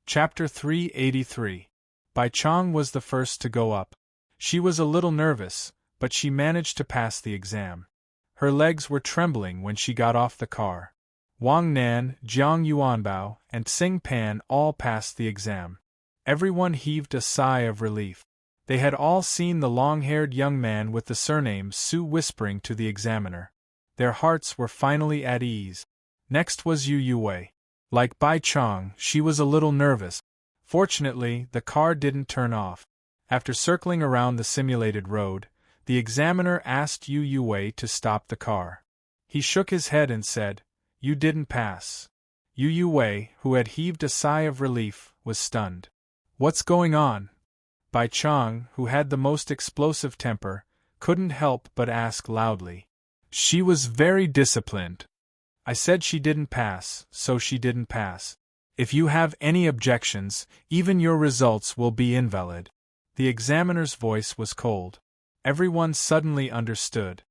Chapter 383. Bai Chong was the first to go up. She was a little nervous, but she managed to pass the exam. Her legs were trembling when she got off the car. Wang Nan, Jiang Yuanbao, and Xing Pan all passed the exam. Everyone heaved a sigh of relief. They had all seen the long-haired young man with the surname Su whispering to the examiner. Their hearts were finally at ease. Next was Yu Wei. Like Bai Chong, she was a little nervous. Fortunately, the car didn't turn off. After circling around the simulated road, the examiner asked Yu Wei to stop the car. He shook his head and said, "You didn't pass." Yu Wei, who had heaved a sigh of relief, was stunned. "What's going on?" Bai Chong, who had the most explosive temper, couldn't help but ask loudly. "She was very disciplined. I said she didn't pass, so she didn't pass. If you have any objections, even your results will be invalid." The examiner's voice was cold. Everyone suddenly understood.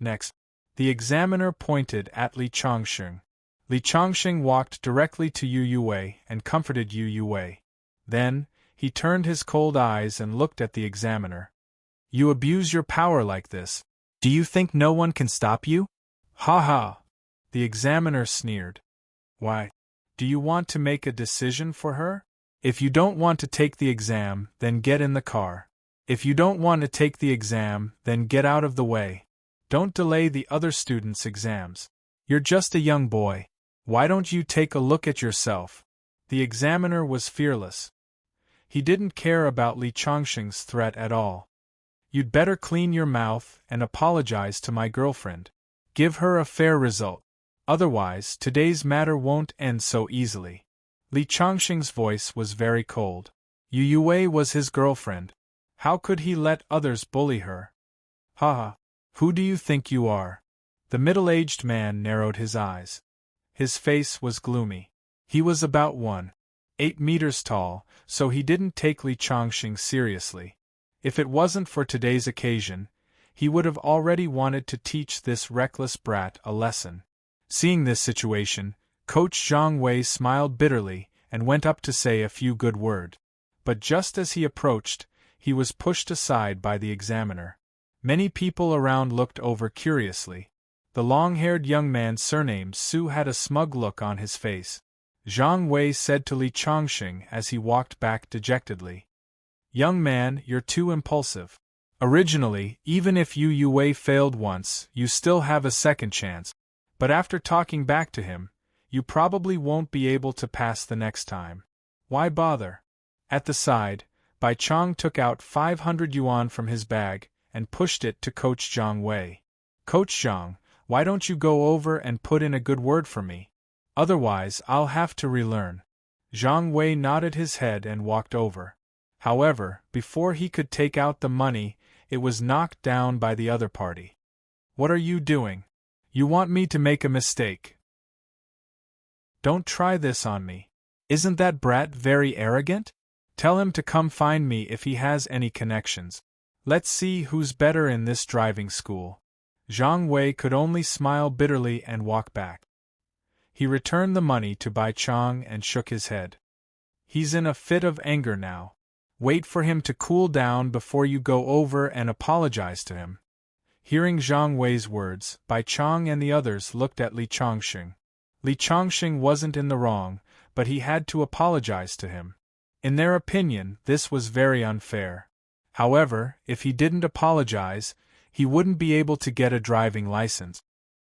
Next, the examiner pointed at Li Chongqing. Li Chongqing walked directly to Yu Wei and comforted Yu Wei. Then, he turned his cold eyes and looked at the examiner. "You abuse your power like this. Do you think no one can stop you?" "Ha ha!" The examiner sneered. "Why? Do you want to make a decision for her? If you don't want to take the exam, then get in the car. If you don't want to take the exam, then get out of the way. Don't delay the other students' exams. You're just a young boy. Why don't you take a look at yourself?" The examiner was fearless. He didn't care about Li Chongqing's threat at all. "You'd better clean your mouth and apologize to my girlfriend. Give her a fair result. Otherwise, today's matter won't end so easily." Li Chongqing's voice was very cold. Yu Wei was his girlfriend. How could he let others bully her? "Ha ha! Who do you think you are?" The middle-aged man narrowed his eyes. His face was gloomy. He was about 1.8 meters tall, so he didn't take Li Chongqing seriously. If it wasn't for today's occasion, he would have already wanted to teach this reckless brat a lesson. Seeing this situation, Coach Zhang Wei smiled bitterly and went up to say a few good words. But just as he approached, he was pushed aside by the examiner. Many people around looked over curiously. The long-haired young man surnamed Su had a smug look on his face. Zhang Wei said to Li Chongqing as he walked back dejectedly, "Young man, you're too impulsive. Originally, even if Yu Wei failed once, you still have a second chance. But after talking back to him, you probably won't be able to pass the next time. Why bother?" At the side, Bai Chong took out 500 yuan from his bag and pushed it to Coach Zhang Wei. "Coach Zhang, why don't you go over and put in a good word for me? Otherwise, I'll have to relearn." Zhang Wei nodded his head and walked over. However, before he could take out the money, it was knocked down by the other party. "What are you doing? You want me to make a mistake? Don't try this on me. Isn't that brat very arrogant? Tell him to come find me if he has any connections. Let's see who's better in this driving school." Zhang Wei could only smile bitterly and walk back. He returned the money to Bai Chong and shook his head. "He's in a fit of anger now. Wait for him to cool down before you go over and apologize to him." Hearing Zhang Wei's words, Bai Chong and the others looked at Li Chongqing. Li Chongqing wasn't in the wrong, but he had to apologize to him. In their opinion, this was very unfair. However, if he didn't apologize, he wouldn't be able to get a driving license.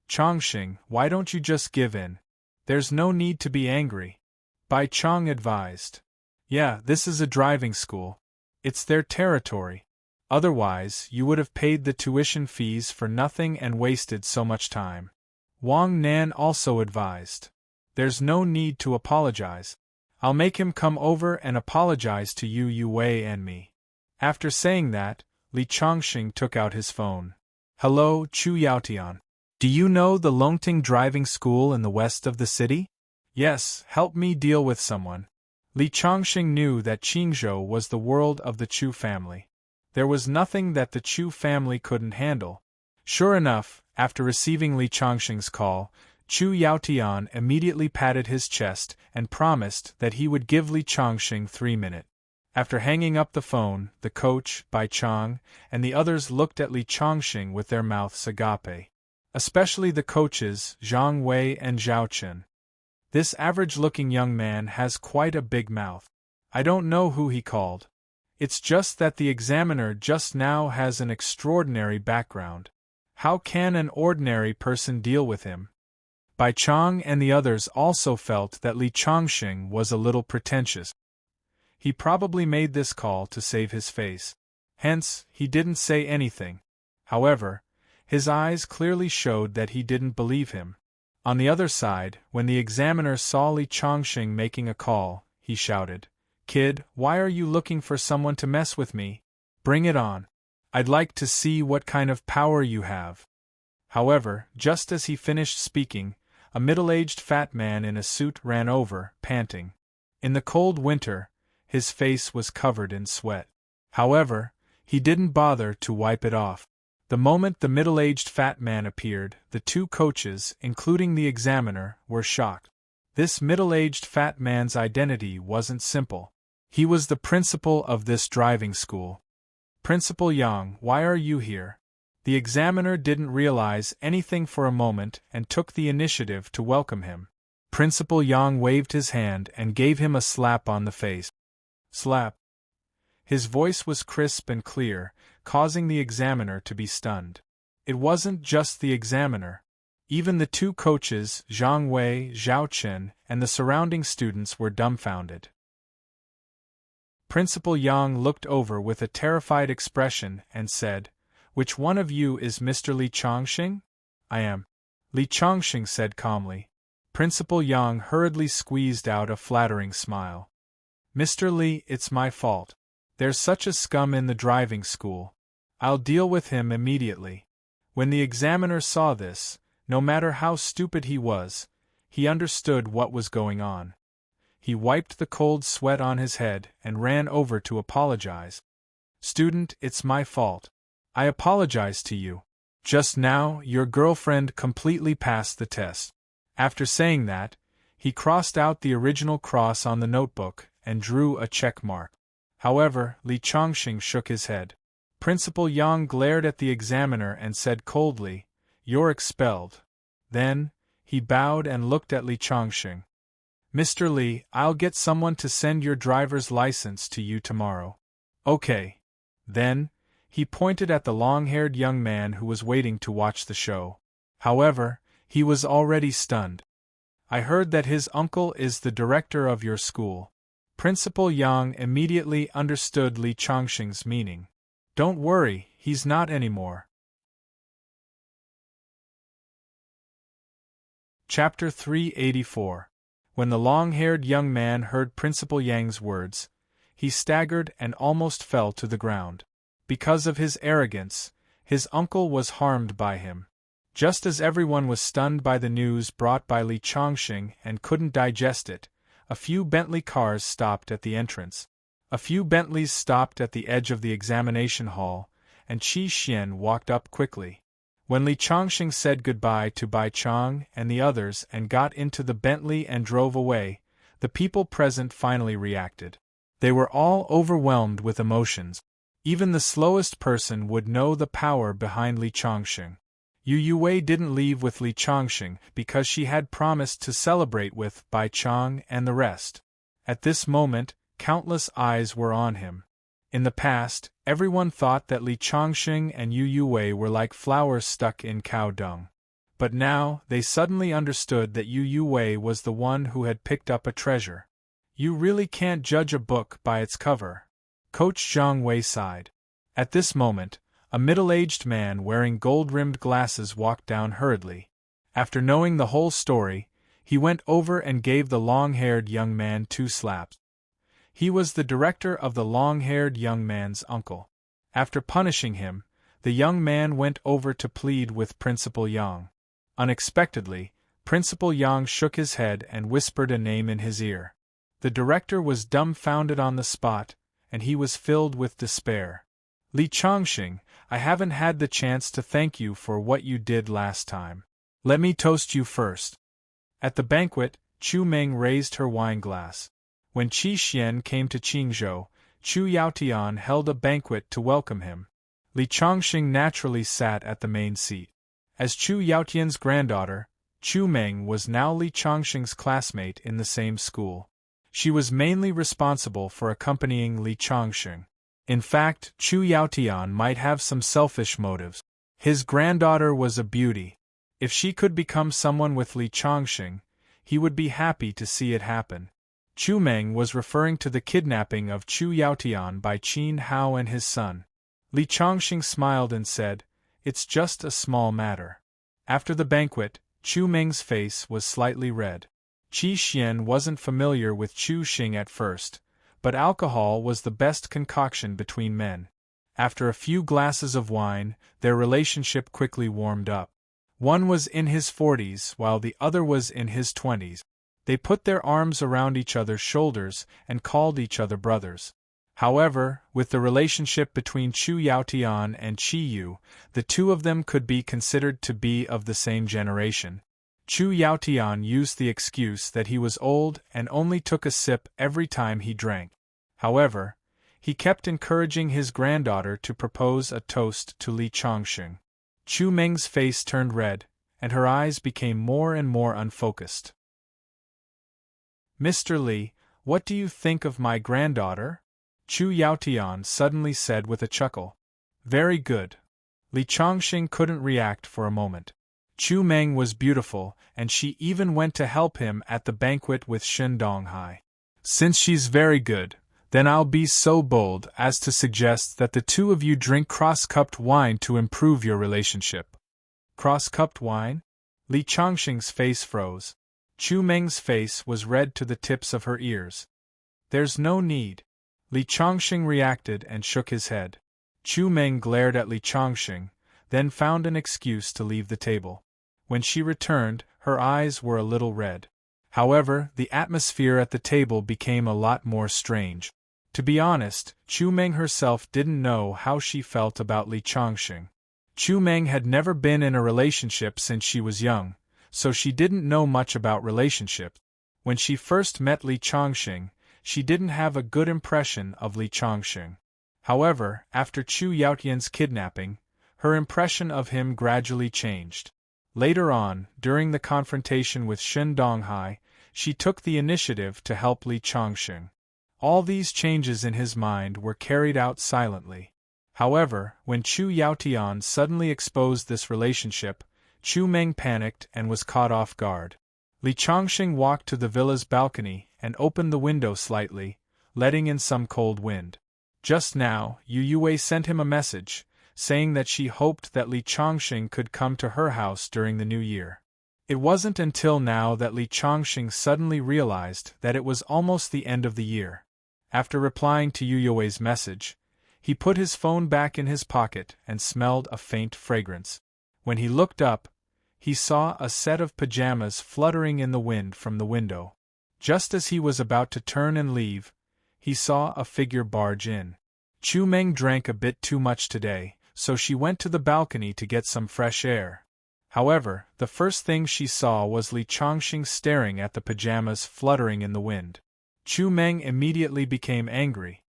"Chongqing, why don't you just give in? There's no need to be angry," Bai Chong advised. "Yeah, this is a driving school. It's their territory. Otherwise, you would have paid the tuition fees for nothing and wasted so much time." Wang Nan also advised. "There's no need to apologize. I'll make him come over and apologize to Yu Wei and me." After saying that, Li Chongqing took out his phone. "Hello, Chu Yaotian. Do you know the Longting driving school in the west of the city?" "Yes, help me deal with someone." Li Chongqing knew that Qingzhou was the world of the Chu family. There was nothing that the Chu family couldn't handle. Sure enough, after receiving Li Chongqing's call, Chu Yaotian immediately patted his chest and promised that he would give Li Changxing 3 minutes. After hanging up the phone, the coach, Bai Chang, and the others looked at Li Changxing with their mouths agape. Especially the coaches, Zhang Wei and Zhao Chen. This average-looking young man has quite a big mouth. I don't know who he called. It's just that the examiner just now has an extraordinary background. How can an ordinary person deal with him? Bai Chang and the others also felt that Li Changxing was a little pretentious. He probably made this call to save his face. Hence, he didn't say anything. However, his eyes clearly showed that he didn't believe him. On the other side, when the examiner saw Li Changxing making a call, he shouted, "Kid, why are you looking for someone to mess with me? Bring it on. I'd like to see what kind of power you have." However, just as he finished speaking, a middle-aged fat man in a suit ran over, panting. In the cold winter, his face was covered in sweat. However, he didn't bother to wipe it off. The moment the middle-aged fat man appeared, the 2 coaches, including the examiner, were shocked. This middle-aged fat man's identity wasn't simple. He was the principal of this driving school. "Principal Yang, why are you here?" The examiner didn't realize anything for a moment and took the initiative to welcome him. Principal Yang waved his hand and gave him a slap on the face. Slap. His voice was crisp and clear, causing the examiner to be stunned. It wasn't just the examiner. Even the 2 coaches, Zhang Wei, Zhao Chen, and the surrounding students were dumbfounded. Principal Yang looked over with a terrified expression and said, "Which one of you is Mr. Li Changxing?" "I am," Li Changxing said calmly. Principal Yang hurriedly squeezed out a flattering smile. "Mr. Li, it's my fault. There's such a scum in the driving school. I'll deal with him immediately." When the examiner saw this, no matter how stupid he was, he understood what was going on. He wiped the cold sweat on his head and ran over to apologize. "Student, it's my fault. I apologize to you. Just now, your girlfriend completely passed the test." After saying that, he crossed out the original cross on the notebook and drew a check mark. However, Li Changxing shook his head. Principal Yang glared at the examiner and said coldly, "You're expelled." Then, he bowed and looked at Li Changxing. "Mr. Li, I'll get someone to send your driver's license to you tomorrow." "Okay." Then, he pointed at the long-haired young man who was waiting to watch the show. However, he was already stunned. "I heard that his uncle is the director of your school." Principal Yang immediately understood Li Changxing's meaning. "Don't worry, he's not anymore." Chapter 384. When the long-haired young man heard Principal Yang's words, he staggered and almost fell to the ground. Because of his arrogance, his uncle was harmed by him. Just as everyone was stunned by the news brought by Li Changxing and couldn't digest it, a few Bentley cars stopped at the entrance. A few Bentleys stopped at the edge of the examination hall, and Qi Xian walked up quickly. When Li Changxing said goodbye to Bai Chang and the others and got into the Bentley and drove away, the people present finally reacted. They were all overwhelmed with emotions. Even the slowest person would know the power behind Li Changxing. Yu Wei didn't leave with Li Changxing because she had promised to celebrate with Bai Chang and the rest. At this moment, countless eyes were on him. In the past, everyone thought that Li Changxing and Yu Wei were like flowers stuck in cow dung. But now, they suddenly understood that Yu Wei was the one who had picked up a treasure. You really can't judge a book by its cover. Coach Zhang Wei sighed. At this moment, a middle-aged man wearing gold-rimmed glasses walked down hurriedly. After knowing the whole story, he went over and gave the long-haired young man 2 slaps. He was the director of the long-haired young man's uncle. After punishing him, the young man went over to plead with Principal Yang. Unexpectedly, Principal Yang shook his head and whispered a name in his ear. The director was dumbfounded on the spot, and he was filled with despair. "Li Changxing, I haven't had the chance to thank you for what you did last time. Let me toast you first." At the banquet, Chu Meng raised her wine glass. When Qi Xian came to Qingzhou, Chu Yaotian held a banquet to welcome him. Li Chongqing naturally sat at the main seat. As Chu Yaotian's granddaughter, Chu Meng was now Li Chongqing's classmate in the same school. She was mainly responsible for accompanying Li Chongqing. In fact, Chu Yaotian might have some selfish motives. His granddaughter was a beauty. If she could become someone with Li Chongqing, he would be happy to see it happen. Chu Meng was referring to the kidnapping of Chu Yaotian by Qin Hao and his son. Li Chongqing smiled and said, "It's just a small matter." After the banquet, Chu Meng's face was slightly red. Qi Xian wasn't familiar with Chu Xing at first, but alcohol was the best concoction between men. After a few glasses of wine, their relationship quickly warmed up. One was in his 40s while the other was in his 20s. They put their arms around each other's shoulders and called each other brothers. However, with the relationship between Chu Yaotian and Qi Yu, the two of them could be considered to be of the same generation. Chu Yaotian used the excuse that he was old and only took a sip every time he drank. However, he kept encouraging his granddaughter to propose a toast to Li Chongqing. Chu Meng's face turned red, and her eyes became more and more unfocused. "Mr. Li, what do you think of my granddaughter?" Chu Yaotian suddenly said with a chuckle. "Very good." Li Chongqing couldn't react for a moment. Chu Meng was beautiful, and she even went to help him at the banquet with Shen Donghai. "Since she's very good, then I'll be so bold as to suggest that the two of you drink cross-cupped wine to improve your relationship." Cross-cupped wine? Li Chongqing's face froze. Chu Meng's face was red to the tips of her ears. "There's no need." Li Chongqing reacted and shook his head. Chu Meng glared at Li Chongqing, then found an excuse to leave the table. When she returned, her eyes were a little red. However, the atmosphere at the table became a lot more strange. To be honest, Chu Meng herself didn't know how she felt about Li Chongqing. Chu Meng had never been in a relationship since she was young, so she didn't know much about relationships. When she first met Li Chongqing, she didn't have a good impression of Li Chongqing. However, after Chu Yaotian's kidnapping, her impression of him gradually changed. Later on, during the confrontation with Shen Donghai, she took the initiative to help Li Chongqing. All these changes in his mind were carried out silently. However, when Chu Yaotian suddenly exposed this relationship, Chu Meng panicked and was caught off guard. Li Chongqing walked to the villa's balcony and opened the window slightly, letting in some cold wind. Just now, Yu Yue sent him a message, saying that she hoped that Li Chongqing could come to her house during the new year. It wasn't until now that Li Chongqing suddenly realized that it was almost the end of the year. After replying to Yu Yue's message, he put his phone back in his pocket and smelled a faint fragrance. When he looked up, he saw a set of pajamas fluttering in the wind from the window. Just as he was about to turn and leave, he saw a figure barge in. Chu Meng drank a bit too much today, so she went to the balcony to get some fresh air. However, the first thing she saw was Li Chongqing staring at the pajamas fluttering in the wind. Chu Meng immediately became angry.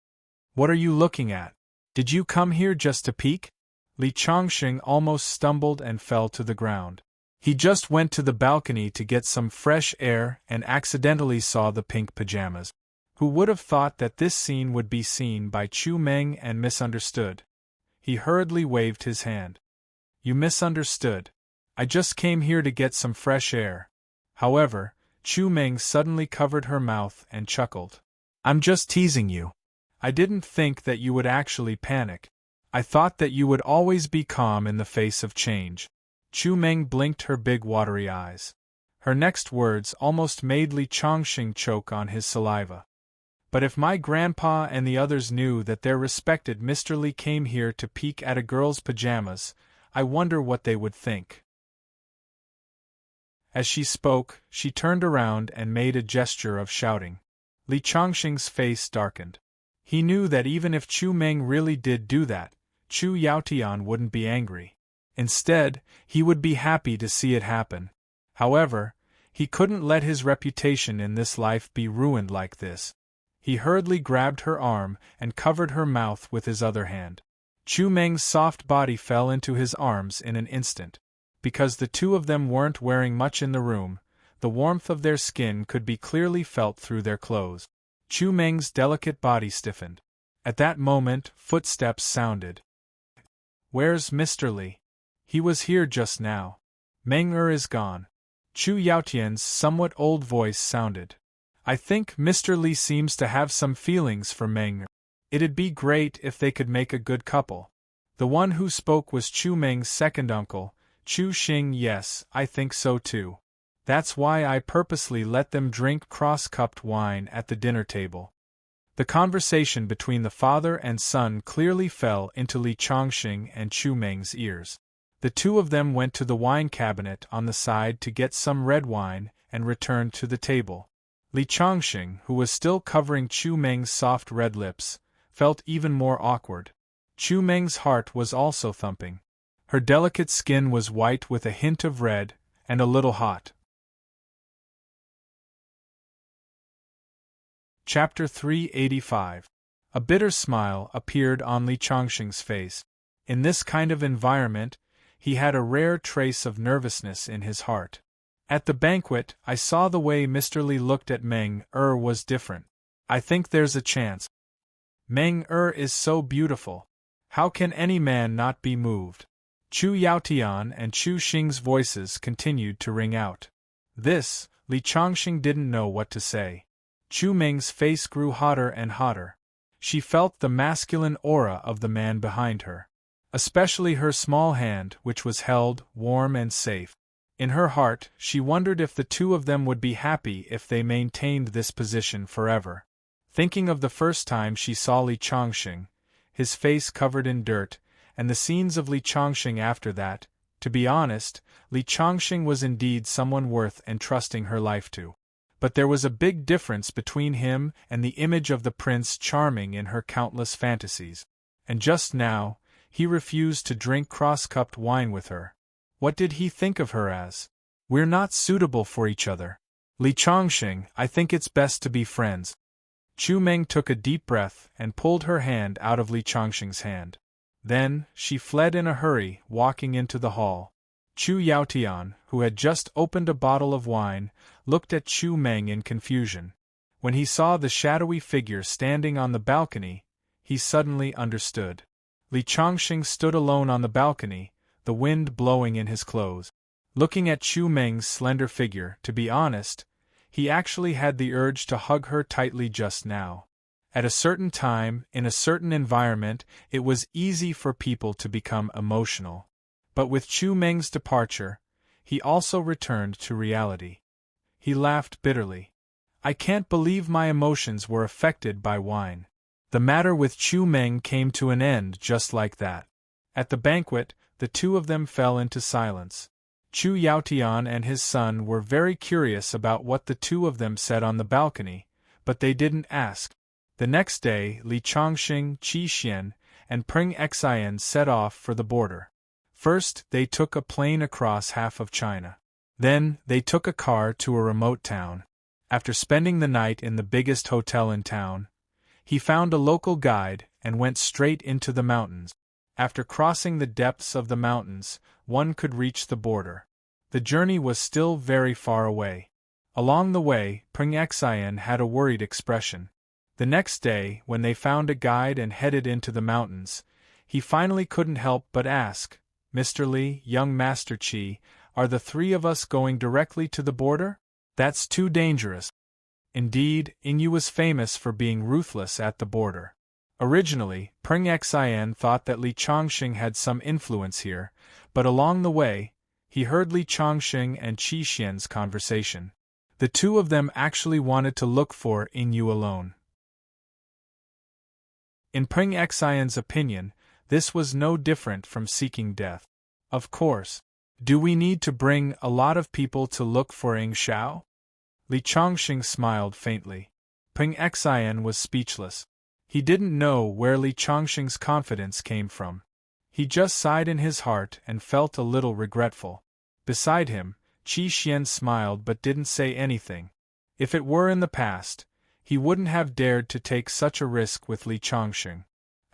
"What are you looking at? Did you come here just to peek?" Li Chongqing almost stumbled and fell to the ground. He just went to the balcony to get some fresh air and accidentally saw the pink pajamas. Who would have thought that this scene would be seen by Chu Meng and misunderstood? He hurriedly waved his hand. "You misunderstood. I just came here to get some fresh air." However, Chu Meng suddenly covered her mouth and chuckled. "I'm just teasing you. I didn't think that you would actually panic. I thought that you would always be calm in the face of change." Chu Meng blinked her big watery eyes. Her next words almost made Li Chongqing choke on his saliva. "But if my grandpa and the others knew that their respected Mr. Li came here to peek at a girl's pajamas, I wonder what they would think." As she spoke, she turned around and made a gesture of shouting. Li Chongqing's face darkened. He knew that even if Chu Meng really did do that, Chu Yaotian wouldn't be angry. Instead, he would be happy to see it happen. However, He couldn't let his reputation in this life be ruined like this. He hurriedly grabbed her arm and covered her mouth with his other hand. Chu Meng's soft body fell into his arms in an instant. Because the two of them weren't wearing much in the room, the warmth of their skin could be clearly felt through their clothes. Chu Meng's delicate body stiffened. At that moment, footsteps sounded. "Where's Mr. Li? He was here just now. Meng is gone." Chu Yaotian's somewhat old voice sounded. "I think Mr. Li seems to have some feelings for Meng. It'd be great if they could make a good couple." The one who spoke was Chu Meng's second uncle, Chu Xing. "Yes, I think so too. That's why I purposely let them drink cross-cupped wine at the dinner table." The conversation between the father and son clearly fell into Li Chongqing and Chu Meng's ears. The two of them went to the wine cabinet on the side to get some red wine and returned to the table. Li Chongqing, who was still covering Chu Meng's soft red lips, felt even more awkward. Chu Meng's heart was also thumping. Her delicate skin was white with a hint of red, and a little hot. Chapter 385. A bitter smile appeared on Li Chongqing's face. In this kind of environment, he had a rare trace of nervousness in his heart. "At the banquet, I saw the way Mr. Li looked at Meng was different. I think there's a chance. Meng is so beautiful. How can any man not be moved?" Chu Yaotian and Chu Xing's voices continued to ring out. This, Li Chongqing didn't know what to say. Chu Meng's face grew hotter and hotter. She felt the masculine aura of the man behind her. Especially her small hand, which was held, warm and safe. In her heart, she wondered if the two of them would be happy if they maintained this position forever. Thinking of the first time she saw Li Chongqing, his face covered in dirt, and the scenes of Li Chongqing after that, to be honest, Li Chongqing was indeed someone worth entrusting her life to. But there was a big difference between him and the image of the Prince Charming in her countless fantasies. And just now, he refused to drink cross-cupped wine with her. What did he think of her as? "We're not suitable for each other. Li Chongqing, I think it's best to be friends." Chu Meng took a deep breath and pulled her hand out of Li Chongqing's hand. Then, she fled in a hurry, walking into the hall. Chu Yaotian, who had just opened a bottle of wine, looked at Chu Meng in confusion. When he saw the shadowy figure standing on the balcony, he suddenly understood. Li Chongqing stood alone on the balcony, the wind blowing in his clothes. Looking at Chu Meng's slender figure, to be honest, he actually had the urge to hug her tightly just now. At a certain time, in a certain environment, it was easy for people to become emotional. But with Chu Meng's departure, he also returned to reality. He laughed bitterly. "I can't believe my emotions were affected by wine." The matter with Chu Meng came to an end just like that. At the banquet, the two of them fell into silence. Chu Yaotian and his son were very curious about what the two of them said on the balcony, but they didn't ask. The next day, Li Chongqing, Qi Xian, and Peng Xian set off for the border. First, they took a plane across half of China. Then, they took a car to a remote town. After spending the night in the biggest hotel in town, he found a local guide and went straight into the mountains. After crossing the depths of the mountains, one could reach the border. The journey was still very far away. Along the way, Peng Xian had a worried expression. The next day, when they found a guide and headed into the mountains, he finally couldn't help but ask, "Mr. Li, young Master Qi, are the three of us going directly to the border? That's too dangerous." Indeed, Yingyu was famous for being ruthless at the border. Originally, Peng Xian thought that Li Chongqing had some influence here, but along the way, he heard Li Chongqing and Qi Xian's conversation. The two of them actually wanted to look for Yingyu alone. In Peng Xian's opinion, this was no different from seeking death. Of course. Do we need to bring a lot of people to look for Ying Xiao? Li Chongqing smiled faintly. Peng Xian was speechless. He didn't know where Li Chongqing's confidence came from. He just sighed in his heart and felt a little regretful. Beside him, Qi Xian smiled but didn't say anything. If it were in the past, he wouldn't have dared to take such a risk with Li Changxing.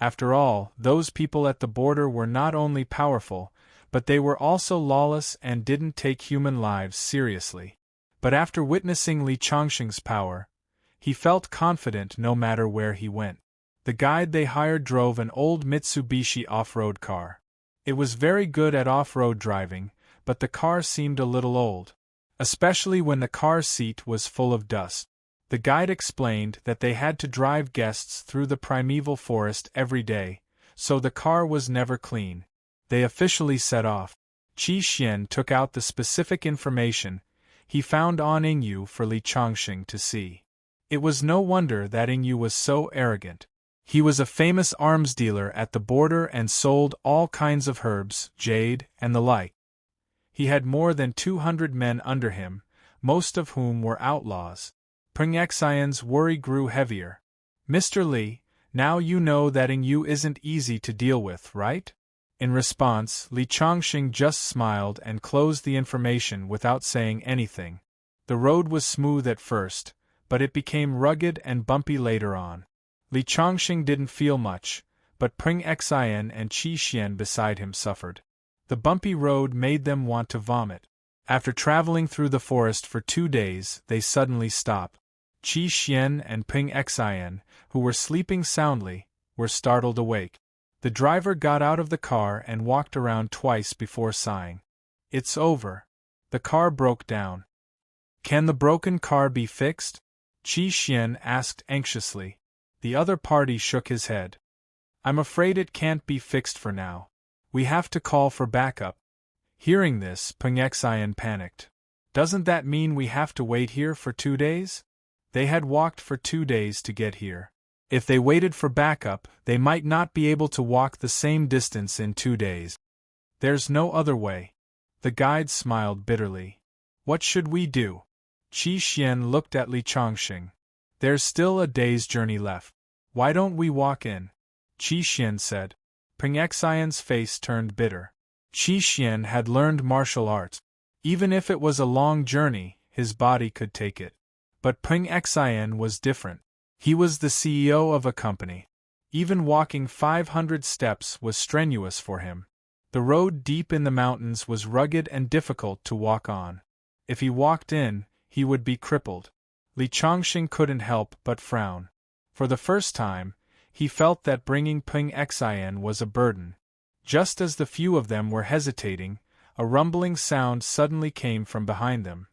After all, those people at the border were not only powerful, but they were also lawless and didn't take human lives seriously. But after witnessing Li Changxing's power, he felt confident no matter where he went. The guide they hired drove an old Mitsubishi off-road car. It was very good at off-road driving, but the car seemed a little old, especially when the car seat was full of dust. The guide explained that they had to drive guests through the primeval forest every day, so the car was never clean. They officially set off. Qi Xian took out the specific information he found on Yingyu for Li Changxing to see. It was no wonder that Yingyu was so arrogant. He was a famous arms dealer at the border and sold all kinds of herbs, jade, and the like. He had more than 200 men under him, most of whom were outlaws. Peng Xian's worry grew heavier. Mr. Li, now you know that Yingyu isn't easy to deal with, right? In response, Li Changxing just smiled and closed the information without saying anything. The road was smooth at first, but it became rugged and bumpy later on. Li Changxing didn't feel much, but Peng Xian and Qi Xian beside him suffered. The bumpy road made them want to vomit. After traveling through the forest for 2 days, they suddenly stopped. Qi Xian and Peng Xian, who were sleeping soundly, were startled awake. The driver got out of the car and walked around twice before sighing. It's over. The car broke down. Can the broken car be fixed? Qi Xian asked anxiously. The other party shook his head. I'm afraid it can't be fixed for now. We have to call for backup. Hearing this, Peng Xian panicked. Doesn't that mean we have to wait here for 2 days? They had walked for 2 days to get here. If they waited for backup, they might not be able to walk the same distance in 2 days. There's no other way. The guide smiled bitterly. What should we do? Qi Xian looked at Li Changxing. There's still a day's journey left. Why don't we walk in? Qi Xian said. Peng Xian's face turned bitter. Qi Xian had learned martial arts. Even if it was a long journey, his body could take it. But Peng Xian was different. He was the CEO of a company. Even walking 500 steps was strenuous for him. The road deep in the mountains was rugged and difficult to walk on. If he walked in, he would be crippled. Li Changxing couldn't help but frown. For the first time, he felt that bringing Peng Xian was a burden. Just as the few of them were hesitating, a rumbling sound suddenly came from behind them.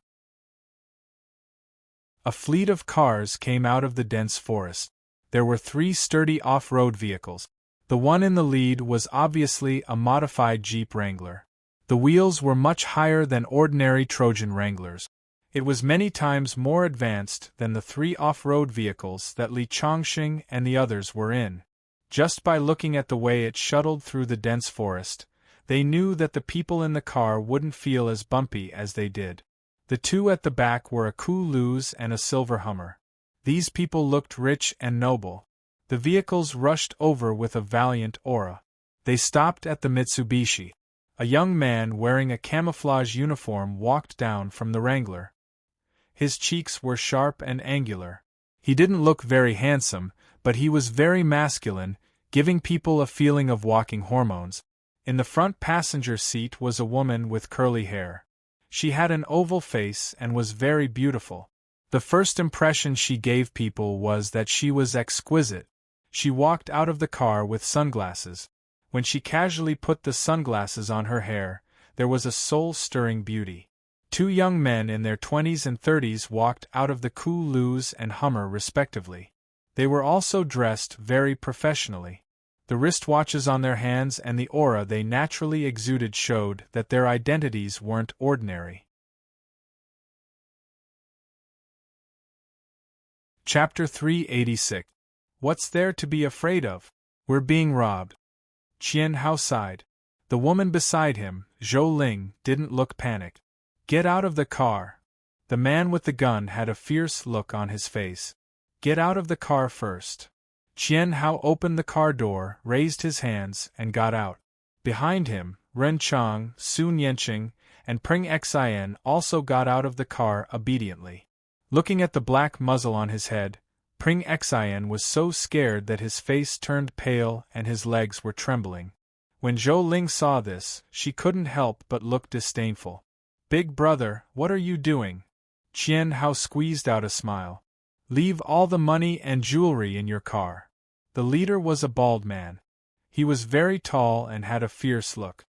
A fleet of cars came out of the dense forest. There were 3 sturdy off-road vehicles. The one in the lead was obviously a modified Jeep Wrangler. The wheels were much higher than ordinary Trojan Wranglers. It was many times more advanced than the 3 off-road vehicles that Li Changxing and the others were in. Just by looking at the way it shuttled through the dense forest, they knew that the people in the car wouldn't feel as bumpy as they did. The 2 at the back were a Ku-Luz and a silver Hummer. These people looked rich and noble. The vehicles rushed over with a valiant aura. They stopped at the Mitsubishi. A young man wearing a camouflage uniform walked down from the Wrangler. His cheeks were sharp and angular. He didn't look very handsome, but he was very masculine, giving people a feeling of walking hormones. In the front passenger seat was a woman with curly hair. She had an oval face and was very beautiful. The first impression she gave people was that she was exquisite. She walked out of the car with sunglasses. When she casually put the sunglasses on her hair, there was a soul-stirring beauty. 2 young men in their 20s and 30s walked out of the Ku-Luz and Hummer respectively. They were also dressed very professionally. The wristwatches on their hands and the aura they naturally exuded showed that their identities weren't ordinary. Chapter 386. What's there to be afraid of? We're being robbed. Qian Hao sighed. The woman beside him, Zhou Ling, didn't look panicked. Get out of the car. The man with the gun had a fierce look on his face. Get out of the car first. Qian Hao opened the car door, raised his hands, and got out. Behind him, Ren Chang, Sun Yanqing, and Pring Xin also got out of the car obediently. Looking at the black muzzle on his head, Pring Xin was so scared that his face turned pale and his legs were trembling. When Zhou Ling saw this, she couldn't help but look disdainful. "Big brother, what are you doing?" Qian Hao squeezed out a smile. "Leave all the money and jewelry in your car." The leader was a bald man. He was very tall and had a fierce look.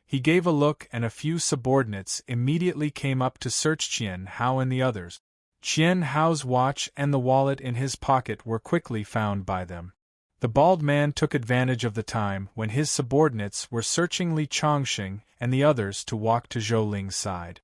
He gave a look and a few subordinates immediately came up to search Qian Hao and the others. Qian Hao's watch and the wallet in his pocket were quickly found by them. The bald man took advantage of the time when his subordinates were searching Li Chongqing and the others to walk to Zhou Ling's side.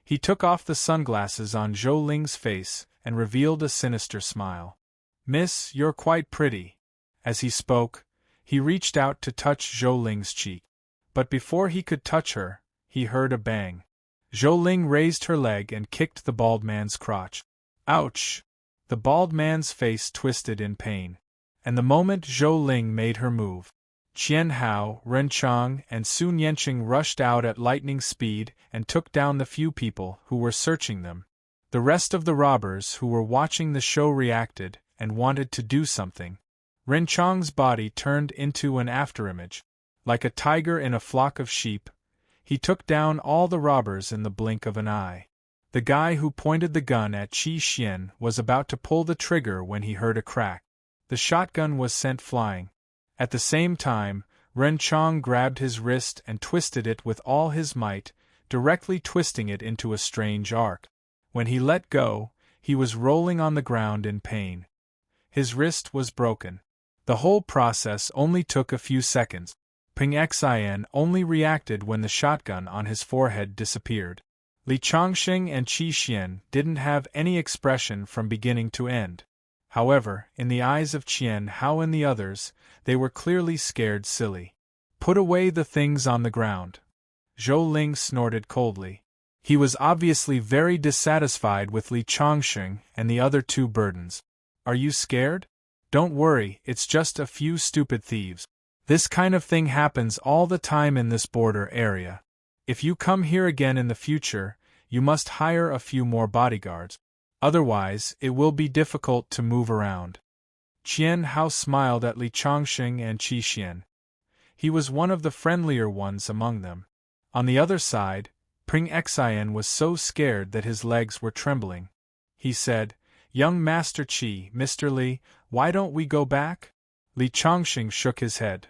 He took off the sunglasses on Zhou Ling's face and revealed a sinister smile. "Miss, you're quite pretty." As he spoke, he reached out to touch Zhou Ling's cheek. But before he could touch her, he heard a bang. Zhou Ling raised her leg and kicked the bald man's crotch. "Ouch!" The bald man's face twisted in pain. And the moment Zhou Ling made her move, Qian Hao, Ren Chang, and Sun Yanqing rushed out at lightning speed and took down the few people who were searching them. The rest of the robbers who were watching the show reacted and wanted to do something. Ren Chang's body turned into an afterimage. Like a tiger in a flock of sheep, he took down all the robbers in the blink of an eye. The guy who pointed the gun at Qi Xian was about to pull the trigger when he heard a crack. The shotgun was sent flying. At the same time, Ren Chang grabbed his wrist and twisted it with all his might, directly twisting it into a strange arc. When he let go, he was rolling on the ground in pain. His wrist was broken. The whole process only took a few seconds. Ping Xin only reacted when the shotgun on his forehead disappeared. Li Chongqing and Qi Xian didn't have any expression from beginning to end. However, in the eyes of Qian Hao and the others, they were clearly scared silly. "Put away the things on the ground." Zhou Ling snorted coldly. He was obviously very dissatisfied with Li Chongqing and the other two burdens. "Are you scared? Don't worry, it's just a few stupid thieves. This kind of thing happens all the time in this border area. If you come here again in the future, you must hire a few more bodyguards. Otherwise, it will be difficult to move around." Qian Hao smiled at Li Chongqing and Qi Xian. He was one of the friendlier ones among them. On the other side, Pring Xin was so scared that his legs were trembling. He said, "Young Master Qi, Mr. Li, why don't we go back?" Li Chongqing shook his head.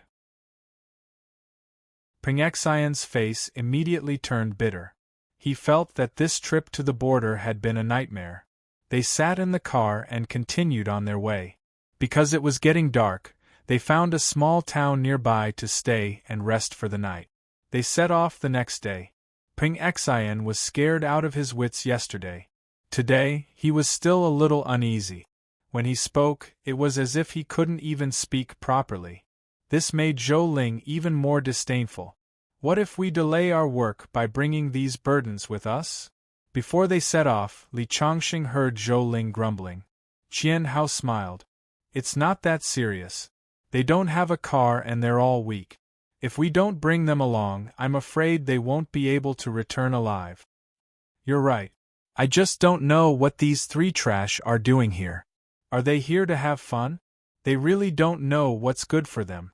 Pring Xion's face immediately turned bitter. He felt that this trip to the border had been a nightmare. They sat in the car and continued on their way. Because it was getting dark, they found a small town nearby to stay and rest for the night. They set off the next day. Pring Xian was scared out of his wits yesterday. Today, he was still a little uneasy. When he spoke, it was as if he couldn't even speak properly. This made Zhou Ling even more disdainful. "What if we delay our work by bringing these burdens with us?" Before they set off, Li Chongqing heard Zhou Ling grumbling. Qian Hao smiled. "It's not that serious. They don't have a car and they're all weak. If we don't bring them along, I'm afraid they won't be able to return alive." "You're right. I just don't know what these three trash are doing here. Are they here to have fun? They really don't know what's good for them."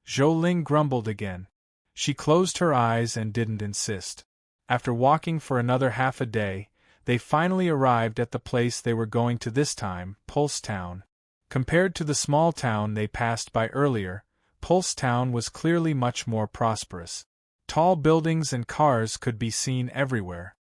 Zhou Ling grumbled again. She closed her eyes and didn't insist. After walking for another half a day, they finally arrived at the place they were going to this time, Pulse Town. Compared to the small town they passed by earlier, Pulse Town was clearly much more prosperous. Tall buildings and cars could be seen everywhere.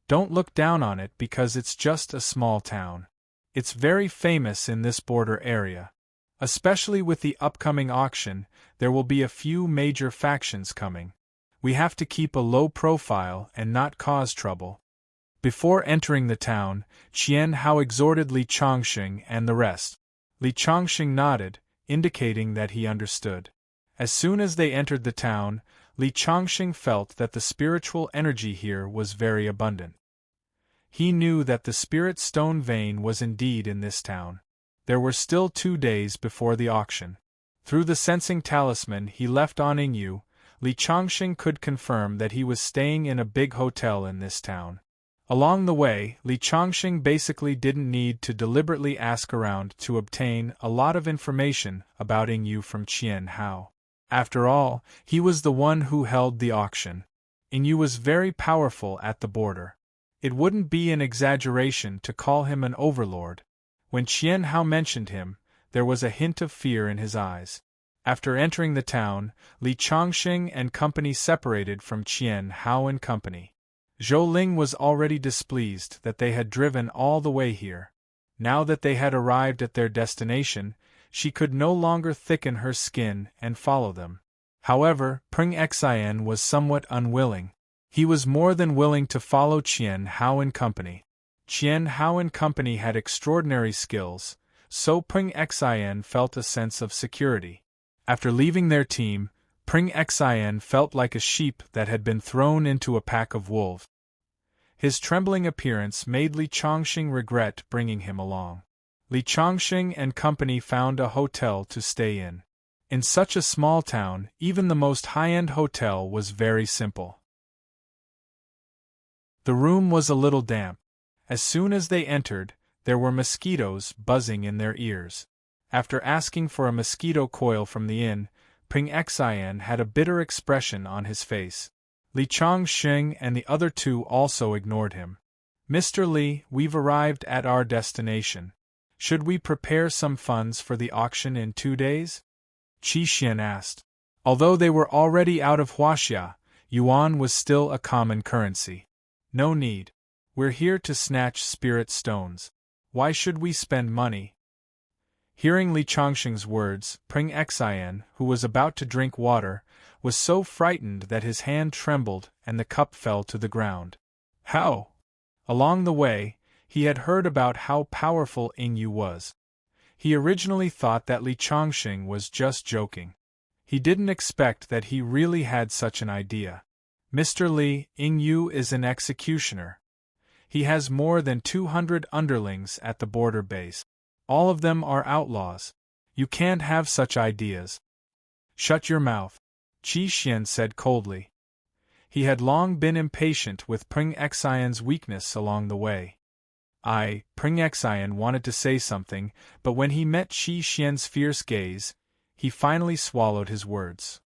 Don't look down on it because it's just a small town. It's very famous in this border area. Especially with the upcoming auction, there will be a few major factions coming. We have to keep a low profile and not cause trouble. Before entering the town, Qian Hao exhorted Li Chongqing and the rest. Li Chongqing nodded, indicating that he understood. As soon as they entered the town, Li Chongqing felt that the spiritual energy here was very abundant. He knew that the spirit stone vein was indeed in this town. There were still 2 days before the auction. Through the sensing talisman he left on Yingyu, Li Chongqing could confirm that he was staying in a big hotel in this town. Along the way, Li Chongqing basically didn't need to deliberately ask around to obtain a lot of information about Ying Yu from Qian Hao. After all, he was the one who held the auction. Ying Yu was very powerful at the border. It wouldn't be an exaggeration to call him an overlord. When Qian Hao mentioned him, there was a hint of fear in his eyes. After entering the town, Li Chongqing and company separated from Qian Hao and company. Zhou Ling was already displeased that they had driven all the way here. Now that they had arrived at their destination, she could no longer thicken her skin and follow them. However, Peng Xian was somewhat unwilling. He was more than willing to follow Qian Hao and company. Qian Hao and company had extraordinary skills, so Peng Xian felt a sense of security. After leaving their team, Peng Xian felt like a sheep that had been thrown into a pack of wolves. His trembling appearance made Li Chongqing regret bringing him along. Li Chongqing and company found a hotel to stay in. In such a small town, even the most high-end hotel was very simple. The room was a little damp. As soon as they entered, there were mosquitoes buzzing in their ears. After asking for a mosquito coil from the inn, Peng Xian had a bitter expression on his face. Li Chongqing and the other two also ignored him. "Mr. Li, we've arrived at our destination. Should we prepare some funds for the auction in 2 days?" Qi Xian asked. Although they were already out of Huaxia, yuan was still a common currency. "No need. We're here to snatch spirit stones. Why should we spend money?" Hearing Li Chongqing's words, Peng Xian, who was about to drink water, was so frightened that his hand trembled and the cup fell to the ground. How? Along the way, he had heard about how powerful Ying Yu was. He originally thought that Li Chongqing was just joking. He didn't expect that he really had such an idea. "Mr. Li, Ying Yu is an executioner. He has more than 200 underlings at the border base. All of them are outlaws. You can't have such ideas." "Shut your mouth," Qi Xian said coldly. He had long been impatient with Peng Xian's weakness along the way. Peng Xian wanted to say something, but when he met Qi Xian's fierce gaze, he finally swallowed his words.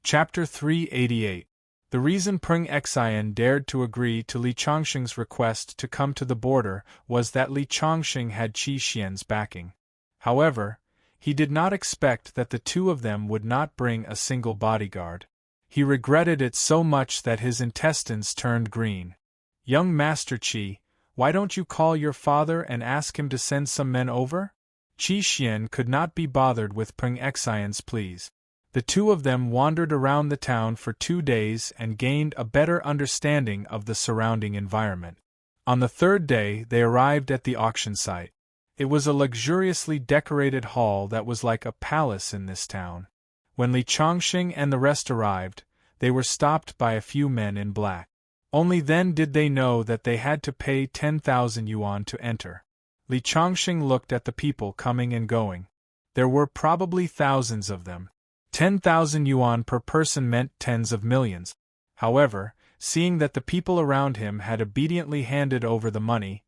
Chapter 388. The reason Peng Xian dared to agree to Li Chongqing's request to come to the border was that Li Chongqing had Qi Xian's backing. However, he did not expect that the two of them would not bring a single bodyguard. He regretted it so much that his intestines turned green. "Young Master Qi, why don't you call your father and ask him to send some men over?" Qi Xian could not be bothered with Peng Xian's pleas. The two of them wandered around the town for 2 days and gained a better understanding of the surrounding environment. On the 3rd day, they arrived at the auction site. It was a luxuriously decorated hall that was like a palace in this town. When Li Chongqing and the rest arrived, they were stopped by a few men in black. Only then did they know that they had to pay 10,000 yuan to enter. Li Chongqing looked at the people coming and going. There were probably thousands of them. 10,000 yuan per person meant tens of millions. However, seeing that the people around him had obediently handed over the money,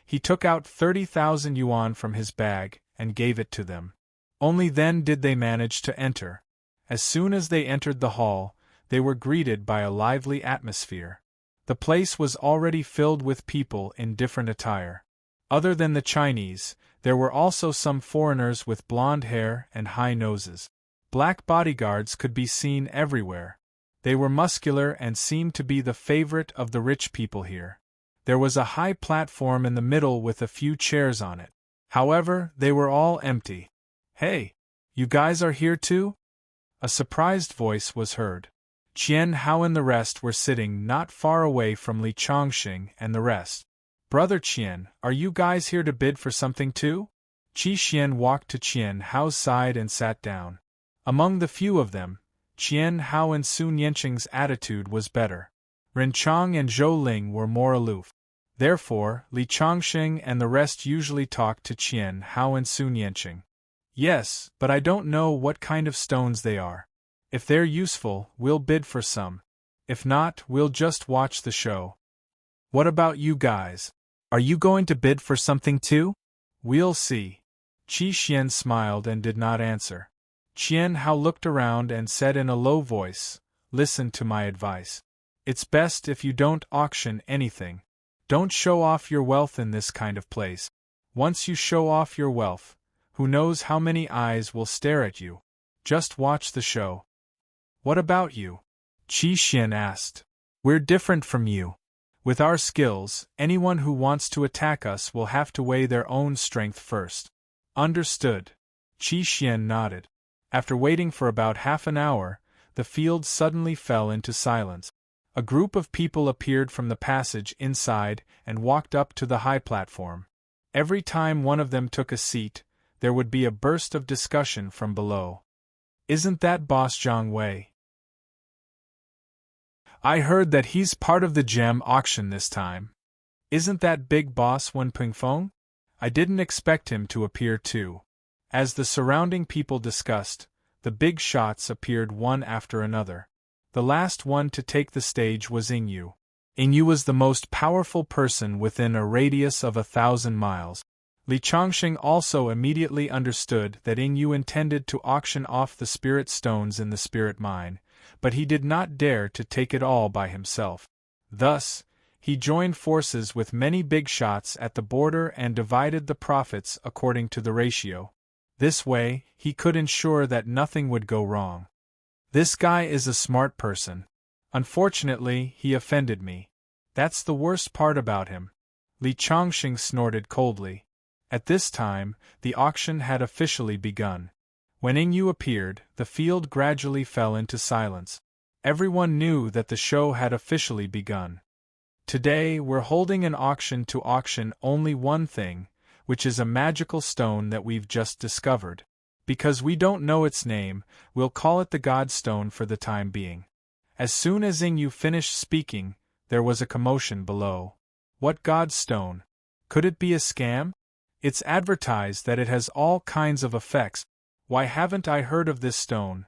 he took out 30,000 yuan from his bag and gave it to them. Only then did they manage to enter. As soon as they entered the hall, they were greeted by a lively atmosphere. The place was already filled with people in different attire. Other than the Chinese, there were also some foreigners with blonde hair and high noses. Black bodyguards could be seen everywhere. They were muscular and seemed to be the favorite of the rich people here. There was a high platform in the middle with a few chairs on it. However, they were all empty. "Hey! You guys are here too?" A surprised voice was heard. Qian Hao and the rest were sitting not far away from Li Chongqing and the rest. "Brother Qian, are you guys here to bid for something too?" Qi Xian walked to Qian Hao's side and sat down. Among the few of them, Qian Hao and Sun Yanqing's attitude was better. Ren Chong and Zhou Ling were more aloof. Therefore, Li Chongqing and the rest usually talked to Qian Hao and Sun Yanqing. Yes, but I don't know what kind of stones they are. If they're useful, we'll bid for some. If not, we'll just watch the show. What about you guys? Are you going to bid for something too? We'll see. Qi Xian smiled and did not answer. Qian Hao looked around and said in a low voice, "Listen to my advice. It's best if you don't auction anything. Don't show off your wealth in this kind of place. Once you show off your wealth, who knows how many eyes will stare at you. Just watch the show." What about you? Qi Xian asked. We're different from you. With our skills, anyone who wants to attack us will have to weigh their own strength first. Understood. Qi Xian nodded. After waiting for about half an hour, the field suddenly fell into silence. A group of people appeared from the passage inside and walked up to the high platform. Every time one of them took a seat, there would be a burst of discussion from below. Isn't that Boss Zhang Wei? I heard that he's part of the gem auction this time. Isn't that big boss Wen Pingfeng? I didn't expect him to appear too. As the surrounding people discussed, the big shots appeared one after another. The last one to take the stage was Yingyu. Yingyu was the most powerful person within a radius of 1,000 miles. Li Changxing also immediately understood that Yingyu intended to auction off the spirit stones in the spirit mine, but he did not dare to take it all by himself. Thus, he joined forces with many big shots at the border and divided the profits according to the ratio. This way, he could ensure that nothing would go wrong. This guy is a smart person. Unfortunately, he offended me. That's the worst part about him. Li Changxing snorted coldly. At this time, the auction had officially begun. When Yingyu appeared, the field gradually fell into silence. Everyone knew that the show had officially begun. Today, we're holding an auction to auction only one thing, which is a magical stone that we've just discovered. Because we don't know its name, we'll call it the God Stone for the time being. As soon as Yingyu finished speaking, there was a commotion below. What God Stone? Could it be a scam? It's advertised that it has all kinds of effects. Why haven't I heard of this stone?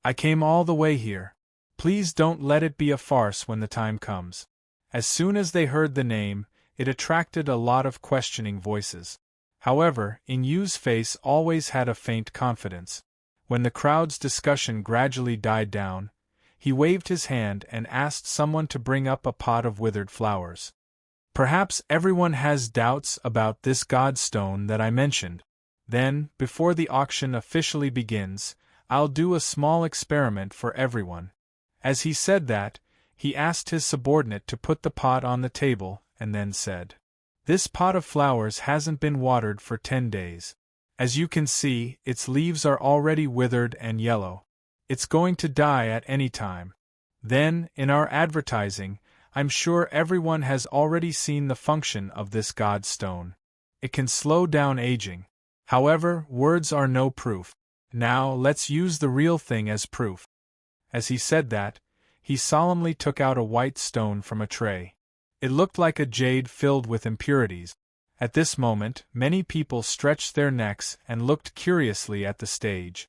I came all the way here. Please don't let it be a farce when the time comes. As soon as they heard the name, it attracted a lot of questioning voices. However, Yinyu's face always had a faint confidence. When the crowd's discussion gradually died down, he waved his hand and asked someone to bring up a pot of withered flowers. Perhaps everyone has doubts about this God Stone that I mentioned. Then, before the auction officially begins, I'll do a small experiment for everyone. As he said that, he asked his subordinate to put the pot on the table, and then said, "This pot of flowers hasn't been watered for 10 days. As you can see, its leaves are already withered and yellow. It's going to die at any time. Then, in our advertising, I'm sure everyone has already seen the function of this God Stone. It can slow down aging. However, words are no proof. Now, let's use the real thing as proof." As he said that, he solemnly took out a white stone from a tray. It looked like a jade filled with impurities. At this moment, many people stretched their necks and looked curiously at the stage.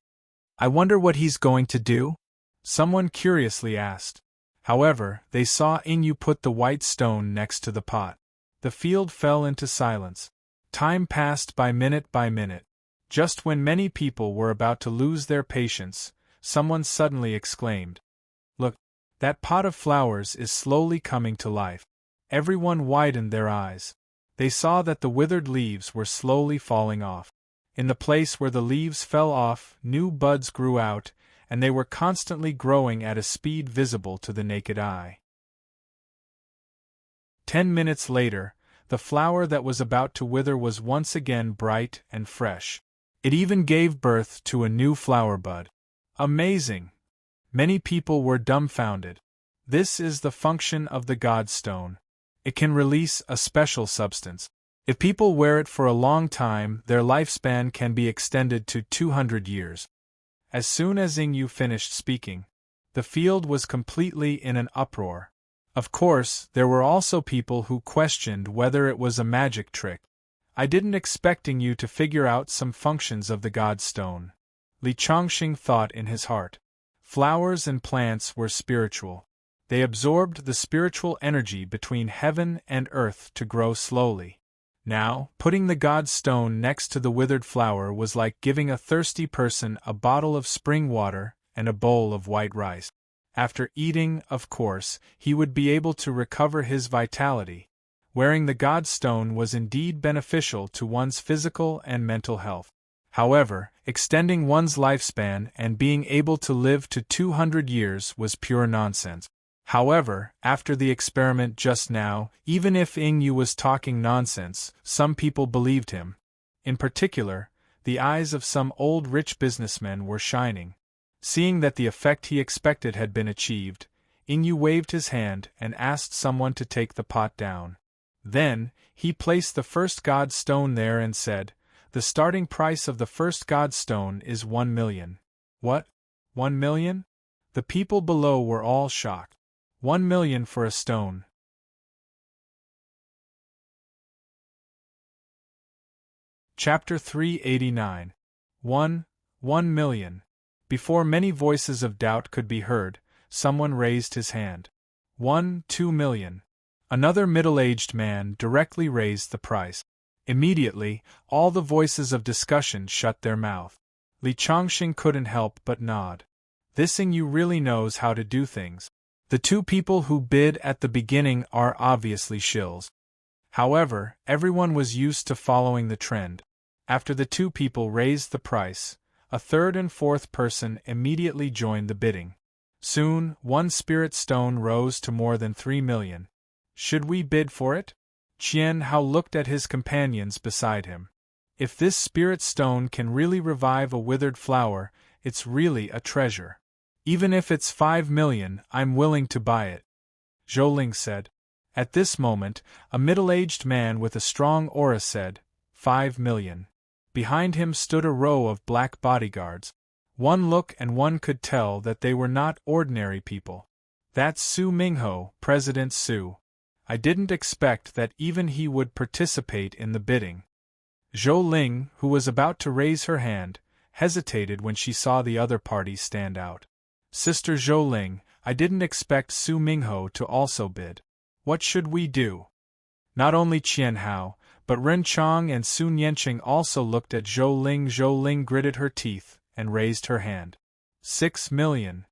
"I wonder what he's going to do?" someone curiously asked. However, they saw Yingyu put the white stone next to the pot. The field fell into silence. Time passed by minute by minute. Just when many people were about to lose their patience, someone suddenly exclaimed, "Look, that pot of flowers is slowly coming to life." Everyone widened their eyes. They saw that the withered leaves were slowly falling off. In the place where the leaves fell off, new buds grew out, and they were constantly growing at a speed visible to the naked eye. 10 minutes later, the flower that was about to wither was once again bright and fresh. It even gave birth to a new flower bud. Amazing! Many people were dumbfounded. This is the function of the God Stone. It can release a special substance. If people wear it for a long time, their lifespan can be extended to 200 years. As soon as Yingyu finished speaking, the field was completely in an uproar. Of course, there were also people who questioned whether it was a magic trick. I didn't expecting you to figure out some functions of the God Stone. Li Chongqing thought in his heart. Flowers and plants were spiritual. They absorbed the spiritual energy between heaven and earth to grow slowly. Now, putting the God Stone next to the withered flower was like giving a thirsty person a bottle of spring water and a bowl of white rice. After eating, of course, he would be able to recover his vitality. Wearing the God Stone was indeed beneficial to one's physical and mental health. However, extending one's lifespan and being able to live to 200 years was pure nonsense. However, after the experiment just now, even if Ying Yu was talking nonsense, some people believed him. In particular, the eyes of some old rich businessmen were shining. Seeing that the effect he expected had been achieved, Ying Yu waved his hand and asked someone to take the pot down. Then, he placed the first God Stone there and said, "The starting price of the first God Stone is 1 million. What? 1 million? The people below were all shocked. 1 million for a stone. Chapter 389. 1 million. Before many voices of doubt could be heard, someone raised his hand. 2 million. Another middle-aged man directly raised the price. Immediately, all the voices of discussion shut their mouth. Li Chongqing couldn't help but nod. This Ying Yu really knows how to do things. The two people who bid at the beginning are obviously shills. However, everyone was used to following the trend. After the two people raised the price, a third and fourth person immediately joined the bidding. Soon, one spirit stone rose to more than 3 million. Should we bid for it? Qian Hao looked at his companions beside him. If this spirit stone can really revive a withered flower, it's really a treasure. Even if it's 5 million, I'm willing to buy it. Zhou Ling said. At this moment, a middle-aged man with a strong aura said, 5 million. Behind him stood a row of black bodyguards. One look and one could tell that they were not ordinary people. That's Su Mingho, President Su. I didn't expect that even he would participate in the bidding. Zhou Ling, who was about to raise her hand, hesitated when she saw the other parties stand out. Sister Zhou Ling, I didn't expect Su Mingho to also bid. What should we do? Not only Qian Hao, but Ren Chong and Sun Yanqing also looked at Zhou Ling. Zhou Ling gritted her teeth and raised her hand. 6 million.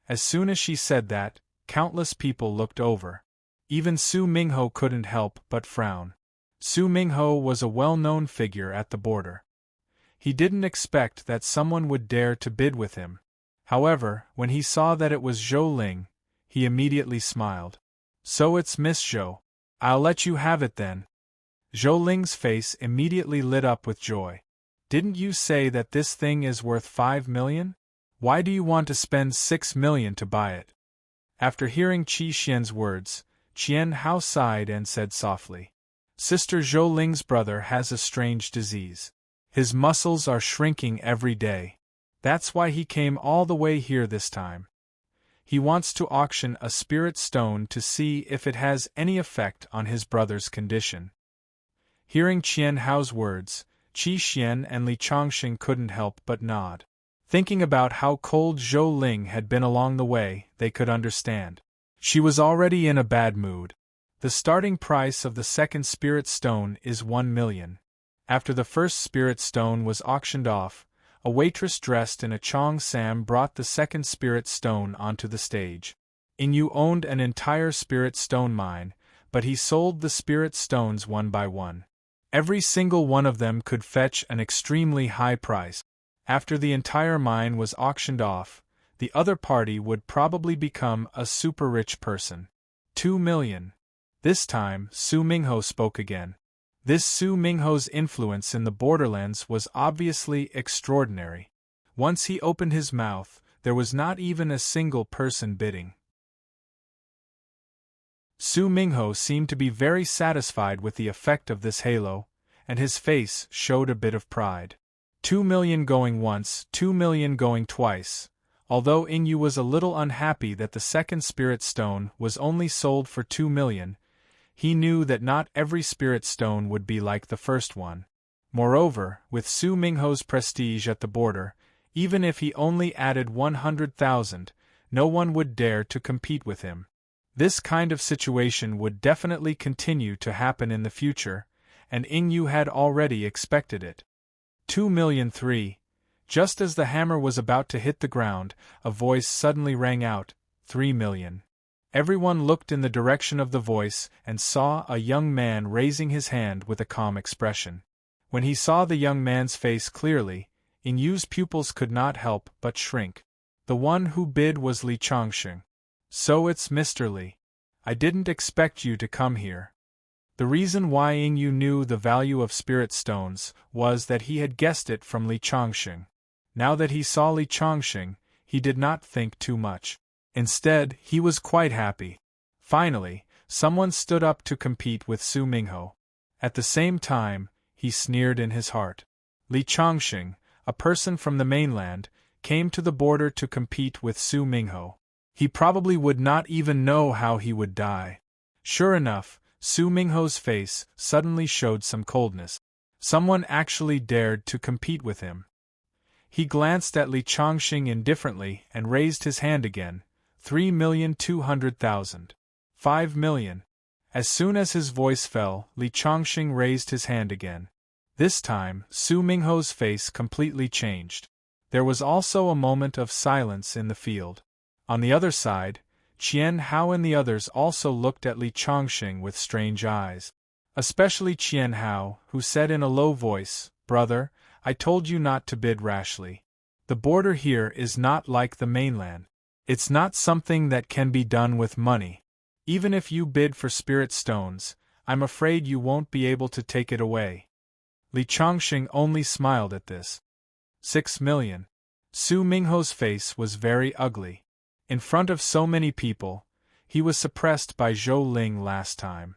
As soon as she said that, countless people looked over. Even Su Mingho couldn't help but frown. Su Mingho was a well-known figure at the border. He didn't expect that someone would dare to bid with him. However, when he saw that it was Zhou Ling, he immediately smiled. So it's Miss Zhou. I'll let you have it then. Zhou Ling's face immediately lit up with joy. Didn't you say that this thing is worth 5 million? Why do you want to spend 6 million to buy it? After hearing Qi Xian's words, Qian Hao sighed and said softly, Sister Zhou Ling's brother has a strange disease. His muscles are shrinking every day. That's why he came all the way here this time. He wants to auction a spirit stone to see if it has any effect on his brother's condition. Hearing Qian Hao's words, Qi Xian and Li Chongqing couldn't help but nod. Thinking about how cold Zhou Ling had been along the way, they could understand. She was already in a bad mood. The starting price of the second spirit stone is 1 million. After the first spirit stone was auctioned off, a waitress dressed in a Chong Sam brought the second spirit stone onto the stage. Ying Yu owned an entire spirit stone mine, but he sold the spirit stones one by one. Every single one of them could fetch an extremely high price. After the entire mine was auctioned off, the other party would probably become a super rich person. 2 million. This time, Su Mingho spoke again. This Su Mingho's influence in the borderlands was obviously extraordinary. Once he opened his mouth, there was not even a single person bidding. Su Mingho seemed to be very satisfied with the effect of this halo, and his face showed a bit of pride. 2 million going once, 2 million going twice. Although Ying Yu was a little unhappy that the second spirit stone was only sold for 2 million, He knew that not every spirit stone would be like the first one. Moreover, with Su Mingho's prestige at the border, even if he only added 100,000, no one would dare to compete with him. This kind of situation would definitely continue to happen in the future, and Yu had already expected it. 2,000,003. Just as the hammer was about to hit the ground, a voice suddenly rang out, 3,000,000. Everyone looked in the direction of the voice and saw a young man raising his hand with a calm expression. When he saw the young man's face clearly, Yu's pupils could not help but shrink. The one who bid was Li Changsheng. So it's Mr. Li. I didn't expect you to come here. The reason why Yu knew the value of spirit stones was that he had guessed it from Li Changsheng. Now that he saw Li Changsheng, he did not think too much. Instead, he was quite happy. Finally, someone stood up to compete with Su Mingho. At the same time, he sneered in his heart. Li Changsheng, a person from the mainland, came to the border to compete with Su Mingho. He probably would not even know how he would die. Sure enough, Su Mingho's face suddenly showed some coldness. Someone actually dared to compete with him. He glanced at Li Changsheng indifferently and raised his hand again. 3,200,000. 5,000,000. As soon as his voice fell, Li Changsheng raised his hand again. This time, Su Mingho's face completely changed. There was also a moment of silence in the field. On the other side, Qian Hao and the others also looked at Li Changsheng with strange eyes. Especially Qian Hao, who said in a low voice, "Brother, I told you not to bid rashly. The border here is not like the mainland. It's not something that can be done with money. Even if you bid for spirit stones, I'm afraid you won't be able to take it away." Li Changsheng only smiled at this. 6,000,000. Su Mingho's face was very ugly. In front of so many people, he was suppressed by Zhou Ling last time.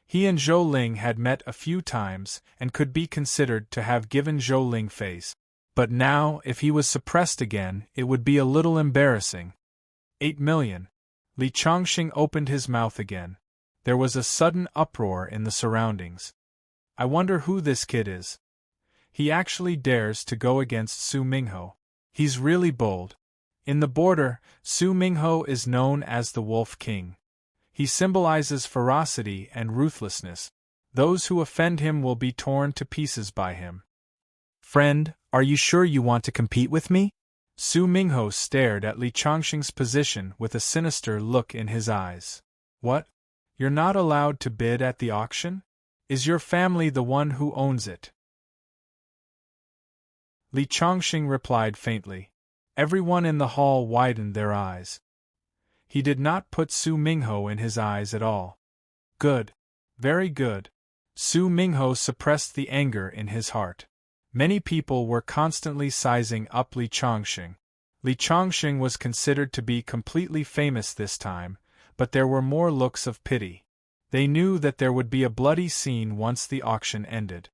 He and Zhou Ling had met a few times and could be considered to have given Zhou Ling face. But now, if he was suppressed again, it would be a little embarrassing. 8,000,000. Li Changsheng opened his mouth again. There was a sudden uproar in the surroundings. I wonder who this kid is. He actually dares to go against Su Mingho. He's really bold. In the border, Su Mingho is known as the Wolf King. He symbolizes ferocity and ruthlessness. Those who offend him will be torn to pieces by him. Friend, are you sure you want to compete with me? Su Mingho stared at Li Changsheng's position with a sinister look in his eyes. What? You're not allowed to bid at the auction? Is your family the one who owns it? Li Changsheng replied faintly. Everyone in the hall widened their eyes. He did not put Su Mingho in his eyes at all. Good. Very good. Su Mingho suppressed the anger in his heart. Many people were constantly sizing up Li Changsheng. Li Changsheng was considered to be completely famous this time, but there were more looks of pity. They knew that there would be a bloody scene once the auction ended.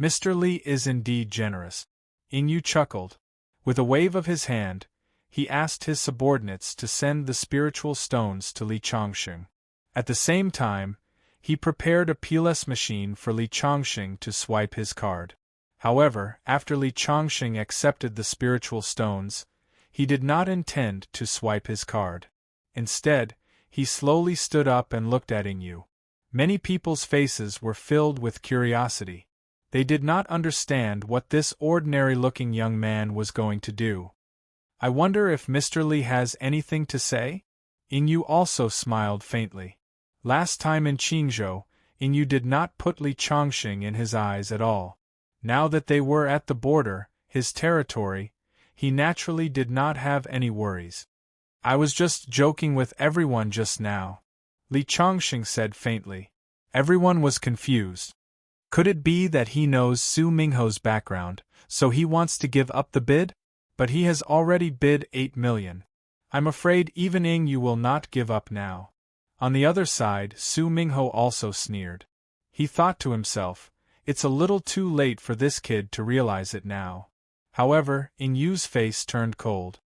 Mr. Li is indeed generous. Yu chuckled. With a wave of his hand, he asked his subordinates to send the spiritual stones to Li Changsheng. At the same time, he prepared a PLS machine for Li Changsheng to swipe his card. However, after Li Changsheng accepted the spiritual stones, he did not intend to swipe his card. Instead, he slowly stood up and looked at Yu. Many people's faces were filled with curiosity. They did not understand what this ordinary-looking young man was going to do. I wonder if Mr. Li has anything to say? Yu also smiled faintly. Last time in Qingzhou, Yu did not put Li Changsheng in his eyes at all. Now that they were at the border, his territory, he naturally did not have any worries. I was just joking with everyone just now, Li Changsheng said faintly. Everyone was confused. Could it be that he knows Su Mingho's background, so he wants to give up the bid? But he has already bid 8,000,000. I'm afraid even Yu will not give up now. On the other side, Su Mingho also sneered. He thought to himself, it's a little too late for this kid to realize it now. However, Yu's face turned cold.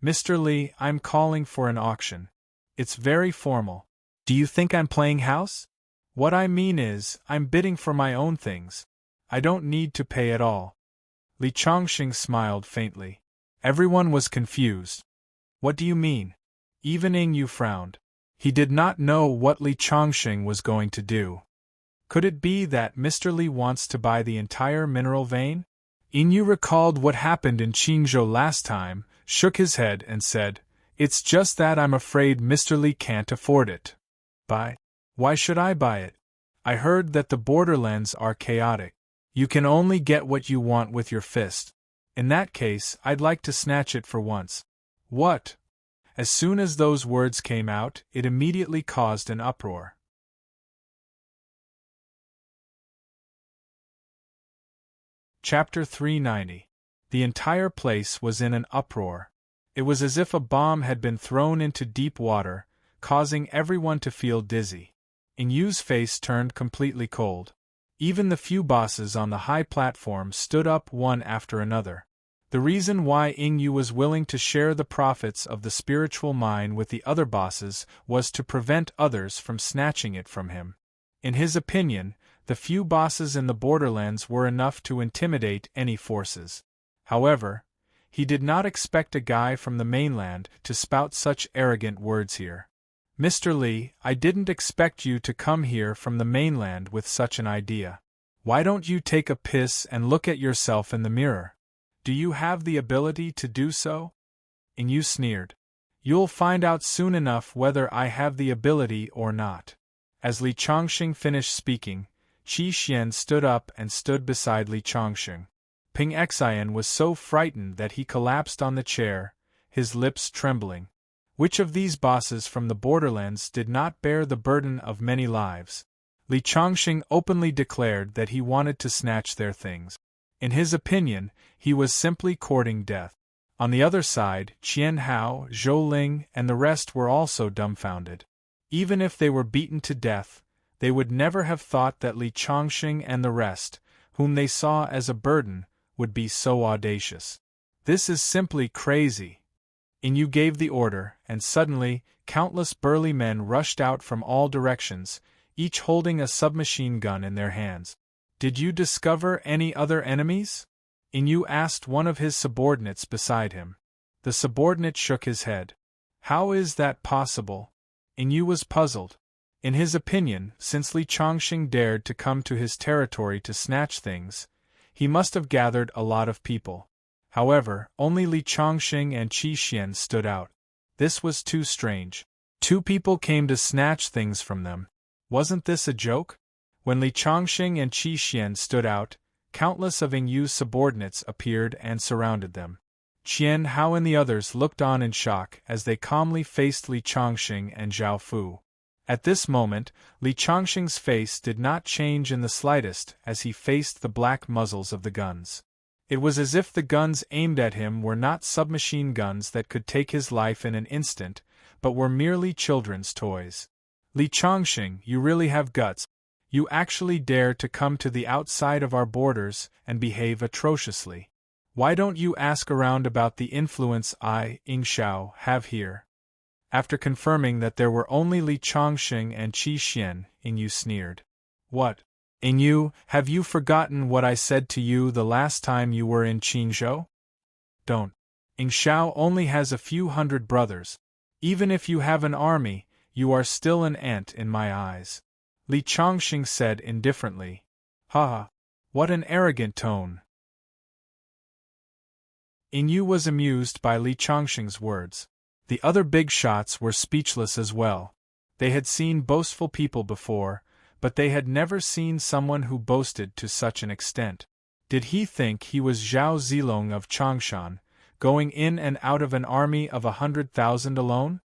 Mr. Li, I'm calling for an auction. It's very formal. Do you think I'm playing house? What I mean is, I'm bidding for my own things. I don't need to pay at all. Li Chongqing smiled faintly. Everyone was confused. What do you mean? Even Ying Yu frowned. He did not know what Li Chongqing was going to do. Could it be that Mr. Li wants to buy the entire mineral vein? Ying Yu recalled what happened in Qingzhou last time, shook his head and said, "It's just that I'm afraid Mr. Li can't afford it." Buy? Why should I buy it? I heard that the borderlands are chaotic. You can only get what you want with your fist. In that case, I'd like to snatch it for once. What? As soon as those words came out, it immediately caused an uproar. Chapter 390. The entire place was in an uproar. It was as if a bomb had been thrown into deep water, causing everyone to feel dizzy. Ying Yu's face turned completely cold. Even the few bosses on the high platform stood up one after another. The reason why Ying Yu was willing to share the profits of the spiritual mine with the other bosses was to prevent others from snatching it from him. In his opinion, the few bosses in the borderlands were enough to intimidate any forces. However, he did not expect a guy from the mainland to spout such arrogant words here. Mr. Li, I didn't expect you to come here from the mainland with such an idea. Why don't you take a piss and look at yourself in the mirror? Do you have the ability to do so? Ying Yu sneered. You'll find out soon enough whether I have the ability or not. As Li Chongqing finished speaking, Qi Xian stood up and stood beside Li Chongqing. Ping Xian was so frightened that he collapsed on the chair, his lips trembling. Which of these bosses from the borderlands did not bear the burden of many lives? Li Chongqing openly declared that he wanted to snatch their things. In his opinion, he was simply courting death. On the other side, Qian Hao, Zhou Ling, and the rest were also dumbfounded. Even if they were beaten to death, they would never have thought that Li Chongqing and the rest, whom they saw as a burden, would be so audacious. This is simply crazy. Ying Yu gave the order, and suddenly, countless burly men rushed out from all directions, each holding a submachine gun in their hands. Did you discover any other enemies? Ying Yu asked one of his subordinates beside him. The subordinate shook his head. How is that possible? Ying Yu was puzzled. In his opinion, since Li Chongqing dared to come to his territory to snatch things, he must have gathered a lot of people. However, only Li Chongqing and Qi Xian stood out. This was too strange. 2 people came to snatch things from them. Wasn't this a joke? When Li Chongqing and Qi Xian stood out, countless of Ying Yu's subordinates appeared and surrounded them. Qian Hao and the others looked on in shock as they calmly faced Li Chongqing and Zhao Fu. At this moment, Li Chongqing's face did not change in the slightest as he faced the black muzzles of the guns. It was as if the guns aimed at him were not submachine guns that could take his life in an instant, but were merely children's toys. Li Chongqing, you really have guts. You actually dare to come to the outside of our borders and behave atrociously. Why don't you ask around about the influence I, Ying Xiao, have here? After confirming that there were only Li Chongqing and Qi Xian, Ying Yu sneered. What? Ying Yu, have you forgotten what I said to you the last time you were in Qingzhou? Don't. Ying Xiao only has a few hundred brothers. Even if you have an army, you are still an ant in my eyes. Li Chongqing said indifferently. Ha! What an arrogant tone. Ying Yu was amused by Li Chongqing's words. The other big shots were speechless as well. They had seen boastful people before, but they had never seen someone who boasted to such an extent. Did he think he was Zhao Zilong of Changshan, going in and out of an army of 100,000 alone?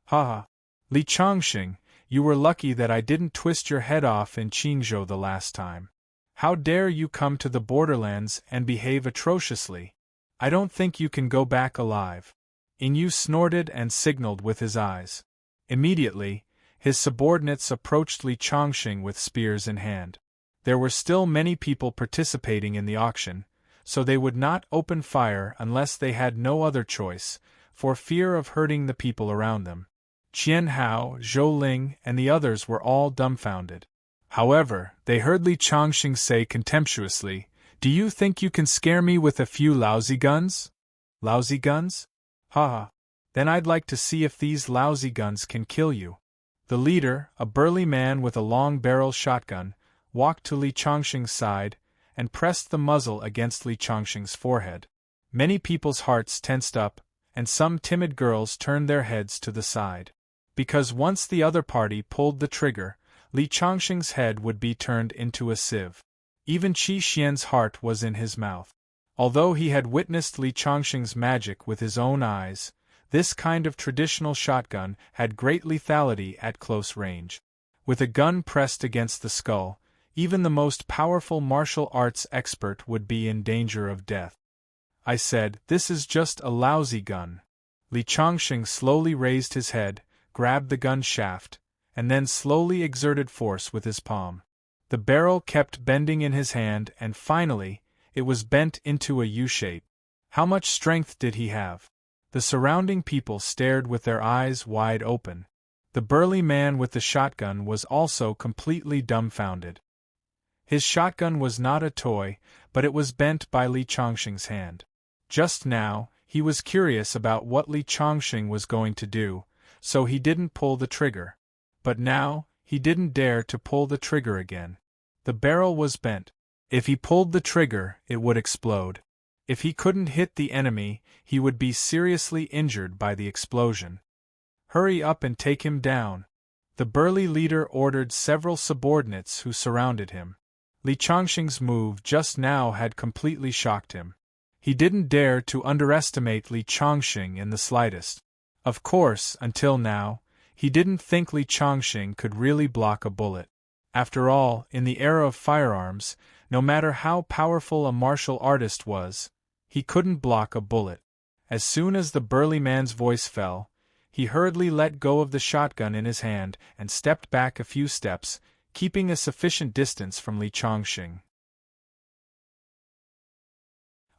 Ha ha! Li Chongqing, you were lucky that I didn't twist your head off in Qingzhou the last time. How dare you come to the borderlands and behave atrociously? I don't think you can go back alive. Ying Yu snorted and signaled with his eyes. Immediately, his subordinates approached Li Chongqing with spears in hand. There were still many people participating in the auction, so they would not open fire unless they had no other choice, for fear of hurting the people around them. Qian Hao, Zhou Ling, and the others were all dumbfounded. However, they heard Li Changxing say contemptuously, "Do you think you can scare me with a few lousy guns? Lousy guns? Ha ha. Then I'd like to see if these lousy guns can kill you." The leader, a burly man with a long-barrel shotgun, walked to Li Changxing's side and pressed the muzzle against Li Changxing's forehead. Many people's hearts tensed up, and some timid girls turned their heads to the side. Because once the other party pulled the trigger, Li Changxing's head would be turned into a sieve. Even Qi Xian's heart was in his mouth. Although he had witnessed Li Changxing's magic with his own eyes, this kind of traditional shotgun had great lethality at close range. With a gun pressed against the skull, even the most powerful martial arts expert would be in danger of death. I said, "This is just a lousy gun." Li Changxing slowly raised his head, grabbed the gun shaft, and then slowly exerted force with his palm. The barrel kept bending in his hand and finally, it was bent into a U-shape. How much strength did he have? The surrounding people stared with their eyes wide open. The burly man with the shotgun was also completely dumbfounded. His shotgun was not a toy, but it was bent by Li Changxing's hand. Just now, he was curious about what Li Changxing was going to do, so he didn't pull the trigger. But now, he didn't dare to pull the trigger again. The barrel was bent. If he pulled the trigger, it would explode. If he couldn't hit the enemy, he would be seriously injured by the explosion. "Hurry up and take him down." The burly leader ordered several subordinates who surrounded him. Li Changxing's move just now had completely shocked him. He didn't dare to underestimate Li Changxing in the slightest. Of course, until now, he didn't think Li Changxing could really block a bullet. After all, in the era of firearms, no matter how powerful a martial artist was, he couldn't block a bullet. As soon as the burly man's voice fell, he hurriedly let go of the shotgun in his hand and stepped back a few steps, keeping a sufficient distance from Li Changxing.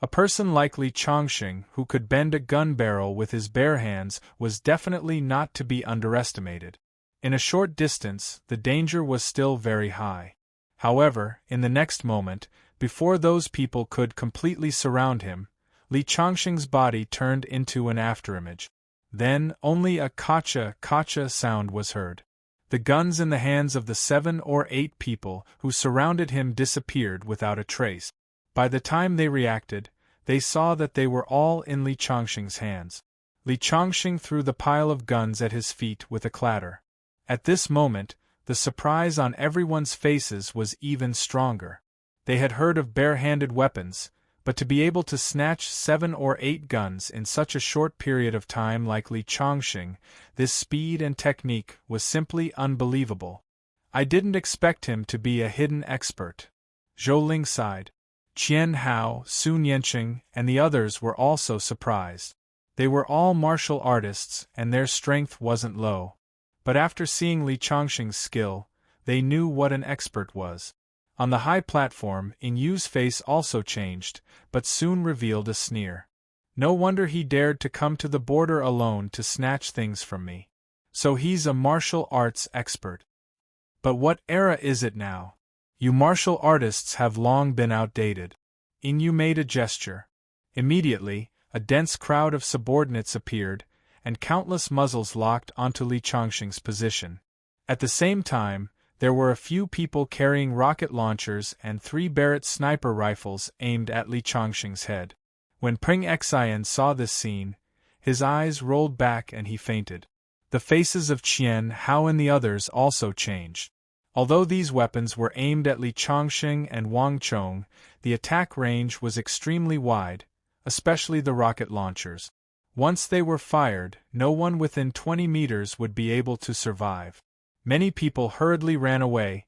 A person like Li Changxing, who could bend a gun barrel with his bare hands, was definitely not to be underestimated. In a short distance, the danger was still very high. However, in the next moment, before those people could completely surround him, Li Changxing's body turned into an afterimage. Then, only a kacha sound was heard. The guns in the hands of the 7 or 8 people who surrounded him disappeared without a trace. By the time they reacted, they saw that they were all in Li Changxing's hands. Li Changxing threw the pile of guns at his feet with a clatter. At this moment, the surprise on everyone's faces was even stronger. They had heard of bare-handed weapons, but to be able to snatch 7 or 8 guns in such a short period of time like Li Changxing, this speed and technique was simply unbelievable. "I didn't expect him to be a hidden expert." Zhou Ling sighed. Qian Hao, Sun Yanqing, and the others were also surprised. They were all martial artists, and their strength wasn't low. But after seeing Li Changxing's skill, they knew what an expert was. On the high platform, Yu's face also changed, but soon revealed a sneer. "No wonder he dared to come to the border alone to snatch things from me. So he's a martial arts expert. But what era is it now? You martial artists have long been outdated." Yu made a gesture. Immediately, a dense crowd of subordinates appeared, and countless muzzles locked onto Li Changxing's position. At the same time, there were a few people carrying rocket launchers and 3 Barrett sniper rifles aimed at Li Changxing's head. When Peng Xian saw this scene, his eyes rolled back and he fainted. The faces of Qian Hao and the others also changed. Although these weapons were aimed at Li Changxing and Wang Chong, the attack range was extremely wide, especially the rocket launchers. Once they were fired, no one within 20 meters would be able to survive. Many people hurriedly ran away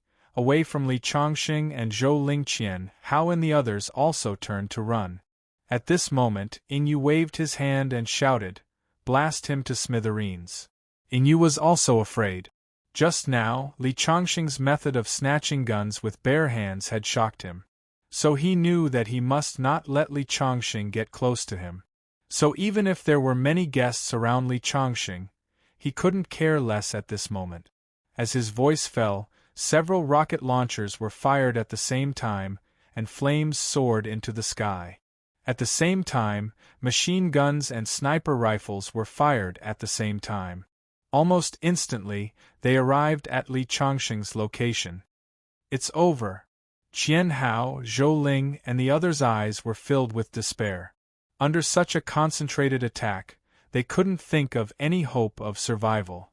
from Li Changxing and Zhou Ling. Qian Hao and the others also turned to run. At this moment, Yu waved his hand and shouted, "Blast him to smithereens." Yu was also afraid. Just now, Li Changxing's method of snatching guns with bare hands had shocked him. So he knew that he must not let Li Changxing get close to him. So even if there were many guests around Li Changxing, he couldn't care less at this moment. As his voice fell, several rocket launchers were fired at the same time, and flames soared into the sky. At the same time, machine guns and sniper rifles were fired at the same time. Almost instantly, they arrived at Li Changxing's location. "It's over." Qian Hao, Zhou Ling, and the others' eyes were filled with despair. Under such a concentrated attack, they couldn't think of any hope of survival.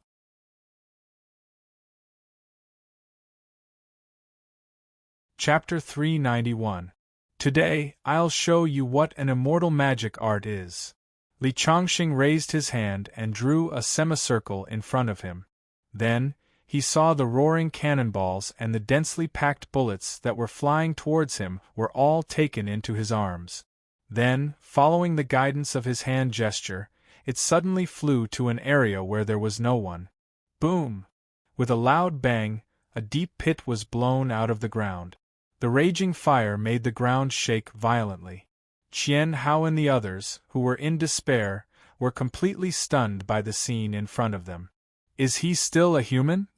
Chapter 391. Today, I'll show you what an immortal magic art is. Li Changxing raised his hand and drew a semicircle in front of him. Then, he saw the roaring cannonballs and the densely packed bullets that were flying towards him were all taken into his arms. Then, following the guidance of his hand gesture, it suddenly flew to an area where there was no one. Boom! With a loud bang, a deep pit was blown out of the ground. The raging fire made the ground shake violently. Qian Hao and the others, who were in despair, were completely stunned by the scene in front of them. Is he still a human?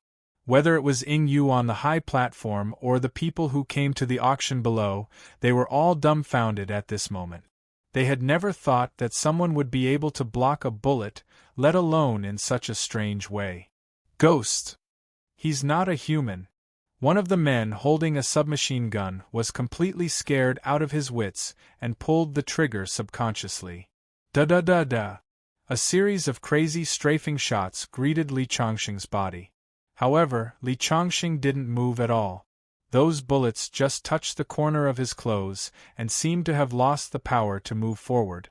Whether it was Ying Yu on the high platform or the people who came to the auction below, they were all dumbfounded at this moment. They had never thought that someone would be able to block a bullet, let alone in such a strange way. Ghost! He's not a human. One of the men holding a submachine gun was completely scared out of his wits and pulled the trigger subconsciously. Da-da-da-da! A series of crazy strafing shots greeted Li Changxing's body. However, Li Changxing didn't move at all. Those bullets just touched the corner of his clothes and seemed to have lost the power to move forward.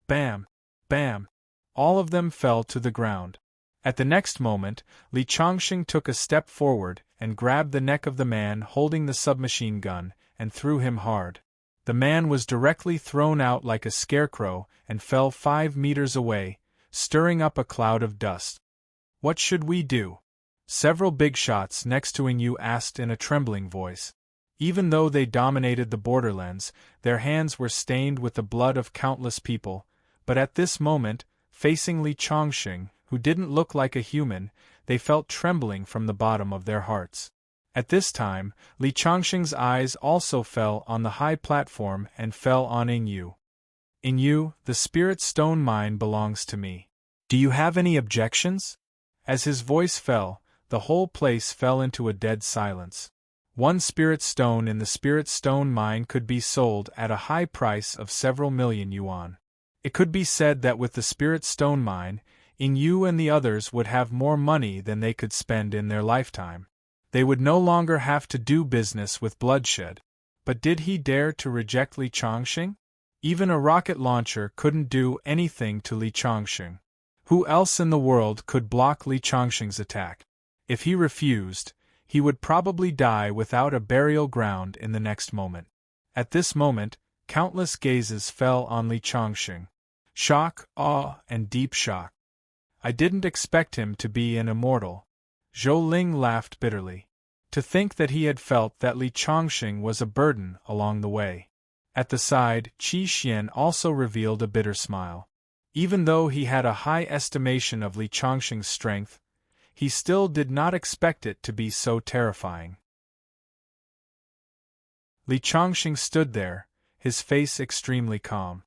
Bam! Bam! All of them fell to the ground. At the next moment, Li Changxing took a step forward and grabbed the neck of the man holding the submachine gun and threw him hard. The man was directly thrown out like a scarecrow and fell 5 meters away, stirring up a cloud of dust. "What should we do?" Several big shots next to Ying Yu asked in a trembling voice. Even though they dominated the borderlands, their hands were stained with the blood of countless people, but at this moment, facing Li Changxing, who didn't look like a human, they felt trembling from the bottom of their hearts. At this time, Li Changxing's eyes also fell on the high platform and fell on Ying Yu. "Ying Yu, the spirit stone mine belongs to me. Do you have any objections?" As his voice fell, the whole place fell into a dead silence. One spirit stone in the spirit stone mine could be sold at a high price of several million yuan. It could be said that with the spirit stone mine, Ying Yu and the others would have more money than they could spend in their lifetime. They would no longer have to do business with bloodshed. But did he dare to reject Li Changxing? Even a rocket launcher couldn't do anything to Li Changxing. Who else in the world could block Li Changxing's attack? If he refused, he would probably die without a burial ground in the next moment. At this moment, countless gazes fell on Li Changxing. Shock, awe, and deep shock. "I didn't expect him to be an immortal." Zhou Ling laughed bitterly. To think that he had felt that Li Changxing was a burden along the way. At the side, Qi Xian also revealed a bitter smile. Even though he had a high estimation of Li Changxing's strength, he still did not expect it to be so terrifying. Li Changxing stood there, his face extremely calm.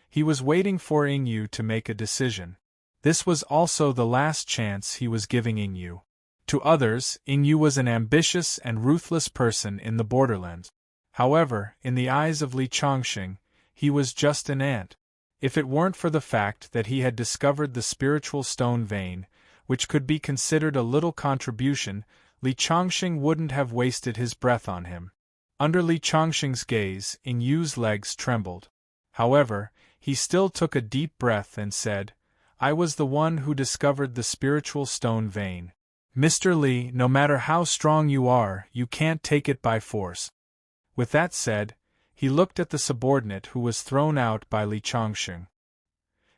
He was waiting for Ying Yu to make a decision. This was also the last chance he was giving Ying Yu. To others, Ying Yu was an ambitious and ruthless person in the borderlands. However, in the eyes of Li Changxing, he was just an ant. If it weren't for the fact that he had discovered the spiritual stone vein, which could be considered a little contribution, Li Changxing wouldn't have wasted his breath on him. Under Li Changxing's gaze, Ying Yu's legs trembled. However, he still took a deep breath and said, "I was the one who discovered the spiritual stone vein. Mr. Li, no matter how strong you are, you can't take it by force." With that said, he looked at the subordinate who was thrown out by Li Changxing.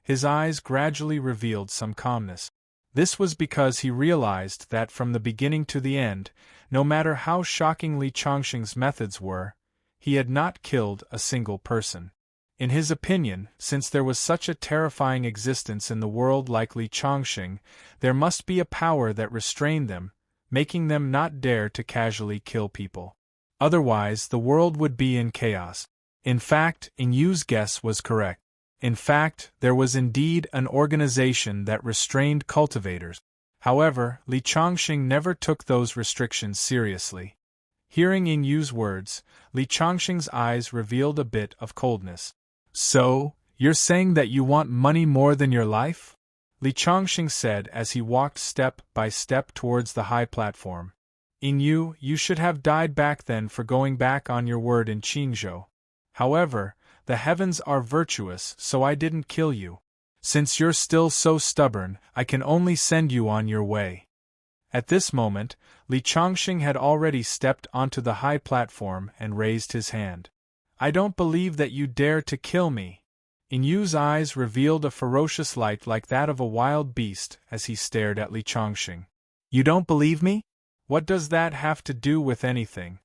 His eyes gradually revealed some calmness. This was because he realized that from the beginning to the end, no matter how shocking Li Changxing's methods were, he had not killed a single person. In his opinion, since there was such a terrifying existence in the world like Li Changxing, there must be a power that restrained them, making them not dare to casually kill people. Otherwise, the world would be in chaos. In fact, Inyu's guess was correct. In fact, there was indeed an organization that restrained cultivators. However, Li Changxing never took those restrictions seriously. Hearing Inyu's words, Li Changxing's eyes revealed a bit of coldness. So, you're saying that you want money more than your life? Li Changxing said as he walked step by step towards the high platform. Inyu, you should have died back then for going back on your word in Qingzhou. However, the heavens are virtuous, so I didn't kill you. Since you're still so stubborn, I can only send you on your way. At this moment, Li Changxing had already stepped onto the high platform and raised his hand. I don't believe that you dare to kill me. Inyu's eyes revealed a ferocious light like that of a wild beast as he stared at Li Changxing. You don't believe me? What does that have to do with anything?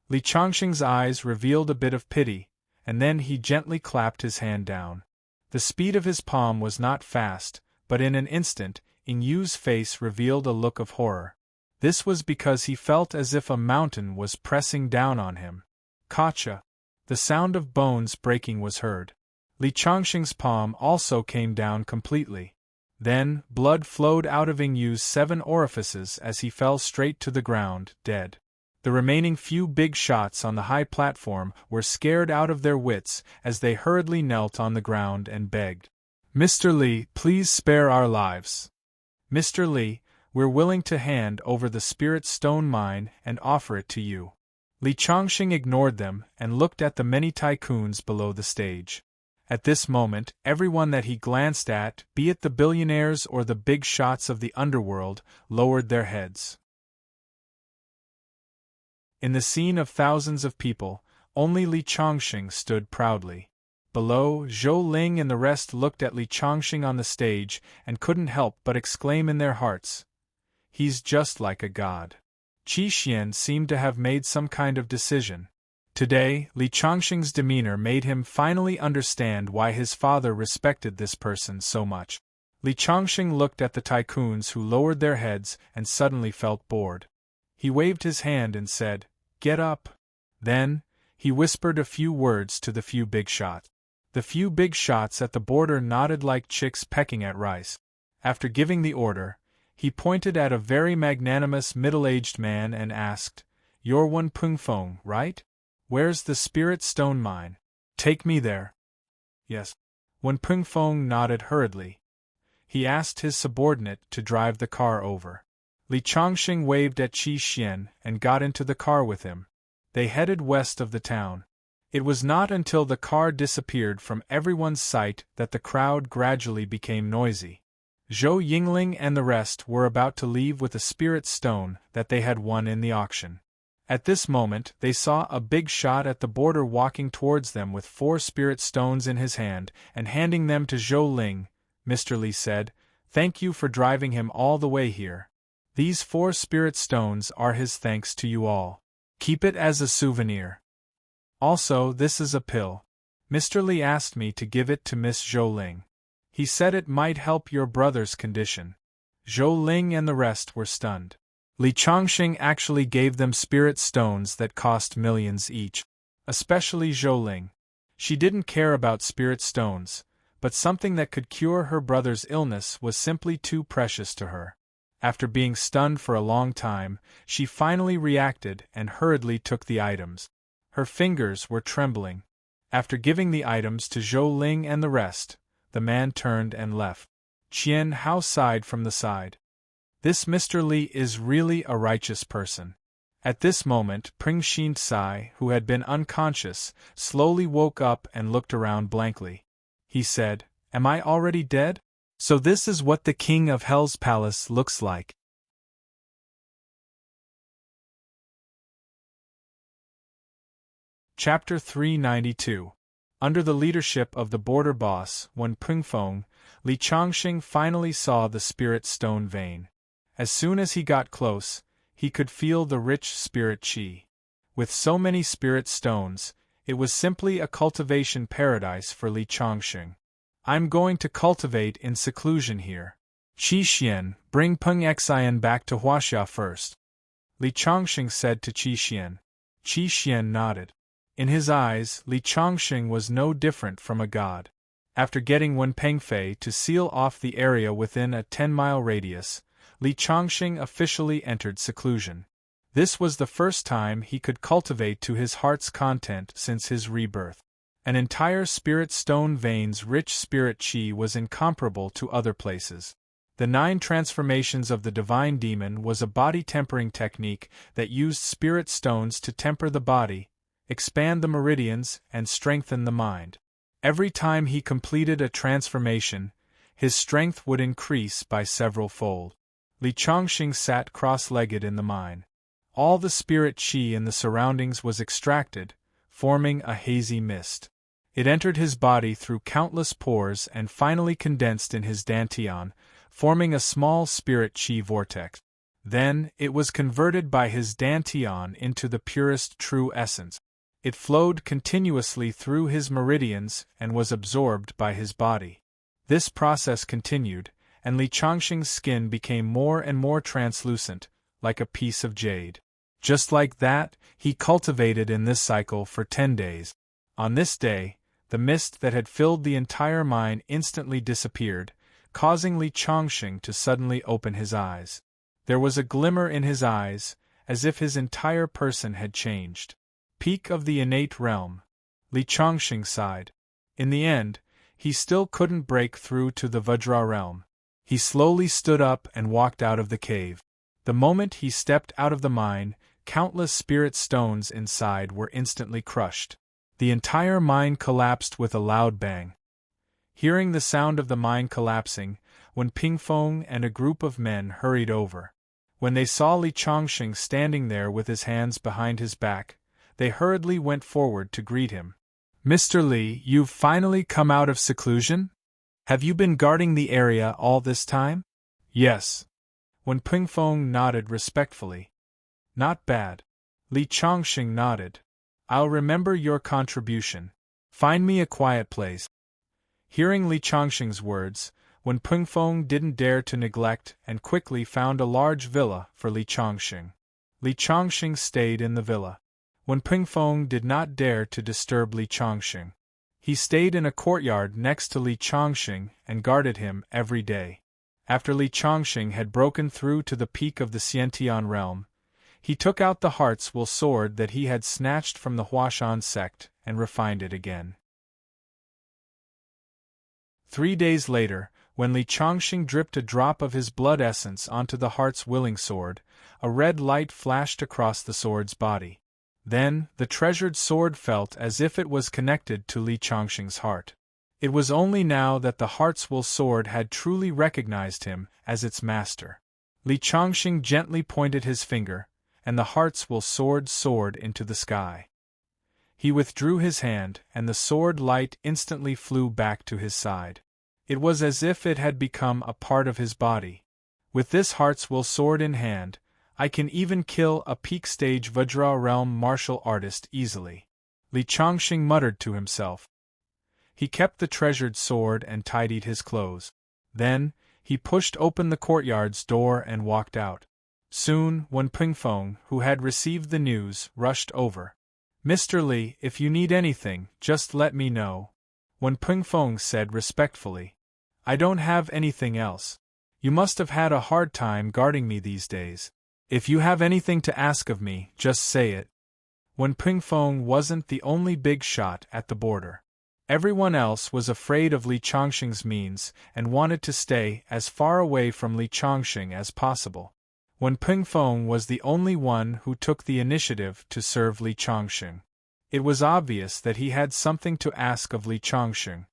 Li Changxing's eyes revealed a bit of pity, and then he gently clapped his hand down. The speed of his palm was not fast, but in an instant, Inyu's face revealed a look of horror. This was because he felt as if a mountain was pressing down on him. Kacha! The sound of bones breaking was heard. Li Changxing's palm also came down completely. Then, blood flowed out of Inyu's 7 orifices as he fell straight to the ground, dead. The remaining few big shots on the high platform were scared out of their wits as they hurriedly knelt on the ground and begged. Mr. Li, please spare our lives. Mr. Li, we're willing to hand over the spirit stone mine and offer it to you. Li Changxing ignored them and looked at the many tycoons below the stage. At this moment, everyone that he glanced at, be it the billionaires or the big shots of the underworld, lowered their heads. In the scene of thousands of people, only Li Changxing stood proudly. Below, Zhou Ling and the rest looked at Li Changxing on the stage and couldn't help but exclaim in their hearts, "He's just like a god." Qi Xian seemed to have made some kind of decision. Today, Li Changxing's demeanor made him finally understand why his father respected this person so much. Li Changxing looked at the tycoons who lowered their heads and suddenly felt bored. He waved his hand and said, "Get up." Then, he whispered a few words to the few big shots. The few big shots at the border nodded like chicks pecking at rice. After giving the order, he pointed at a very magnanimous middle-aged man and asked, "You're Wen Pengfeng, right? Where's the spirit stone mine? Take me there." "Yes." Wen Pengfeng nodded hurriedly. He asked his subordinate to drive the car over. Li Changxing waved at Qi Xian and got into the car with him. They headed west of the town. It was not until the car disappeared from everyone's sight that the crowd gradually became noisy. Zhou Yingling and the rest were about to leave with a spirit stone that they had won in the auction. At this moment, they saw a big shot at the border walking towards them with 4 spirit stones in his hand and handing them to Zhou Ling. Mr. Li said, "Thank you for driving him all the way here. These 4 spirit stones are his thanks to you all. Keep it as a souvenir. Also, this is a pill. Mr. Li asked me to give it to Miss Zhou Ling. He said it might help your brother's condition." Zhou Ling and the rest were stunned. Li Changxing actually gave them spirit stones that cost millions each. Especially Zhou Ling. She didn't care about spirit stones, but something that could cure her brother's illness was simply too precious to her. After being stunned for a long time, she finally reacted and hurriedly took the items. Her fingers were trembling. After giving the items to Zhou Ling and the rest, the man turned and left. Qian Hao sighed from the side. This Mr. Li is really a righteous person. At this moment, Peng Xin-sai, who had been unconscious, slowly woke up and looked around blankly. He said, "Am I already dead? So this is what the king of Hell's palace looks like." Chapter 392. Under the leadership of the border boss, Wen Pengfeng, Li Changxing finally saw the spirit stone vein. As soon as he got close, he could feel the rich spirit qi. With so many spirit stones, it was simply a cultivation paradise for Li Changxing. "I'm going to cultivate in seclusion here. Qi Xian, bring Peng Xian back to Huaxia first." Li Chongqing said to Qi Xian. Qi Xian nodded. In his eyes, Li Chongqing was no different from a god. After getting Wen Pengfei to seal off the area within a 10-mile radius, Li Chongqing officially entered seclusion. This was the first time he could cultivate to his heart's content since his rebirth. An entire spirit stone vein's rich spirit qi was incomparable to other places. The 9 transformations of the divine demon was a body-tempering technique that used spirit stones to temper the body, expand the meridians, and strengthen the mind. Every time he completed a transformation, his strength would increase by several fold. Li Chongqing sat cross-legged in the mine. All the spirit qi in the surroundings was extracted, forming a hazy mist. It entered his body through countless pores and finally condensed in his dantian, forming a small spirit qi vortex. Then, it was converted by his dantian into the purest true essence. It flowed continuously through his meridians and was absorbed by his body. This process continued, and Li Chongqing's skin became more and more translucent, like a piece of jade. Just like that, he cultivated in this cycle for 10 days. On this day, the mist that had filled the entire mine instantly disappeared, causing Li Chongqing to suddenly open his eyes. There was a glimmer in his eyes, as if his entire person had changed. Peak of the innate realm. Li Chongqing sighed. In the end, he still couldn't break through to the Vajra realm. He slowly stood up and walked out of the cave. The moment he stepped out of the mine, countless spirit stones inside were instantly crushed. The entire mine collapsed with a loud bang. Hearing the sound of the mine collapsing, Wen Pingfeng and a group of men hurried over. When they saw Li Chongqing standing there with his hands behind his back, they hurriedly went forward to greet him. "Mr. Li, you've finally come out of seclusion? Have you been guarding the area all this time?" "Yes." Wen Pingfeng nodded respectfully. "Not bad." Li Chongqing nodded. "I'll remember your contribution. Find me a quiet place." Hearing Li Chongqing's words, Wen Pingfeng didn't dare to neglect and quickly found a large villa for Li Chongqing. Li Chongqing stayed in the villa. Wen Pingfeng did not dare to disturb Li Chongqing. He stayed in a courtyard next to Li Chongqing and guarded him every day. After Li Chongqing had broken through to the peak of the Xiantian realm, he took out the Heart's Will sword that he had snatched from the Huashan sect and refined it again. 3 days later, when Li Chongqing dripped a drop of his blood essence onto the Heart's Willing sword, a red light flashed across the sword's body. Then, the treasured sword felt as if it was connected to Li Chongqing's heart. It was only now that the Heart's Will sword had truly recognized him as its master. Li Chongqing gently pointed his finger, and the Heart's Will sword soared into the sky. He withdrew his hand, and the sword light instantly flew back to his side. It was as if it had become a part of his body. With this Heart's Will sword in hand, I can even kill a peak-stage Vajra realm martial artist easily. Li Chongqing muttered to himself. He kept the treasured sword and tidied his clothes. Then, he pushed open the courtyard's door and walked out. Soon, Wen Pingfeng, who had received the news, rushed over. "Mr. Li, if you need anything, just let me know," Wen Pingfeng said respectfully. "I don't have anything else. You must have had a hard time guarding me these days. If you have anything to ask of me, just say it." Wen Pingfeng wasn't the only big shot at the border. Everyone else was afraid of Li Chongqing's means and wanted to stay as far away from Li Chongqing as possible. Wen Pingfeng was the only one who took the initiative to serve Li Chongqing. It was obvious that he had something to ask of Li Chongqing.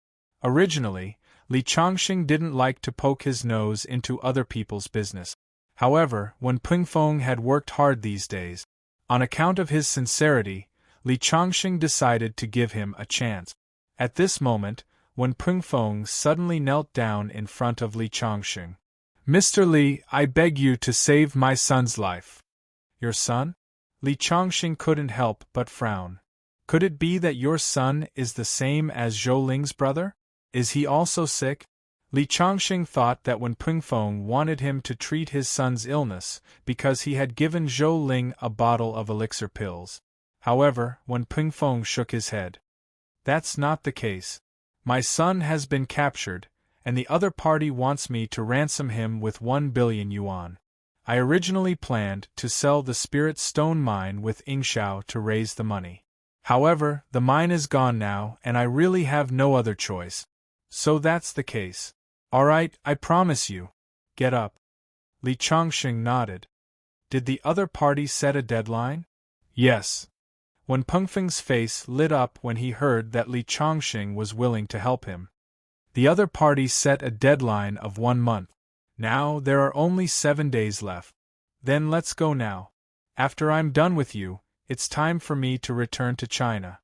Originally, Li Chongqing didn't like to poke his nose into other people's business. However, Wen Pingfeng had worked hard these days. On account of his sincerity, Li Chongqing decided to give him a chance. At this moment, Wen Pingfeng suddenly knelt down in front of Li Chongqing. "Mr. Li, I beg you to save my son's life." "Your son?" Li Chongqing couldn't help but frown. "Could it be that your son is the same as Zhou Ling's brother? Is he also sick?" Li Chongqing thought that when Pingfeng wanted him to treat his son's illness because he had given Zhou Ling a bottle of elixir pills. However, when Pingfeng shook his head, "That's not the case. My son has been captured, and the other party wants me to ransom him with 1 billion yuan. I originally planned to sell the Spirit Stone mine with Ingshao to raise the money. However, the mine is gone now and I really have no other choice. So that's the case. All right, I promise you. Get up." Li Chongqing nodded. Did the other party set a deadline? Yes. When Pengfeng's face lit up when he heard that Li Chongqing was willing to help him. The other party set a deadline of 1 month. Now there are only 7 days left. Then let's go now. After I'm done with you, it's time for me to return to China.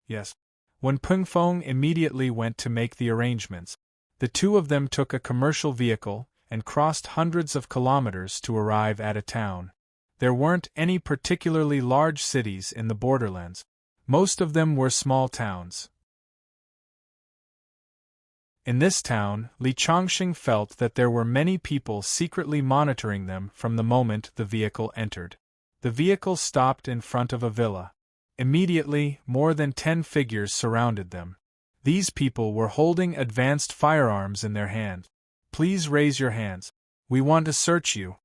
Yes. When Pengfeng immediately went to make the arrangements, the two of them took a commercial vehicle and crossed hundreds of kilometers to arrive at a town. There weren't any particularly large cities in the borderlands. Most of them were small towns. In this town, Li Chongqing felt that there were many people secretly monitoring them from the moment the vehicle entered. The vehicle stopped in front of a villa. Immediately, more than 10 figures surrounded them. These people were holding advanced firearms in their hands. "Please raise your hands. We want to search you,"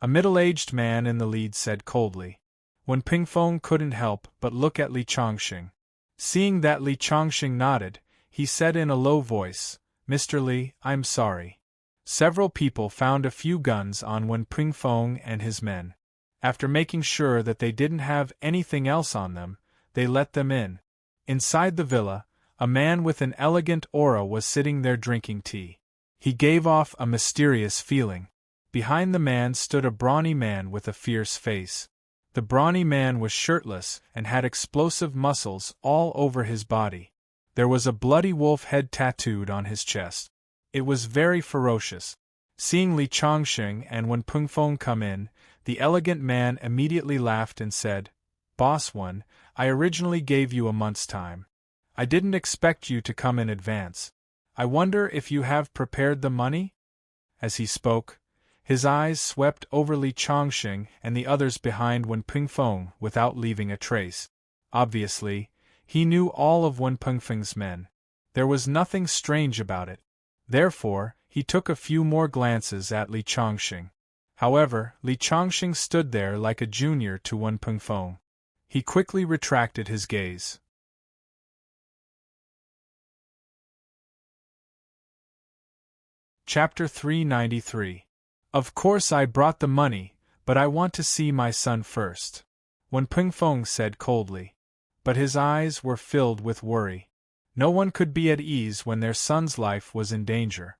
a middle-aged man in the lead said coldly. When Pingfeng couldn't help but look at Li Chongqing. Seeing that Li Chongqing nodded, he said in a low voice, "Mr. Li, I'm sorry." Several people found a few guns on Wen Pingfeng and his men. After making sure that they didn't have anything else on them, they let them in. Inside the villa, a man with an elegant aura was sitting there drinking tea. He gave off a mysterious feeling. Behind the man stood a brawny man with a fierce face. The brawny man was shirtless and had explosive muscles all over his body. There was a bloody wolf head tattooed on his chest. It was very ferocious. Seeing Li Chongqing and Wen Pengfeng come in, the elegant man immediately laughed and said, "Boss Wen, I originally gave you a month's time. I didn't expect you to come in advance. I wonder if you have prepared the money?" As he spoke, his eyes swept over Li Chongqing and the others behind Wen Pengfeng without leaving a trace. Obviously, he knew all of Wen Pengfeng's men. There was nothing strange about it. Therefore, he took a few more glances at Li Chongqing. However, Li Chongqing stood there like a junior to Wen Pengfeng. He quickly retracted his gaze. Chapter 393. Of course I brought the money, but I want to see my son first, Wen Pengfeng said coldly. But his eyes were filled with worry. No one could be at ease when their son's life was in danger.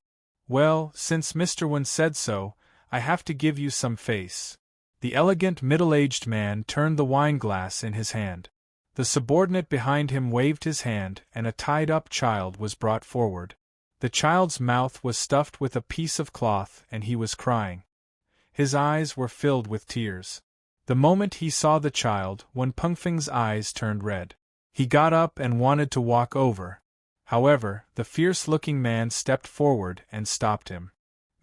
"Well, since Mr. Wen said so, I have to give you some face." The elegant middle-aged man turned the wine glass in his hand. The subordinate behind him waved his hand and a tied-up child was brought forward. The child's mouth was stuffed with a piece of cloth and he was crying. His eyes were filled with tears. The moment he saw the child, Wen Pengfeng's eyes turned red. He got up and wanted to walk over. However, the fierce-looking man stepped forward and stopped him.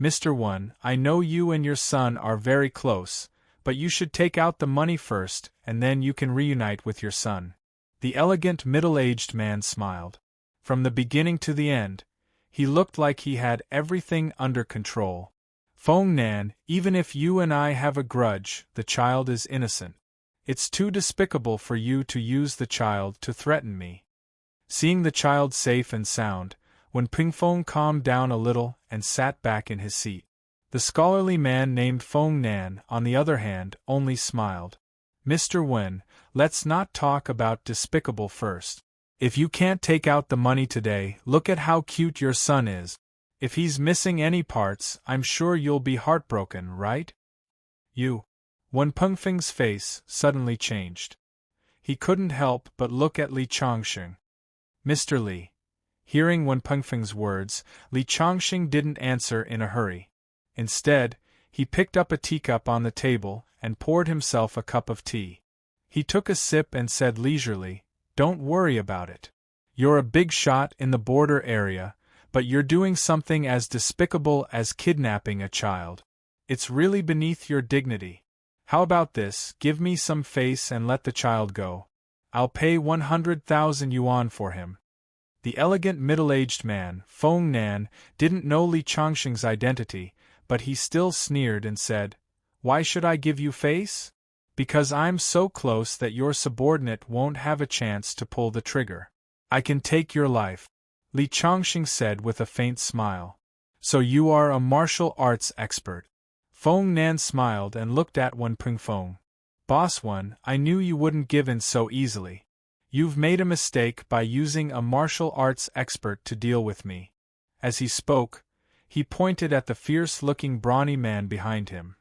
"Mr. Wen, I know you and your son are very close, but you should take out the money first and then you can reunite with your son." The elegant middle-aged man smiled. From the beginning to the end, he looked like he had everything under control. "Feng Nan, even if you and I have a grudge, the child is innocent. It's too despicable for you to use the child to threaten me." Seeing the child safe and sound, Wen Pengfeng calmed down a little and sat back in his seat. The scholarly man named Feng Nan, on the other hand, only smiled. "Mr. Wen, let's not talk about despicable first. If you can't take out the money today, look at how cute your son is. If he's missing any parts, I'm sure you'll be heartbroken, right?" "You." Wen Pengfeng's face suddenly changed. He couldn't help but look at Li Chongqing. "Mr. Li." Hearing Wen Pengfeng's words, Li Chongqing didn't answer in a hurry. Instead, he picked up a teacup on the table and poured himself a cup of tea. He took a sip and said leisurely, "Don't worry about it. You're a big shot in the border area, But you're doing something as despicable as kidnapping a child. It's really beneath your dignity. How about this, give me some face and let the child go. I'll pay 100,000 yuan for him. The elegant middle-aged man, Feng Nan, didn't know Li Changxing's identity, but he still sneered and said, "Why should I give you face? Because I'm so close that your subordinate won't have a chance to pull the trigger. I can take your life," Li Changxing said with a faint smile. "So you are a martial arts expert?" Feng Nan smiled and looked at Wen Pingfeng. "Boss Wen, I knew you wouldn't give in so easily. You've made a mistake by using a martial arts expert to deal with me." As he spoke, he pointed at the fierce-looking brawny man behind him.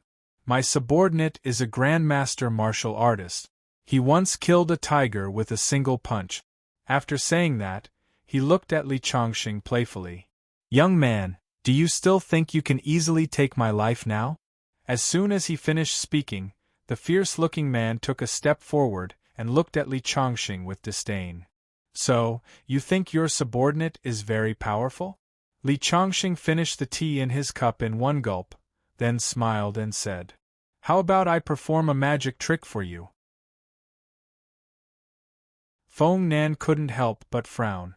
"My subordinate is a grandmaster martial artist. He once killed a tiger with a single punch." After saying that, he looked at Li Changxing playfully. "Young man, do you still think you can easily take my life now?" As soon as he finished speaking, the fierce-looking man took a step forward and looked at Li Changxing with disdain. "So, you think your subordinate is very powerful?" Li Changxing finished the tea in his cup in one gulp, then smiled and said, "How about I perform a magic trick for you?" Feng Nan couldn't help but frown.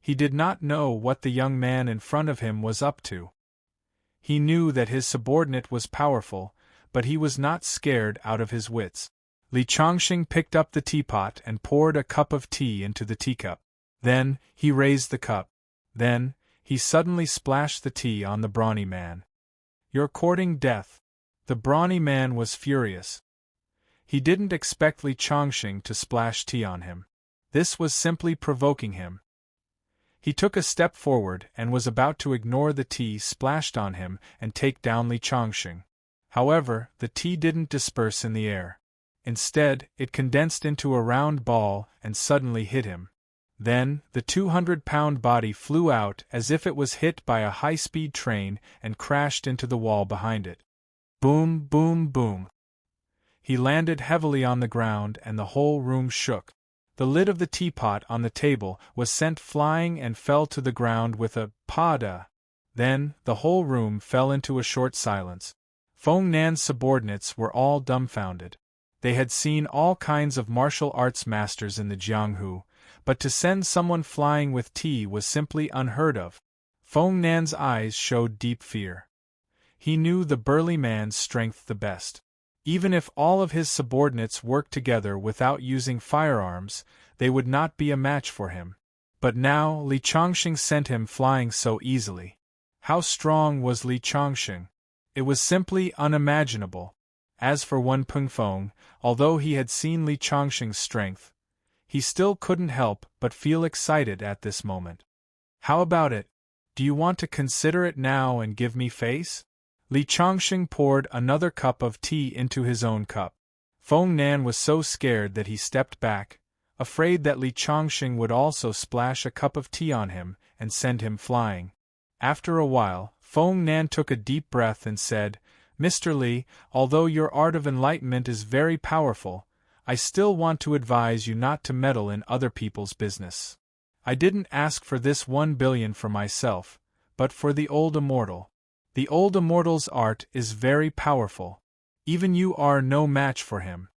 He did not know what the young man in front of him was up to. He knew that his subordinate was powerful, but he was not scared out of his wits. Li Changxing picked up the teapot and poured a cup of tea into the teacup. Then, he raised the cup. Then, he suddenly splashed the tea on the brawny man. "You're courting death." The brawny man was furious. He didn't expect Li Changxing to splash tea on him. This was simply provoking him. He took a step forward and was about to ignore the tea splashed on him and take down Li Changxing. However, the tea didn't disperse in the air. Instead, it condensed into a round ball and suddenly hit him. Then, the 200-pound body flew out as if it was hit by a high-speed train and crashed into the wall behind it. Boom, boom, boom. He landed heavily on the ground and the whole room shook. The lid of the teapot on the table was sent flying and fell to the ground with a "pada." Then, the whole room fell into a short silence. Feng Nan's subordinates were all dumbfounded. They had seen all kinds of martial arts masters in the Jianghu, but to send someone flying with tea was simply unheard of. Feng Nan's eyes showed deep fear. He knew the burly man's strength the best. Even if all of his subordinates worked together without using firearms, they would not be a match for him. But now Li Changxing sent him flying so easily. How strong was Li Changxing? It was simply unimaginable. As for Wen Pingfeng, although he had seen Li Changxing's strength, he still couldn't help but feel excited at this moment. "How about it? Do you want to consider it now and give me face?" Li Changxing poured another cup of tea into his own cup. Feng Nan was so scared that he stepped back, afraid that Li Changxing would also splash a cup of tea on him and send him flying. After a while, Feng Nan took a deep breath and said, "Mr. Li, although your art of enlightenment is very powerful, I still want to advise you not to meddle in other people's business. I didn't ask for this 1 billion for myself, but for the old immortal. The old immortal's art is very powerful. Even you are no match for him."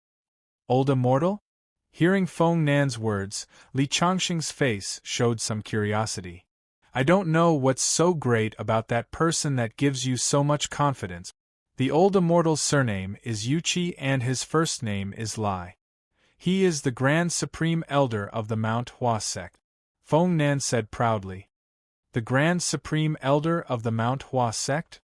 "Old immortal?" Hearing Feng Nan's words, Li Changxing's face showed some curiosity. "I don't know what's so great about that person that gives you so much confidence. The old immortal's surname is Yuqi and his first name is Lai. He is the Grand Supreme Elder of the Mount Hua sect," Feng Nan said proudly. "The Grand Supreme Elder of the Mount Hua sect?"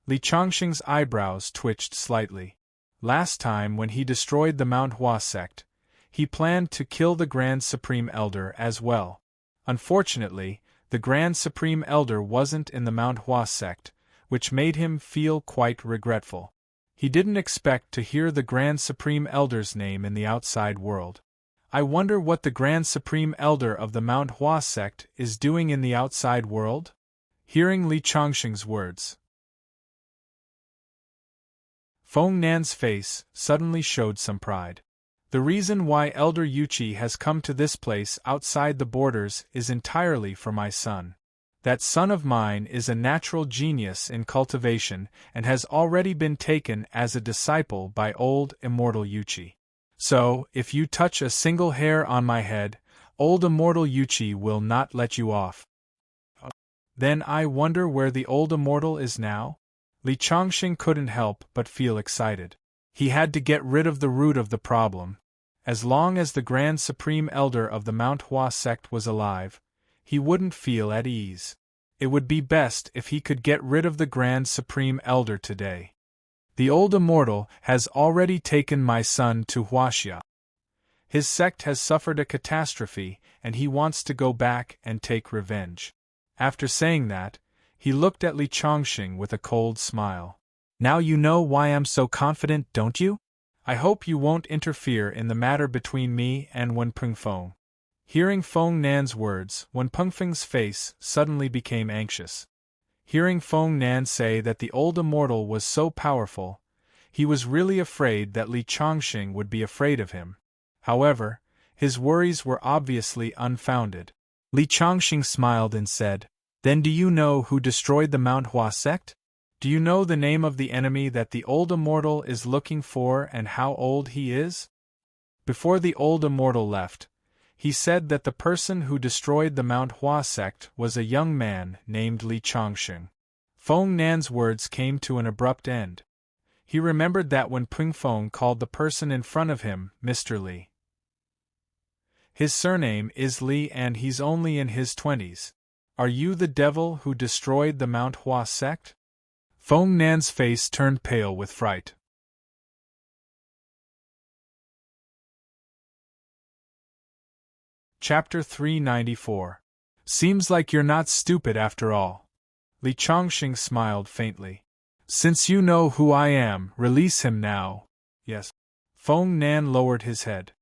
Li Changxing's eyebrows twitched slightly. Last time when he destroyed the Mount Hua sect, he planned to kill the Grand Supreme Elder as well. Unfortunately, the Grand Supreme Elder wasn't in the Mount Hua sect, which made him feel quite regretful. He didn't expect to hear the Grand Supreme Elder's name in the outside world. I wonder what the Grand Supreme Elder of the Mount Hua sect is doing in the outside world? Hearing Li Changxing's words, Feng Nan's face suddenly showed some pride. "The reason why Elder Yuqi has come to this place outside the borders is entirely for my son. That son of mine is a natural genius in cultivation and has already been taken as a disciple by old immortal Yuchi. So, if you touch a single hair on my head, old immortal Yuchi will not let you off. Then I wonder where the old immortal is now? Li Chongqing couldn't help but feel excited. He had to get rid of the root of the problem. As long as the Grand Supreme Elder of the Mount Hua sect was alive, he wouldn't feel at ease. It would be best if he could get rid of the Grand Supreme Elder today. The old immortal has already taken my son to Huaxia. His sect has suffered a catastrophe, and he wants to go back and take revenge. After saying that, he looked at Li Chongqing with a cold smile. Now you know why I'm so confident, don't you? I hope you won't interfere in the matter between me and Wen Pengfeng. Hearing Feng Nan's words, Wen Pengfeng's face suddenly became anxious. Hearing Feng Nan say that the old immortal was so powerful, he was really afraid that Li Chongqing would be afraid of him. However, his worries were obviously unfounded. Li Chongqing smiled and said, "Then do you know who destroyed the Mount Hua sect? Do you know the name of the enemy that the old immortal is looking for and how old he is?" Before the old immortal left, he said that the person who destroyed the Mount Hua sect was a young man named Li Chongqing. Feng Nan's words came to an abrupt end. He remembered that when Pengfeng called the person in front of him Mr. Li. His surname is Li and he's only in his 20s. Are you the devil who destroyed the Mount Hua sect? Feng Nan's face turned pale with fright. Chapter 394. Seems like you're not stupid after all. Li Chongqing smiled faintly. Since you know who I am, release him now. Yes. Feng Nan lowered his head.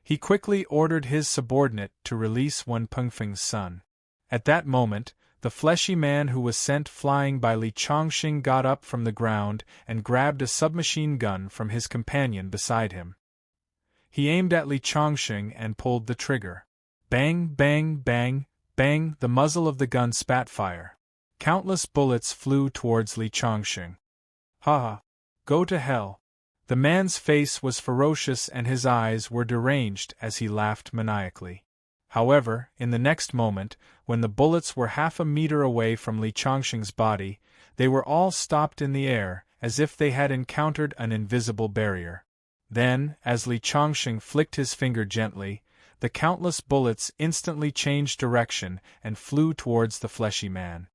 He quickly ordered his subordinate to release Wen Pengfeng's son. At that moment, the fleshy man who was sent flying by Li Chongqing got up from the ground and grabbed a submachine gun from his companion beside him. He aimed at Li Chongqing and pulled the trigger. Bang, bang, bang, bang, the muzzle of the gun spat fire. Countless bullets flew towards Li Chongqing. Ha ha! Go to hell! The man's face was ferocious and his eyes were deranged as he laughed maniacally. However, in the next moment, when the bullets were half a meter away from Li Chongqing's body, they were all stopped in the air, as if they had encountered an invisible barrier. Then, as Li Chongqing flicked his finger gently, the countless bullets instantly changed direction and flew towards the fleshy man.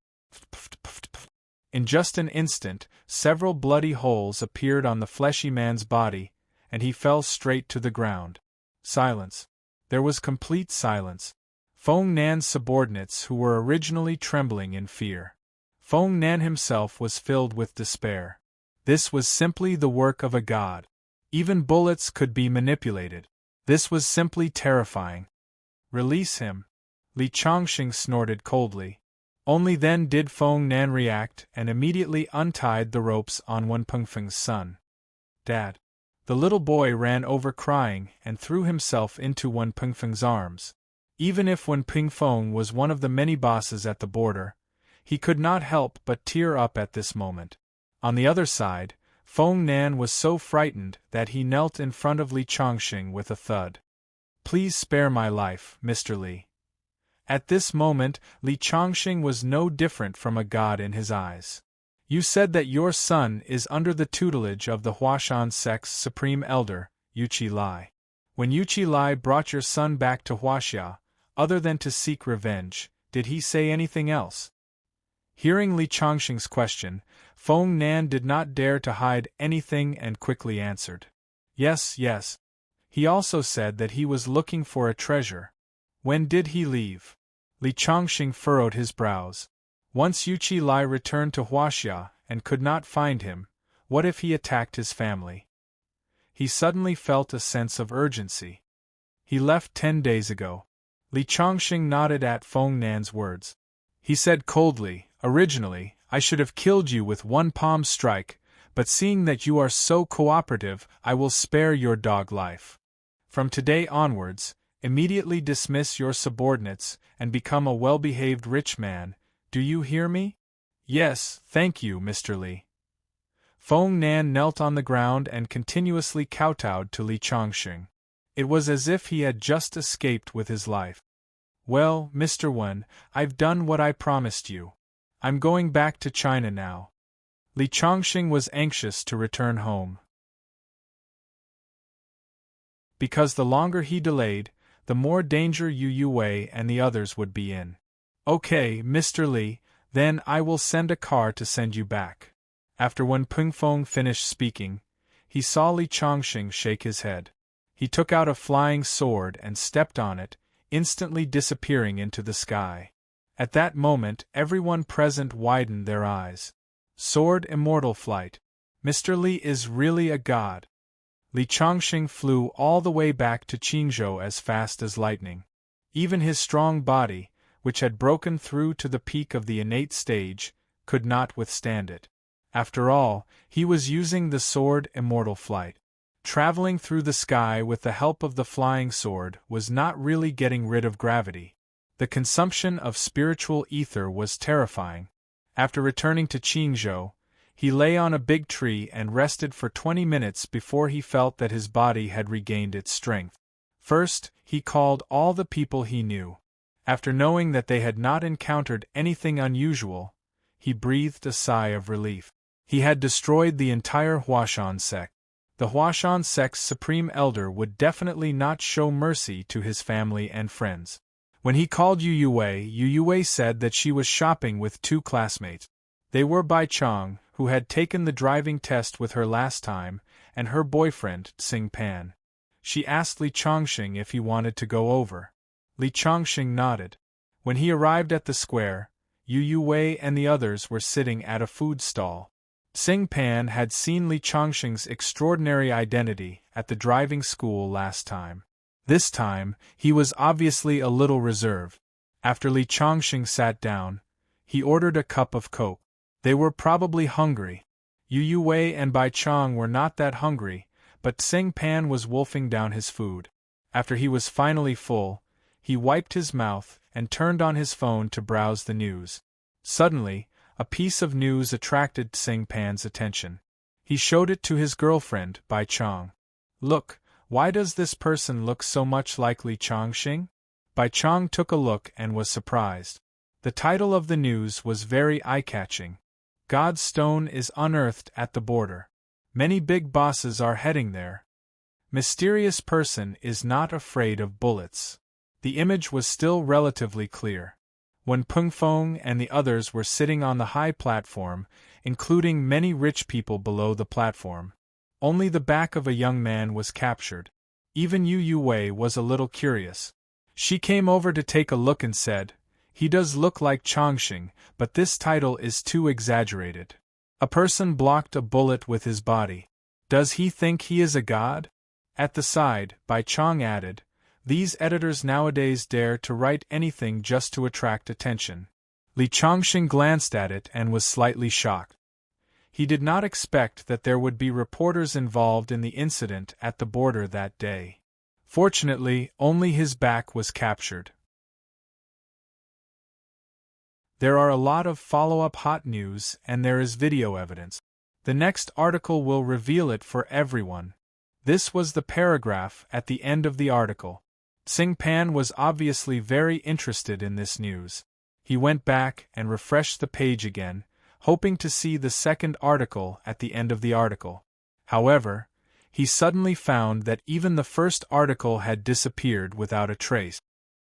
In just an instant, several bloody holes appeared on the fleshy man's body, and he fell straight to the ground. Silence. There was complete silence. Feng Nan's subordinates who were originally trembling in fear. Feng Nan himself was filled with despair. This was simply the work of a god. Even bullets could be manipulated. This was simply terrifying. Release him. Li Chongqing snorted coldly. Only then did Feng Nan react and immediately untied the ropes on Wen Pengfeng's son. Dad. The little boy ran over crying and threw himself into Wen Pengfeng's arms. Even if Wen Pengfeng was one of the many bosses at the border, he could not help but tear up at this moment. On the other side, Feng Nan was so frightened that he knelt in front of Li Chongqing with a thud. Please spare my life, Mr. Li. At this moment, Li Chongqing was no different from a god in his eyes. You said that your son is under the tutelage of the Huashan sect's supreme elder, Yuchi Lai. When Yuchi Lai brought your son back to Huaxia, other than to seek revenge, did he say anything else? Hearing Li Chongqing's question, Feng Nan did not dare to hide anything and quickly answered. Yes, yes. He also said that he was looking for a treasure. When did he leave? Li Chongqing furrowed his brows. Once Yuchi Lai returned to Huaxia and could not find him, what if he attacked his family? He suddenly felt a sense of urgency. He left 10 days ago. Li Chongqing nodded at Feng Nan's words. He said coldly, originally, I should have killed you with one palm strike, but seeing that you are so cooperative, I will spare your dog life. From today onwards, Immediately dismiss your subordinates and become a well-behaved rich man, do you hear me? Yes, thank you, Mr. Li. Feng Nan knelt on the ground and continuously kowtowed to Li Chongqing. It was as if he had just escaped with his life. Well, Mr. Wen, I've done what I promised you. I'm going back to China now. Li Chongqing was anxious to return home. Because the longer he delayed, the more danger Yu Wei and the others would be in. Okay, Mr. Li, then I will send a car to send you back. After when Peng Feng finished speaking, he saw Li Chongqing shake his head. He took out a flying sword and stepped on it, instantly disappearing into the sky. At that moment, everyone present widened their eyes. Sword immortal flight. Mr. Li is really a god. Li Chongqing flew all the way back to Qingzhou as fast as lightning. Even his strong body, which had broken through to the peak of the innate stage, could not withstand it. After all, he was using the sword immortal flight. Traveling through the sky with the help of the flying sword was not really getting rid of gravity. The consumption of spiritual ether was terrifying. After returning to Qingzhou, he lay on a big tree and rested for 20 minutes before he felt that his body had regained its strength. First, he called all the people he knew. After knowing that they had not encountered anything unusual, he breathed a sigh of relief. He had destroyed the entire Huashan sect. The Huashan sect's supreme elder would definitely not show mercy to his family and friends. When he called Yu Wei said that she was shopping with 2 classmates. They were Bai Chong, who had taken the driving test with her last time, and her boyfriend, Xing Pan. She asked Li Chongqing if he wanted to go over. Li Chongqing nodded. When he arrived at the square, Yu Wei and the others were sitting at a food stall. Xing Pan had seen Li Chongqing's extraordinary identity at the driving school last time. This time, he was obviously a little reserved. After Li Chongqing sat down, he ordered a cup of coke. They were probably hungry. Yu Wei and Bai Chong were not that hungry, but Xing Pan was wolfing down his food. After he was finally full, he wiped his mouth and turned on his phone to browse the news. Suddenly, a piece of news attracted Xing Pan's attention. He showed it to his girlfriend, Bai Chong. Look, why does this person look so much like Li Chongqing? Bai Chong took a look and was surprised. The title of the news was very eye-catching. God's stone is unearthed at the border. Many big bosses are heading there. Mysterious person is not afraid of bullets. The image was still relatively clear. When Peng Feng and the others were sitting on the high platform, including many rich people below the platform, only the back of a young man was captured. Even Yu Wei was a little curious. She came over to take a look and said, "He does look like Chongqing, but this title is too exaggerated. A person blocked a bullet with his body. Does he think he is a god?" At the side, Bai Chong added, "These editors nowadays dare to write anything just to attract attention." Li Chongqing glanced at it and was slightly shocked. He did not expect that there would be reporters involved in the incident at the border that day. Fortunately, only his back was captured. There are a lot of follow-up hot news and there is video evidence. The next article will reveal it for everyone. This was the paragraph at the end of the article. Xing Pan was obviously very interested in this news. He went back and refreshed the page again, hoping to see the second article at the end of the article. However, he suddenly found that even the first article had disappeared without a trace.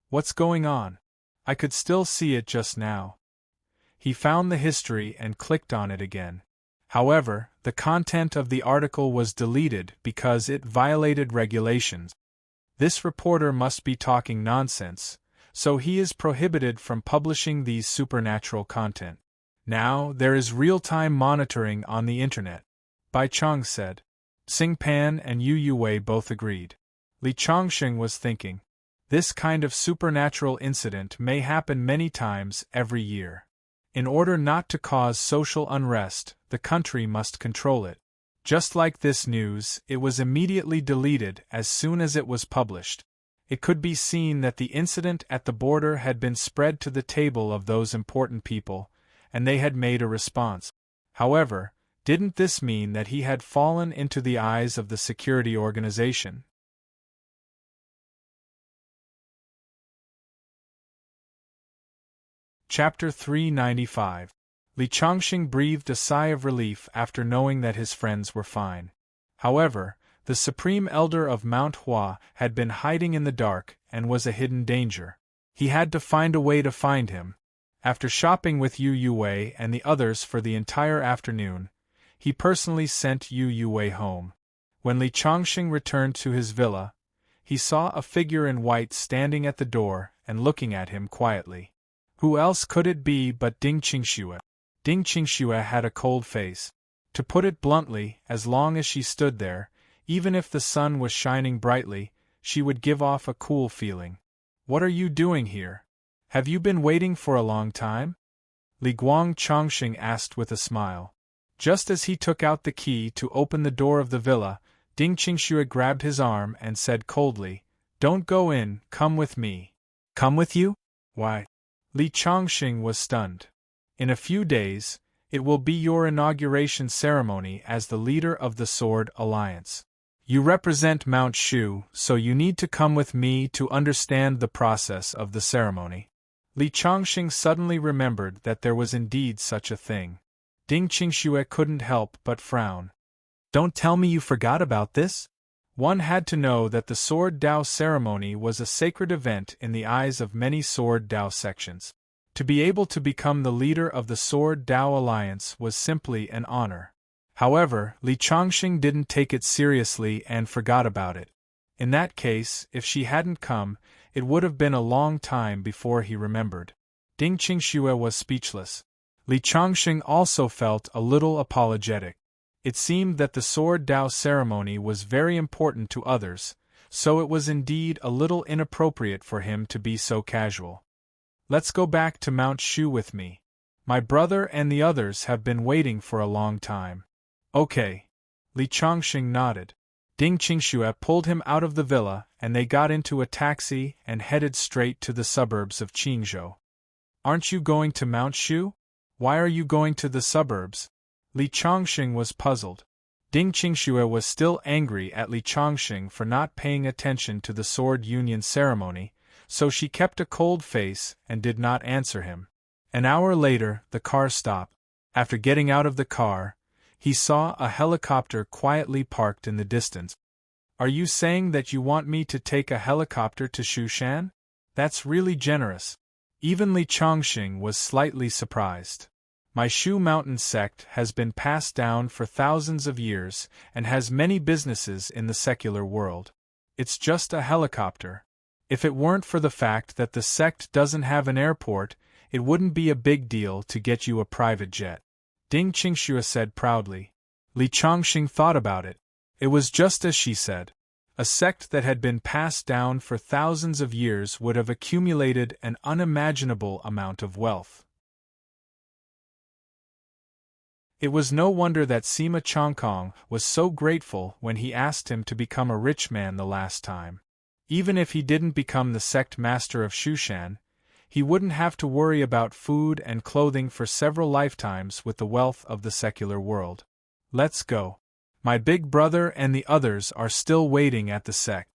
What's going on? I could still see it just now. He found the history and clicked on it again. However, the content of the article was deleted because it violated regulations. This reporter must be talking nonsense, so he is prohibited from publishing these supernatural content. Now, there is real-time monitoring on the internet, Bai Chong said. Xing Pan and Yu Wei both agreed. Li Chongqing was thinking, this kind of supernatural incident may happen many times every year. In order not to cause social unrest, the country must control it. Just like this news, it was immediately deleted as soon as it was published. It could be seen that the incident at the border had been spread to the table of those important people, and they had made a response. However, didn't this mean that he had fallen into the eyes of the security organization? Chapter 395. Li Changxing breathed a sigh of relief after knowing that his friends were fine. However, the Supreme Elder of Mount Hua had been hiding in the dark and was a hidden danger. He had to find a way to find him. After shopping with Yu Yue and the others for the entire afternoon, he personally sent Yu Yue home. When Li Changxing returned to his villa, he saw a figure in white standing at the door and looking at him quietly. Who else could it be but Ding Qingxue? Ding Qingxue had a cold face. To put it bluntly, as long as she stood there, even if the sun was shining brightly, she would give off a cool feeling. What are you doing here? Have you been waiting for a long time? Li Changxing asked with a smile. Just as he took out the key to open the door of the villa, Ding Qingxue grabbed his arm and said coldly, "Don't go in, come with me." "Come with you? Why?" Li Changxing was stunned. "In a few days, it will be your inauguration ceremony as the leader of the Sword Alliance. You represent Mount Shu, so you need to come with me to understand the process of the ceremony." Li Changxing suddenly remembered that there was indeed such a thing. Ding Qingxue couldn't help but frown. "Don't tell me you forgot about this?" One had to know that the Sword Dao ceremony was a sacred event in the eyes of many Sword Dao sections. To be able to become the leader of the Sword Dao Alliance was simply an honor. However, Li Changxing didn't take it seriously and forgot about it. In that case, if she hadn't come, it would have been a long time before he remembered. Ding Qingxue was speechless. Li Changxing also felt a little apologetic. It seemed that the Sword Dao ceremony was very important to others, so it was indeed a little inappropriate for him to be so casual. "Let's go back to Mount Shu with me. My brother and the others have been waiting for a long time." "Okay." Li Changxing nodded. Ding Qingxue pulled him out of the villa and they got into a taxi and headed straight to the suburbs of Qingzhou. "Aren't you going to Mount Shu? Why are you going to the suburbs?" Li Changxing was puzzled. Ding Qingxue was still angry at Li Changxing for not paying attention to the Sword Union ceremony, so she kept a cold face and did not answer him. An hour later, the car stopped. After getting out of the car, he saw a helicopter quietly parked in the distance. "Are you saying that you want me to take a helicopter to Shushan? That's really generous." Even Li Changxing was slightly surprised. "My Shu Mountain sect has been passed down for thousands of years and has many businesses in the secular world. It's just a helicopter. If it weren't for the fact that the sect doesn't have an airport, it wouldn't be a big deal to get you a private jet," Ding Qingxue said proudly. Li Changxing thought about it. It was just as she said. A sect that had been passed down for thousands of years would have accumulated an unimaginable amount of wealth. It was no wonder that Sima Chongkong was so grateful when he asked him to become a rich man the last time. Even if he didn't become the sect master of Shushan, he wouldn't have to worry about food and clothing for several lifetimes with the wealth of the secular world. "Let's go. My big brother and the others are still waiting at the sect."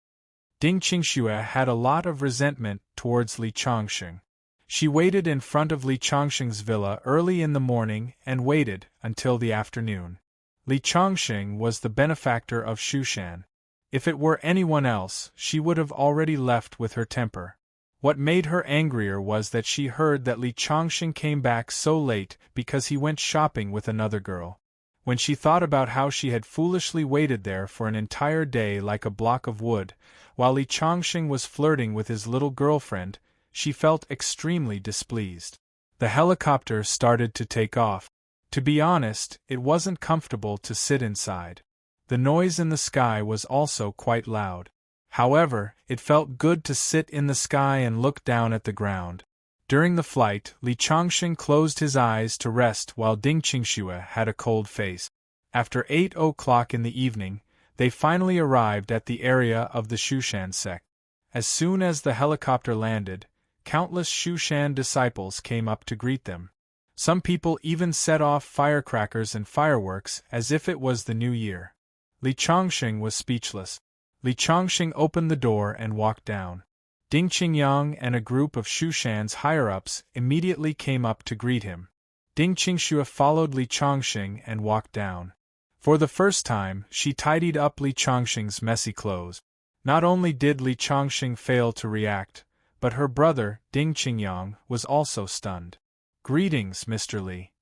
Ding Qingxue had a lot of resentment towards Li Changxing. She waited in front of Li Changxing's villa early in the morning and waited until the afternoon. Li Changxing was the benefactor of Shushan. If it were anyone else, she would have already left with her temper. What made her angrier was that she heard that Li Changxing came back so late because he went shopping with another girl. When she thought about how she had foolishly waited there for an entire day like a block of wood, while Li Changxing was flirting with his little girlfriend, she felt extremely displeased. The helicopter started to take off. To be honest, it wasn't comfortable to sit inside. The noise in the sky was also quite loud. However, it felt good to sit in the sky and look down at the ground. During the flight, Li Changxing closed his eyes to rest while Ding Qingxue had a cold face. After 8 o'clock in the evening, they finally arrived at the area of the Shushan sect. As soon as the helicopter landed, countless Shushan disciples came up to greet them. Some people even set off firecrackers and fireworks as if it was the new year. Li Chongqing was speechless. Li Chongqing opened the door and walked down. Ding Qingyang and a group of Shushan's higher-ups immediately came up to greet him. Ding Qingxue followed Li Chongqing and walked down. For the first time, she tidied up Li Chongqing's messy clothes. Not only did Li Chongqing fail to react, but her brother, Ding Qingyang, was also stunned. "Greetings, Mr. Li."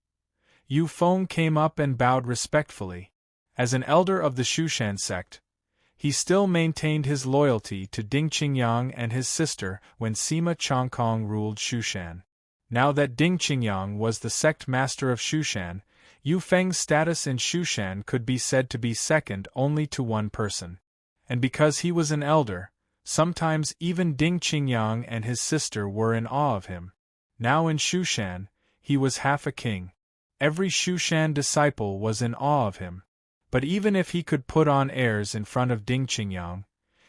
Yu Feng came up and bowed respectfully. As an elder of the Shushan sect, he still maintained his loyalty to Ding Qingyang and his sister when Sima Chongkong ruled Shushan. Now that Ding Qingyang was the sect master of Shushan, Yu Feng's status in Shushan could be said to be second only to one person. And because he was an elder, sometimes even Ding Qingyang and his sister were in awe of him. Now in Shushan, he was half a king. Every Shushan disciple was in awe of him. But even if he could put on airs in front of Ding Qingyang,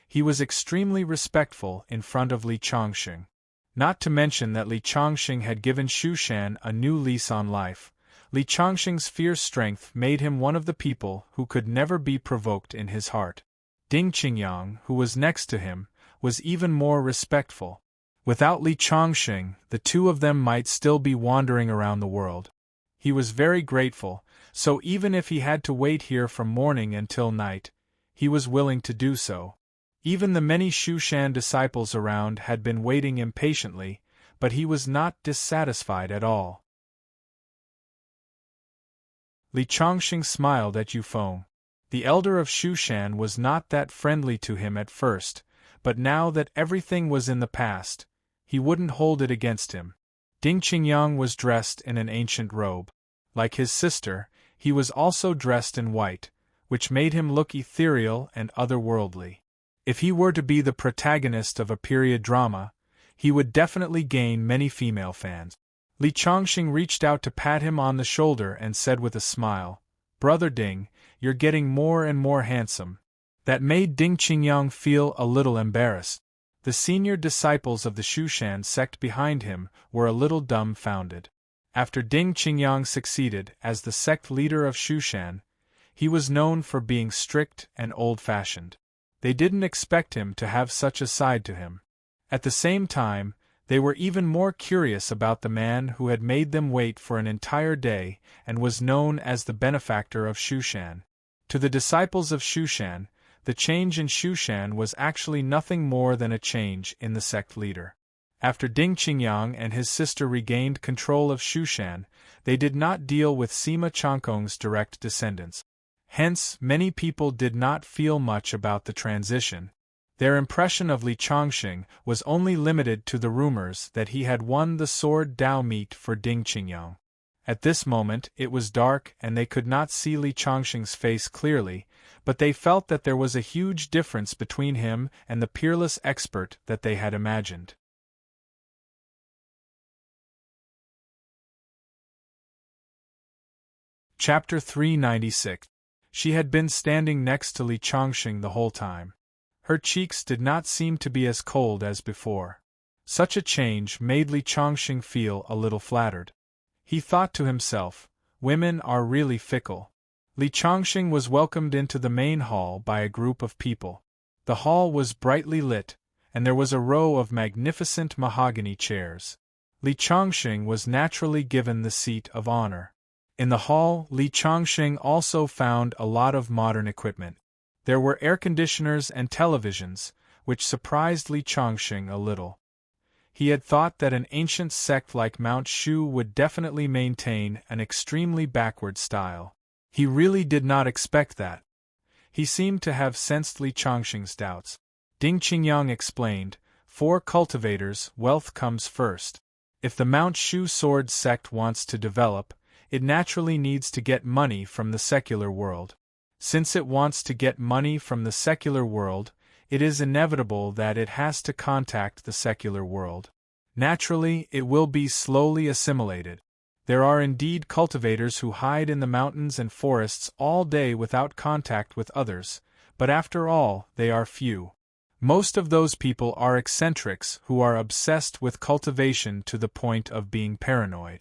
he was extremely respectful in front of Li Chongqing. Not to mention that Li Chongqing had given Shushan a new lease on life. Li Chongqing's fierce strength made him one of the people who could never be provoked in his heart. Ding Qingyang, who was next to him, was even more respectful. Without Li Chongqing, the two of them might still be wandering around the world. He was very grateful, so even if he had to wait here from morning until night, he was willing to do so. Even the many Shushan disciples around had been waiting impatiently, but he was not dissatisfied at all. Li Chongqing smiled at Yu Feng. The elder of Shushan was not that friendly to him at first, but now that everything was in the past, he wouldn't hold it against him. Ding Qingyang was dressed in an ancient robe. Like his sister, he was also dressed in white, which made him look ethereal and otherworldly. If he were to be the protagonist of a period drama, he would definitely gain many female fans. Li Chongqing reached out to pat him on the shoulder and said with a smile, "Brother Ding, you're getting more and more handsome." That made Ding Qingyang feel a little embarrassed. The senior disciples of the Shushan sect behind him were a little dumbfounded. After Ding Qingyang succeeded as the sect leader of Shushan, he was known for being strict and old-fashioned. They didn't expect him to have such a side to him. At the same time, they were even more curious about the man who had made them wait for an entire day and was known as the benefactor of Shushan. To the disciples of Shushan, the change in Shushan was actually nothing more than a change in the sect leader. After Ding Qingyang and his sister regained control of Shushan, they did not deal with Sima Chongkong's direct descendants. Hence, many people did not feel much about the transition. Their impression of Li Chongqing was only limited to the rumors that he had won the sword Dao meet for Ding Qingyang. At this moment it was dark and they could not see Li Chongqing's face clearly, but they felt that there was a huge difference between him and the peerless expert that they had imagined. Chapter 396. She had been standing next to Li Chongqing the whole time. Her cheeks did not seem to be as cold as before. Such a change made Li Chongqing feel a little flattered. He thought to himself, women are really fickle. Li Chongqing was welcomed into the main hall by a group of people. The hall was brightly lit, and there was a row of magnificent mahogany chairs. Li Chongqing was naturally given the seat of honor. In the hall, Li Chongqing also found a lot of modern equipment. There were air conditioners and televisions, which surprised Li Chongqing a little. He had thought that an ancient sect like Mount Shu would definitely maintain an extremely backward style. He really did not expect that. He seemed to have sensed Li Chongqing's doubts. Ding Qingyang explained, "For cultivators, wealth comes first. If the Mount Shu sword sect wants to develop, it naturally needs to get money from the secular world. Since it wants to get money from the secular world, it is inevitable that it has to contact the secular world. Naturally, it will be slowly assimilated. There are indeed cultivators who hide in the mountains and forests all day without contact with others, but after all, they are few. Most of those people are eccentrics who are obsessed with cultivation to the point of being paranoid.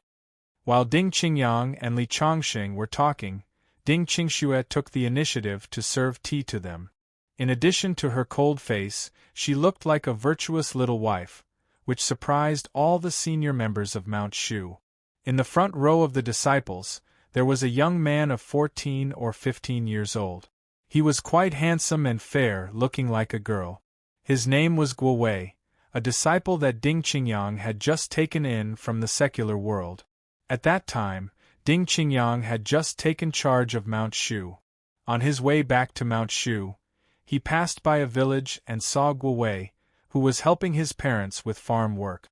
While Ding Qingyang and Li Changxing were talking, Ding Qingxue took the initiative to serve tea to them. In addition to her cold face, she looked like a virtuous little wife, which surprised all the senior members of Mount Shu. In the front row of the disciples, there was a young man of 14 or 15 years old. He was quite handsome and fair, looking like a girl. His name was Guo Wei, a disciple that Ding Qingyang had just taken in from the secular world. At that time, Ding Qingyang had just taken charge of Mount Shu. On his way back to Mount Shu, he passed by a village and saw Guo Wei, who was helping his parents with farm work.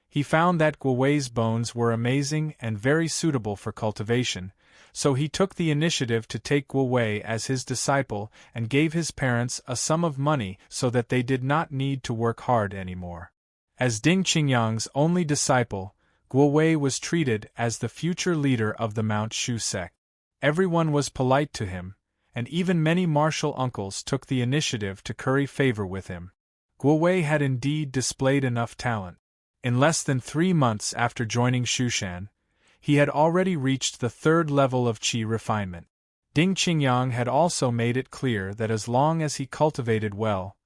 He found that Guo Wei's bones were amazing and very suitable for cultivation, so he took the initiative to take Guo Wei as his disciple and gave his parents a sum of money so that they did not need to work hard anymore. As Ding Qingyang's only disciple, Guo Wei was treated as the future leader of the Mount Shu sect. Everyone was polite to him, and even many martial uncles took the initiative to curry favor with him. Guo Wei had indeed displayed enough talent. In less than 3 months after joining Shushan, he had already reached the 3rd level of qi refinement. Ding Qingyang had also made it clear that as long as he cultivated well,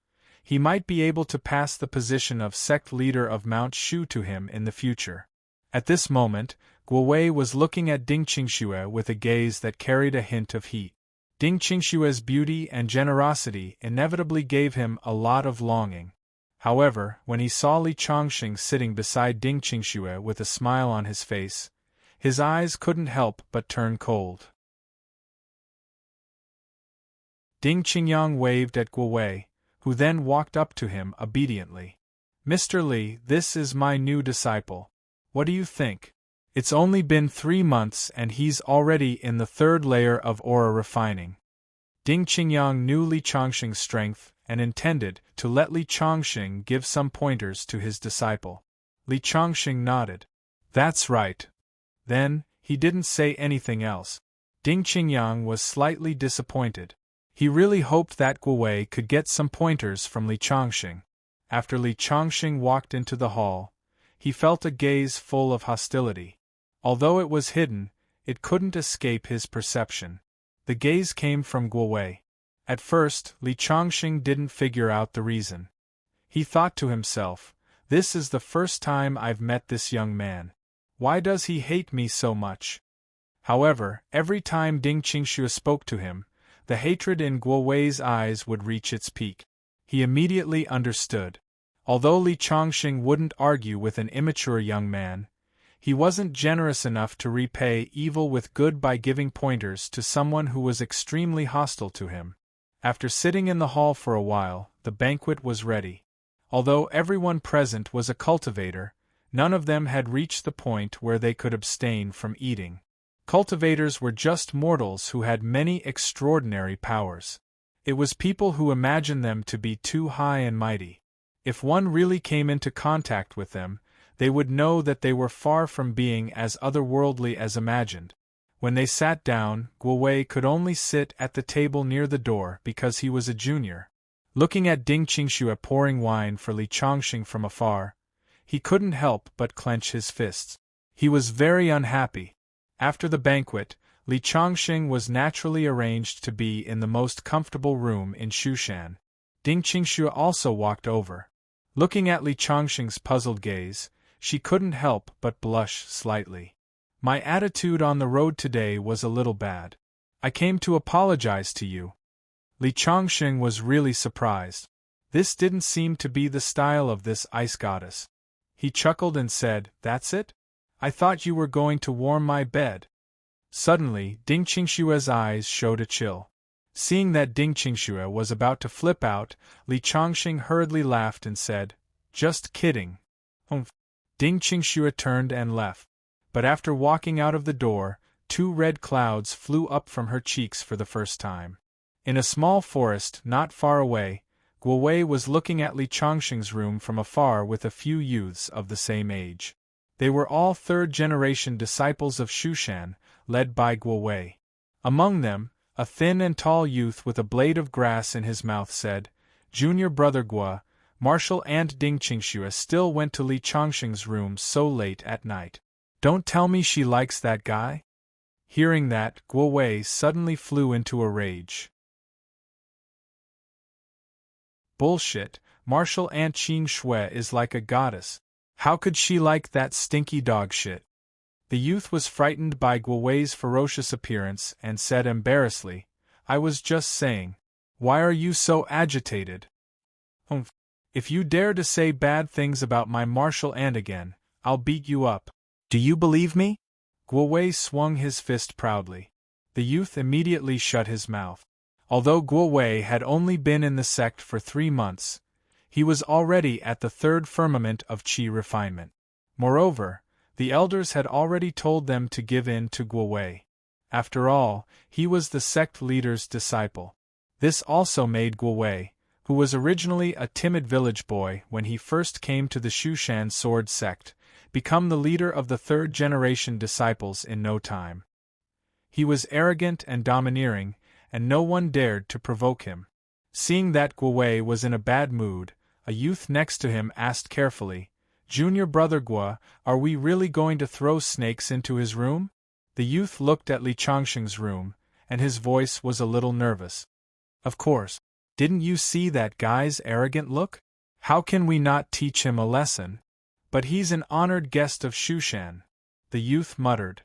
he might be able to pass the position of sect leader of Mount Shu to him in the future. At this moment, Guo Wei was looking at Ding Qingxue with a gaze that carried a hint of heat. Ding Qingxue's beauty and generosity inevitably gave him a lot of longing. However, when he saw Li Changxing sitting beside Ding Qingxue with a smile on his face, his eyes couldn't help but turn cold. Ding Qingyang waved at Guo Wei, who then walked up to him obediently. "Mr. Li, this is my new disciple. What do you think? It's only been 3 months and he's already in the 3rd layer of aura refining." Ding Qingyang knew Li Changxing's strength and intended to let Li Changxing give some pointers to his disciple. Li Changxing nodded. "That's right." Then, he didn't say anything else. Ding Qingyang was slightly disappointed. He really hoped that Guo Wei could get some pointers from Li Changxing. After Li Changxing walked into the hall, he felt a gaze full of hostility. Although it was hidden, it couldn't escape his perception. The gaze came from Guo Wei. At first, Li Changxing didn't figure out the reason. He thought to himself, "This is the first time I've met this young man. Why does he hate me so much?" However, every time Ding Qingxue spoke to him, the hatred in Guo Wei's eyes would reach its peak. He immediately understood. Although Li Changxing wouldn't argue with an immature young man, he wasn't generous enough to repay evil with good by giving pointers to someone who was extremely hostile to him. After sitting in the hall for a while, the banquet was ready. Although everyone present was a cultivator, none of them had reached the point where they could abstain from eating. Cultivators were just mortals who had many extraordinary powers. It was people who imagined them to be too high and mighty. If one really came into contact with them, they would know that they were far from being as otherworldly as imagined. When they sat down, Guo Wei could only sit at the table near the door because he was a junior. Looking at Ding Qingxue pouring wine for Li Changxing from afar, he couldn't help but clench his fists. He was very unhappy. After the banquet, Li Changxing was naturally arranged to be in the most comfortable room in Shushan. Ding Qingxue also walked over. Looking at Li Changxing's puzzled gaze, she couldn't help but blush slightly. "My attitude on the road today was a little bad. I came to apologize to you." Li Changxing was really surprised. This didn't seem to be the style of this ice goddess. He chuckled and said, "That's it? I thought you were going to warm my bed." Suddenly, Ding Qingxue's eyes showed a chill. Seeing that Ding Qingxue was about to flip out, Li Changxing hurriedly laughed and said, "Just kidding." "Humph." Ding Qingxue turned and left. But after walking out of the door, 2 red clouds flew up from her cheeks for the first time. In a small forest not far away, Guo Wei was looking at Li Changxing's room from afar with a few youths of the same age. They were all 3rd-generation disciples of Shushan, led by Guo Wei. Among them, a thin and tall youth with a blade of grass in his mouth said, junior brother Gua, Marshal and Ding Qingxue still went to Li Changxing's room so late at night. Don't tell me she likes that guy? Hearing that, Guo Wei suddenly flew into a rage. Bullshit, Marshal Aunt Qing Shui is like a goddess. How could she like that stinky dog shit? The youth was frightened by Guo Wei's ferocious appearance and said embarrassedly, I was just saying. Why are you so agitated? Humph. If you dare to say bad things about my martial aunt again, I'll beat you up. Do you believe me? Guo Wei swung his fist proudly. The youth immediately shut his mouth. Although Guo Wei had only been in the sect for 3 months, he was already at the 3rd firmament of qi refinement. Moreover, the elders had already told them to give in to Guo Wei. After all, he was the sect leader's disciple. This also made Guo Wei, who was originally a timid village boy when he first came to the Shushan sword sect, become the leader of the 3rd-generation disciples in no time. He was arrogant and domineering, and no one dared to provoke him. Seeing that Guo Wei was in a bad mood, a youth next to him asked carefully, Junior brother Gua, are we really going to throw snakes into his room? The youth looked at Li Changxing's room, and his voice was a little nervous. Of course. Didn't you see that guy's arrogant look? How can we not teach him a lesson? But he's an honored guest of Shushan, the youth muttered.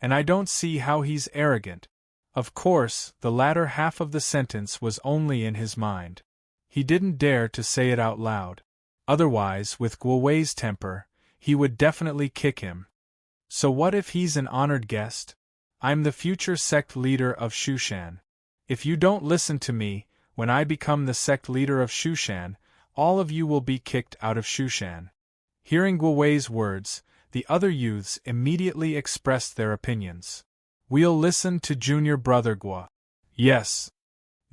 And I don't see how he's arrogant. Of course, the latter half of the sentence was only in his mind. He didn't dare to say it out loud. Otherwise, with Guo Wei's temper, he would definitely kick him. So what if he's an honored guest? I'm the future sect leader of Shushan. If you don't listen to me, when I become the sect leader of Shushan, all of you will be kicked out of Shushan. Hearing Guo Wei's words, the other youths immediately expressed their opinions. We'll listen to Junior Brother Gua. Yes.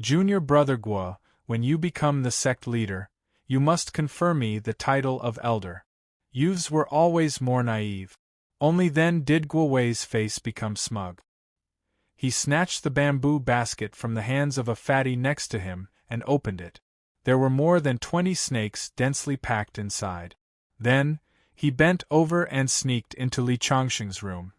Junior Brother Gua, when you become the sect leader, you must confer me the title of elder. Youths were always more naive. Only then did Guo Wei's face become smug. He snatched the bamboo basket from the hands of a fatty next to him and opened it. There were more than 20 snakes densely packed inside. Then, he bent over and sneaked into Li Changxing's room.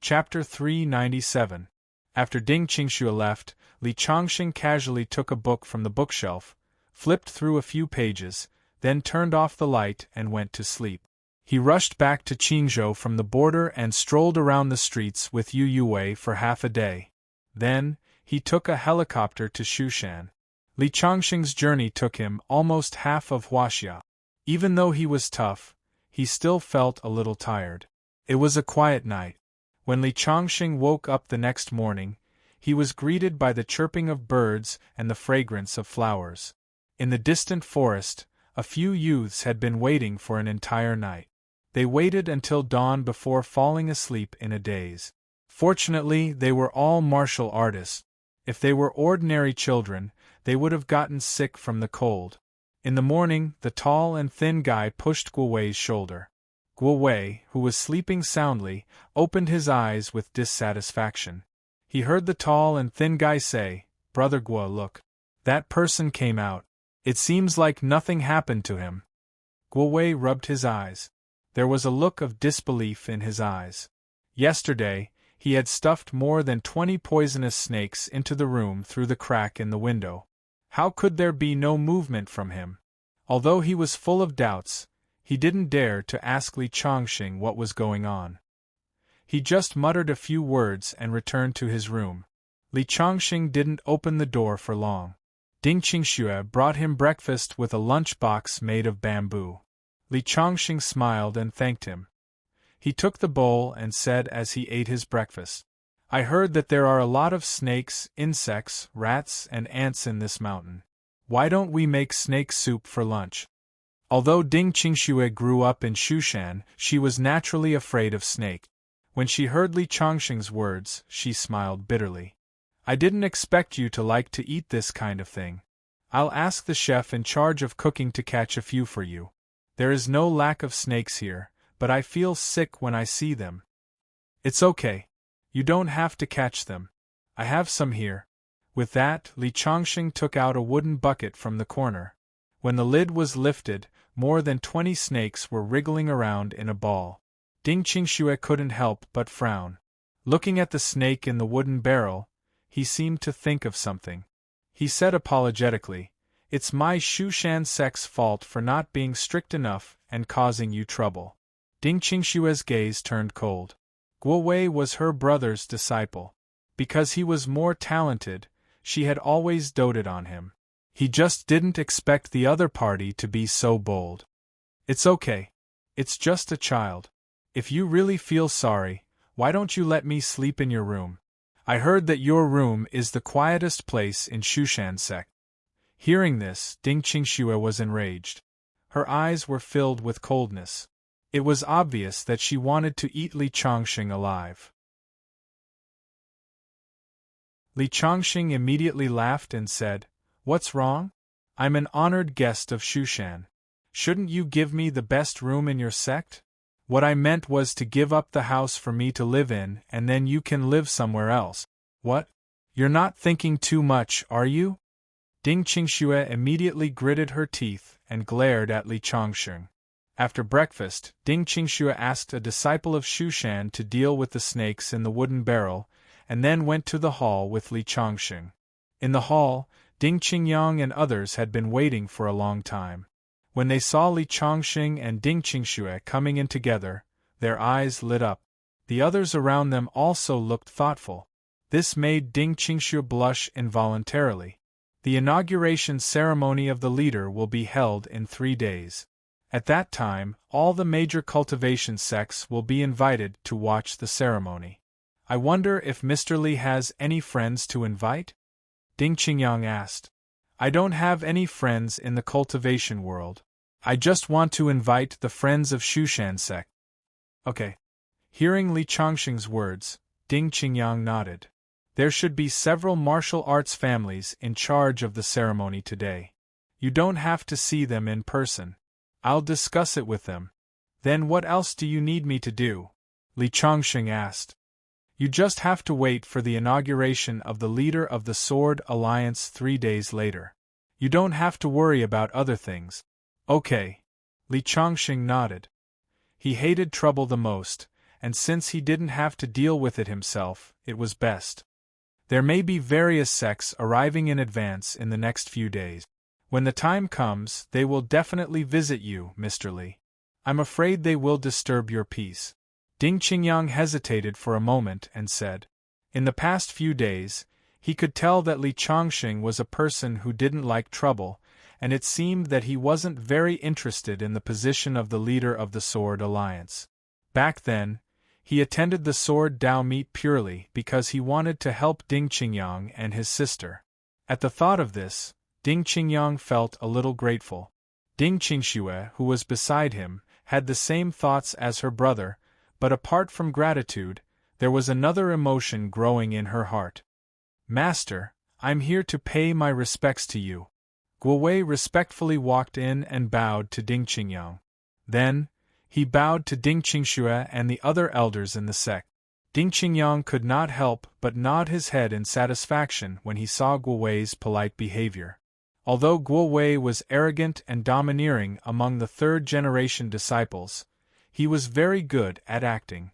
Chapter 397. After Ding Qingxue left, Li Changxing casually took a book from the bookshelf, flipped through a few pages, then turned off the light and went to sleep. He rushed back to Qingzhou from the border and strolled around the streets with Yu Yuwei for half a day. Then, he took a helicopter to Shushan. Li Changxing's journey took him almost half of Huaxia. Even though he was tough, he still felt a little tired. It was a quiet night. When Li Changxing woke up the next morning, he was greeted by the chirping of birds and the fragrance of flowers. In the distant forest, a few youths had been waiting for an entire night. They waited until dawn before falling asleep in a daze. Fortunately, they were all martial artists. If they were ordinary children, they would have gotten sick from the cold. In the morning, the tall and thin guy pushed Guo Wei's shoulder. Guo Wei, who was sleeping soundly, opened his eyes with dissatisfaction. He heard the tall and thin guy say, Brother Guo, look. That person came out. It seems like nothing happened to him. Guo Wei rubbed his eyes. There was a look of disbelief in his eyes. Yesterday, he had stuffed more than 20 poisonous snakes into the room through the crack in the window. How could there be no movement from him? Although he was full of doubts, he didn't dare to ask Li Changxing what was going on. He just muttered a few words and returned to his room. Li Changxing didn't open the door for long. Ding Qingxue brought him breakfast with a lunch box made of bamboo. Li Changxing smiled and thanked him. He took the bowl and said as he ate his breakfast, I heard that there are a lot of snakes, insects, rats, and ants in this mountain. Why don't we make snake soup for lunch? Although Ding Qingxue grew up in Shushan, she was naturally afraid of snake. When she heard Li Changxing's words, she smiled bitterly. I didn't expect you to like to eat this kind of thing. I'll ask the chef in charge of cooking to catch a few for you. There is no lack of snakes here, but I feel sick when I see them. It's okay. You don't have to catch them. I have some here. With that, Li Chongqing took out a wooden bucket from the corner. When the lid was lifted, more than 20 snakes were wriggling around in a ball. Ding Qingxue couldn't help but frown. Looking at the snake in the wooden barrel, he seemed to think of something. He said apologetically, "It's my Shushan sect's fault for not being strict enough and causing you trouble." Ding Qingshue's gaze turned cold. Guo Wei was her brother's disciple. Because he was more talented, she had always doted on him. He just didn't expect the other party to be so bold. "It's okay. It's just a child. If you really feel sorry, why don't you let me sleep in your room? I heard that your room is the quietest place in Shushan sect." Hearing this, Ding Qingxue was enraged. Her eyes were filled with coldness. It was obvious that she wanted to eat Li Chongqing alive. Li Chongqing immediately laughed and said, "What's wrong? I'm an honored guest of Shushan. Shouldn't you give me the best room in your sect? What I meant was to give up the house for me to live in and then you can live somewhere else." "What? You're not thinking too much, are you?" Ding Qingxue immediately gritted her teeth and glared at Li Chongqing. After breakfast, Ding Qingxue asked a disciple of Shushan to deal with the snakes in the wooden barrel, and then went to the hall with Li Chongqing. In the hall, Ding Qingyang and others had been waiting for a long time. When they saw Li Chongqing and Ding Qingxue coming in together, their eyes lit up. The others around them also looked thoughtful. This made Ding Qingxue blush involuntarily. The inauguration ceremony of the leader will be held in 3 days. At that time, all the major cultivation sects will be invited to watch the ceremony. "I wonder if Mr. Li has any friends to invite?" Ding Qingyang asked. "I don't have any friends in the cultivation world. I just want to invite the friends of Shushan sect." "Okay." Hearing Li Chongqing's words, Ding Qingyang nodded. There should be several martial arts families in charge of the ceremony today. You don't have to see them in person. I'll discuss it with them. "Then what else do you need me to do?" Li Chongqing asked. "You just have to wait for the inauguration of the leader of the Sword Alliance 3 days later. You don't have to worry about other things." "Okay." Li Chongqing nodded. He hated trouble the most, and since he didn't have to deal with it himself, it was best. There may be various sects arriving in advance in the next few days. When the time comes, they will definitely visit you, Mr. Li. I'm afraid they will disturb your peace." Ding Qingyang hesitated for a moment and said. In the past few days, he could tell that Li Chongqing was a person who didn't like trouble, and it seemed that he wasn't very interested in the position of the leader of the Sword Alliance. Back then, he attended the Sword Dao meet purely because he wanted to help Ding Qingyang and his sister. At the thought of this, Ding Qingyang felt a little grateful. Ding Qingxue, who was beside him, had the same thoughts as her brother, but apart from gratitude, there was another emotion growing in her heart. "Master, I'm here to pay my respects to you." Guo Wei respectfully walked in and bowed to Ding Qingyang. Then, he bowed to Ding Qingxue and the other elders in the sect. Ding Qingyang could not help but nod his head in satisfaction when he saw Guo Wei's polite behavior. Although Guo Wei was arrogant and domineering among the third-generation disciples, he was very good at acting.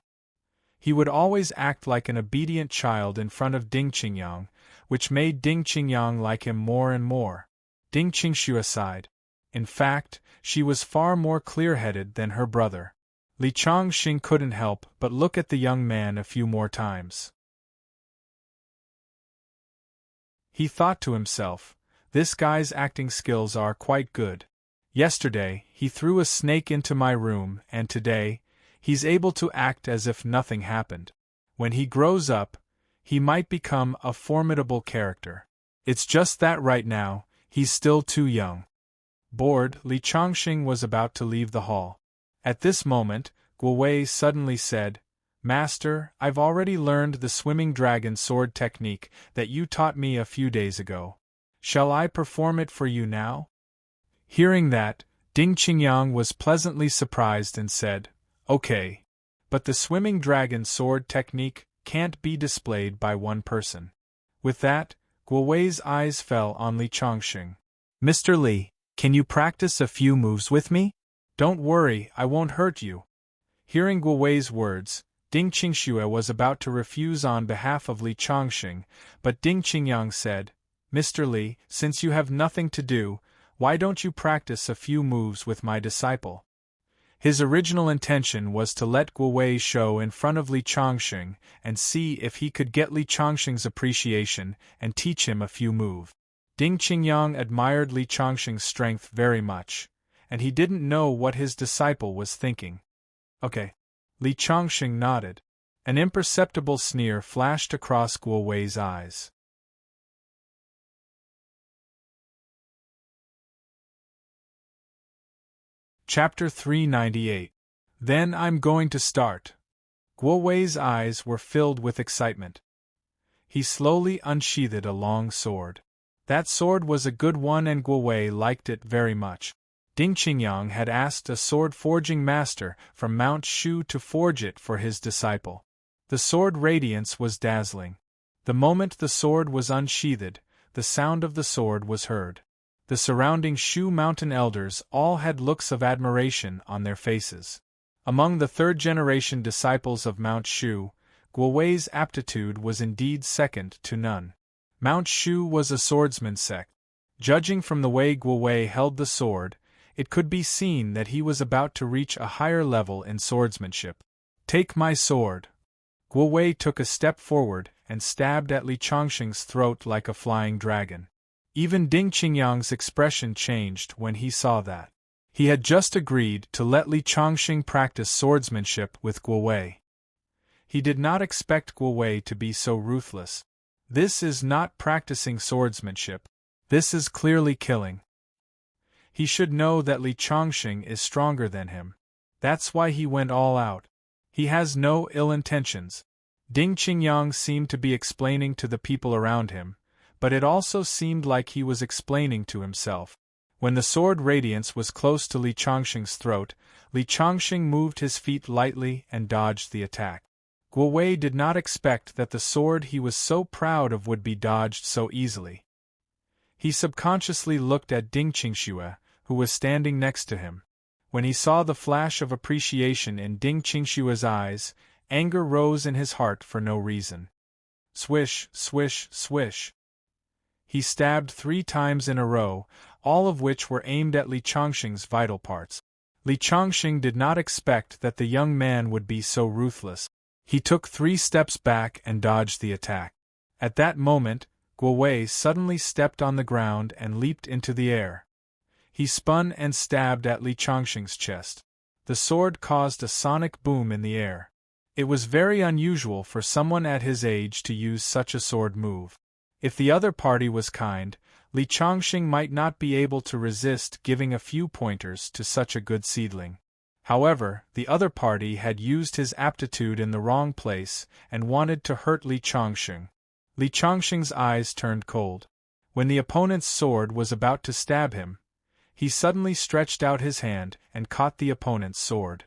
He would always act like an obedient child in front of Ding Qingyang, which made Ding Qingyang like him more and more. Ding Qingxue sighed. In fact, she was far more clear-headed than her brother. Li Chongqing couldn't help but look at the young man a few more times. He thought to himself, "This guy's acting skills are quite good. Yesterday, he threw a snake into my room, and today, he's able to act as if nothing happened. When he grows up, he might become a formidable character. It's just that right now, he's still too young." Bored, Li Chongqing was about to leave the hall. At this moment, Guo Wei suddenly said, "Master, I've already learned the swimming dragon sword technique that you taught me a few days ago. Shall I perform it for you now?" Hearing that, Ding Qingyang was pleasantly surprised and said, "Okay. But the swimming dragon sword technique, can't be displayed by one person. With that, Guo Wei's eyes fell on Li Chongqing. Mr. Li, can you practice a few moves with me? Don't worry, I won't hurt you. Hearing Guo Wei's words, Ding Qingxue was about to refuse on behalf of Li Chongqing, but Ding Qingyang said, Mr. Li, since you have nothing to do, why don't you practice a few moves with my disciple? His original intention was to let Guo Wei show in front of Li Chongqing and see if he could get Li Chongqing's appreciation and teach him a few moves. Ding Qingyang admired Li Chongqing's strength very much, and he didn't know what his disciple was thinking. Okay. Li Chongqing nodded. An imperceptible sneer flashed across Guo Wei's eyes. Chapter 398. Then I'm going to start. Guo Wei's eyes were filled with excitement. He slowly unsheathed a long sword. That sword was a good one and Guo Wei liked it very much. Ding Qingyang had asked a sword-forging master from Mount Shu to forge it for his disciple. The sword radiance was dazzling. The moment the sword was unsheathed, the sound of the sword was heard. The surrounding Shu mountain elders all had looks of admiration on their faces. Among the third-generation disciples of Mount Shu, Guo Wei's aptitude was indeed second to none. Mount Shu was a swordsman's sect. Judging from the way Guo Wei held the sword, it could be seen that he was about to reach a higher level in swordsmanship. Take my sword. Guo Wei took a step forward and stabbed at Li Chongqing's throat like a flying dragon. Even Ding Qingyang's expression changed when he saw that. He had just agreed to let Li Chongqing practice swordsmanship with Guo Wei. He did not expect Guo Wei to be so ruthless. This is not practicing swordsmanship. This is clearly killing. He should know that Li Chongqing is stronger than him. That's why he went all out. He has no ill intentions. Ding Qingyang seemed to be explaining to the people around him, but it also seemed like he was explaining to himself. When the sword radiance was close to Li Chongqing's throat, Li Chongqing moved his feet lightly and dodged the attack. Guo Wei did not expect that the sword he was so proud of would be dodged so easily. He subconsciously looked at Ding Qingxue, who was standing next to him. When he saw the flash of appreciation in Ding Qingxue's eyes, anger rose in his heart for no reason. Swish, swish, swish. He stabbed 3 times in a row, all of which were aimed at Li Chongqing's vital parts. Li Chongqing did not expect that the young man would be so ruthless. He took 3 steps back and dodged the attack. At that moment, Guo Wei suddenly stepped on the ground and leaped into the air. He spun and stabbed at Li Chongqing's chest. The sword caused a sonic boom in the air. It was very unusual for someone at his age to use such a sword move. If the other party was kind, Li Chongqing might not be able to resist giving a few pointers to such a good seedling. However, the other party had used his aptitude in the wrong place and wanted to hurt Li Chongqing. Li Chongqing's eyes turned cold. When the opponent's sword was about to stab him, he suddenly stretched out his hand and caught the opponent's sword.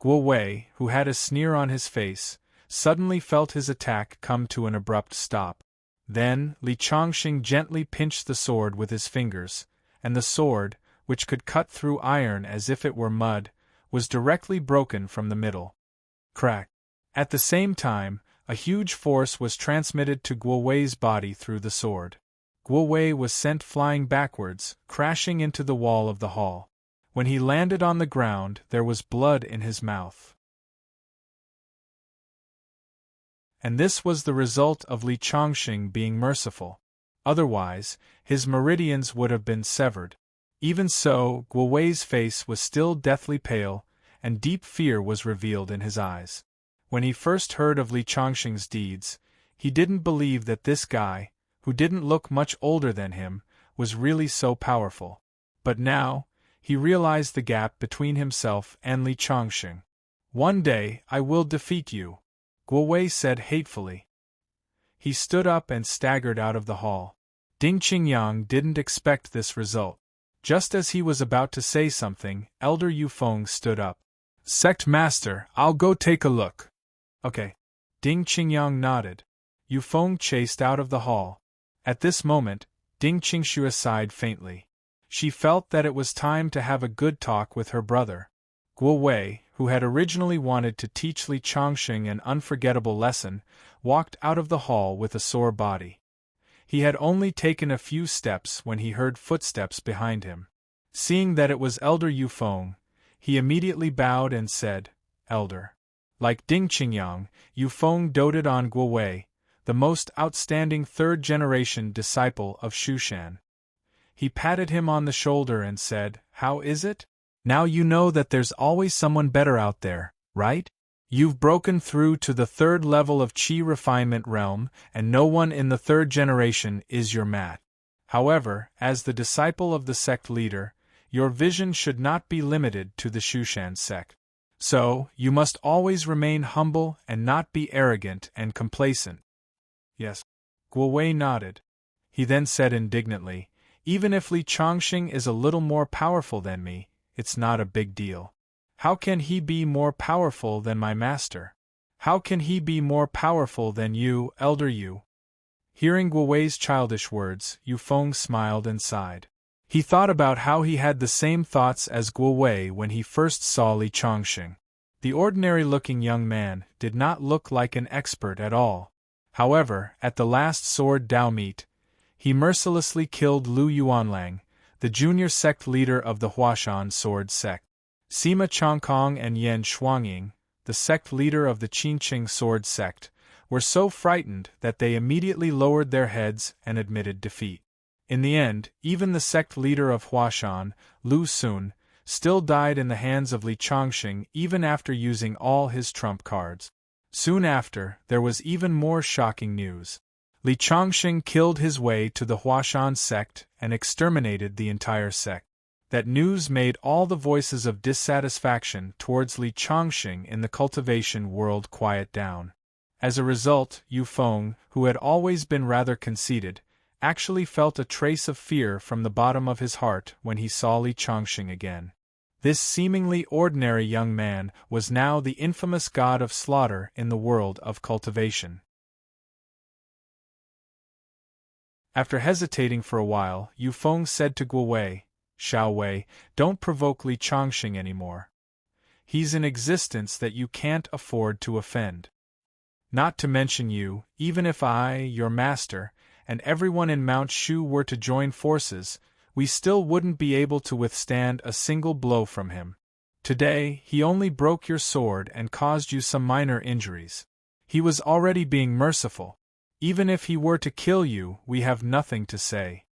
Guo Wei, who had a sneer on his face, suddenly felt his attack come to an abrupt stop. Then, Li Chongqing gently pinched the sword with his fingers, and the sword, which could cut through iron as if it were mud, was directly broken from the middle. Crack! At the same time, a huge force was transmitted to Guo Wei's body through the sword. Guo Wei was sent flying backwards, crashing into the wall of the hall. When he landed on the ground, there was blood in his mouth. And this was the result of Li Chongqing being merciful. Otherwise, his meridians would have been severed. Even so, Guo Wei's face was still deathly pale, and deep fear was revealed in his eyes. When he first heard of Li Chongqing's deeds, he didn't believe that this guy, who didn't look much older than him, was really so powerful. But now, he realized the gap between himself and Li Chongqing. One day, I will defeat you, Guo Wei said hatefully. He stood up and staggered out of the hall. Ding Qingyang didn't expect this result. Just as he was about to say something, Elder Yu Feng stood up. Sect Master, I'll go take a look. Okay. Ding Qingyang nodded. Yu Feng chased out of the hall. At this moment, Ding Qingshu sighed faintly. She felt that it was time to have a good talk with her brother. Guo Wei, who had originally wanted to teach Li Chongqing an unforgettable lesson, walked out of the hall with a sore body. He had only taken a few steps when he heard footsteps behind him. Seeing that it was Elder Yu Feng, he immediately bowed and said, "Elder." Like Ding Qingyang, Yu Feng doted on Guo Wei, the most outstanding third-generation disciple of Shushan. He patted him on the shoulder and said, "How is it? Now you know that there's always someone better out there, right? You've broken through to the third level of Qi refinement realm, and no one in the third generation is your mat. However, as the disciple of the sect leader, your vision should not be limited to the Shushan sect. So, you must always remain humble and not be arrogant and complacent." "Yes." Guo Wei nodded. He then said indignantly, "Even if Li Chongqing is a little more powerful than me, it's not a big deal. How can he be more powerful than my master? How can he be more powerful than you, Elder Yu?" Hearing Guo Wei's childish words, Yu Feng smiled and sighed. He thought about how he had the same thoughts as Guo Wei when he first saw Li Chongqing. The ordinary-looking young man did not look like an expert at all. However, at the last sword Dao meet, he mercilessly killed Lu Yuanlang, the junior sect leader of the Huashan sword sect. Sima Chongkong and Yan Shuangying, the sect leader of the Qinqing sword sect, were so frightened that they immediately lowered their heads and admitted defeat. In the end, even the sect leader of Huashan, Lu Sun, still died in the hands of Li Chongqing even after using all his trump cards. Soon after, there was even more shocking news. Li Chongqing killed his way to the Huashan sect and exterminated the entire sect. That news made all the voices of dissatisfaction towards Li Chongqing in the cultivation world quiet down. As a result, Yu Feng, who had always been rather conceited, actually felt a trace of fear from the bottom of his heart when he saw Li Chongqing again. This seemingly ordinary young man was now the infamous god of slaughter in the world of cultivation. After hesitating for a while, Yu Feng said to Guo Wei, "Xiao Wei, don't provoke Li Chongqing anymore. He's in existence that you can't afford to offend. Not to mention you, even if I, your master, and everyone in Mount Shu were to join forces, we still wouldn't be able to withstand a single blow from him. Today, he only broke your sword and caused you some minor injuries. He was already being merciful. Even if he were to kill you, we have nothing to say.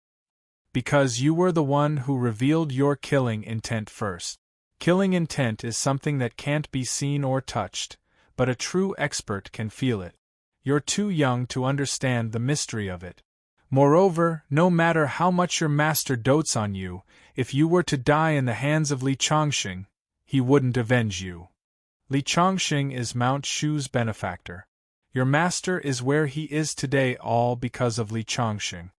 Because you were the one who revealed your killing intent first. Killing intent is something that can't be seen or touched, but a true expert can feel it. You're too young to understand the mystery of it. Moreover, no matter how much your master dotes on you, if you were to die in the hands of Li Chongqing, he wouldn't avenge you. Li Chongqing is Mount Shu's benefactor. Your master is where he is today all because of Li Chongqing.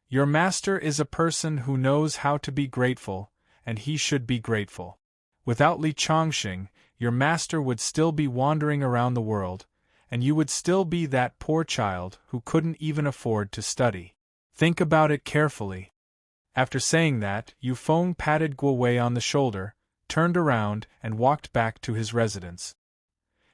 Your master is a person who knows how to be grateful, and he should be grateful. Without Li Chongqing, your master would still be wandering around the world, and you would still be that poor child who couldn't even afford to study. Think about it carefully." After saying that, Yu Feng patted Guo Wei on the shoulder, turned around, and walked back to his residence.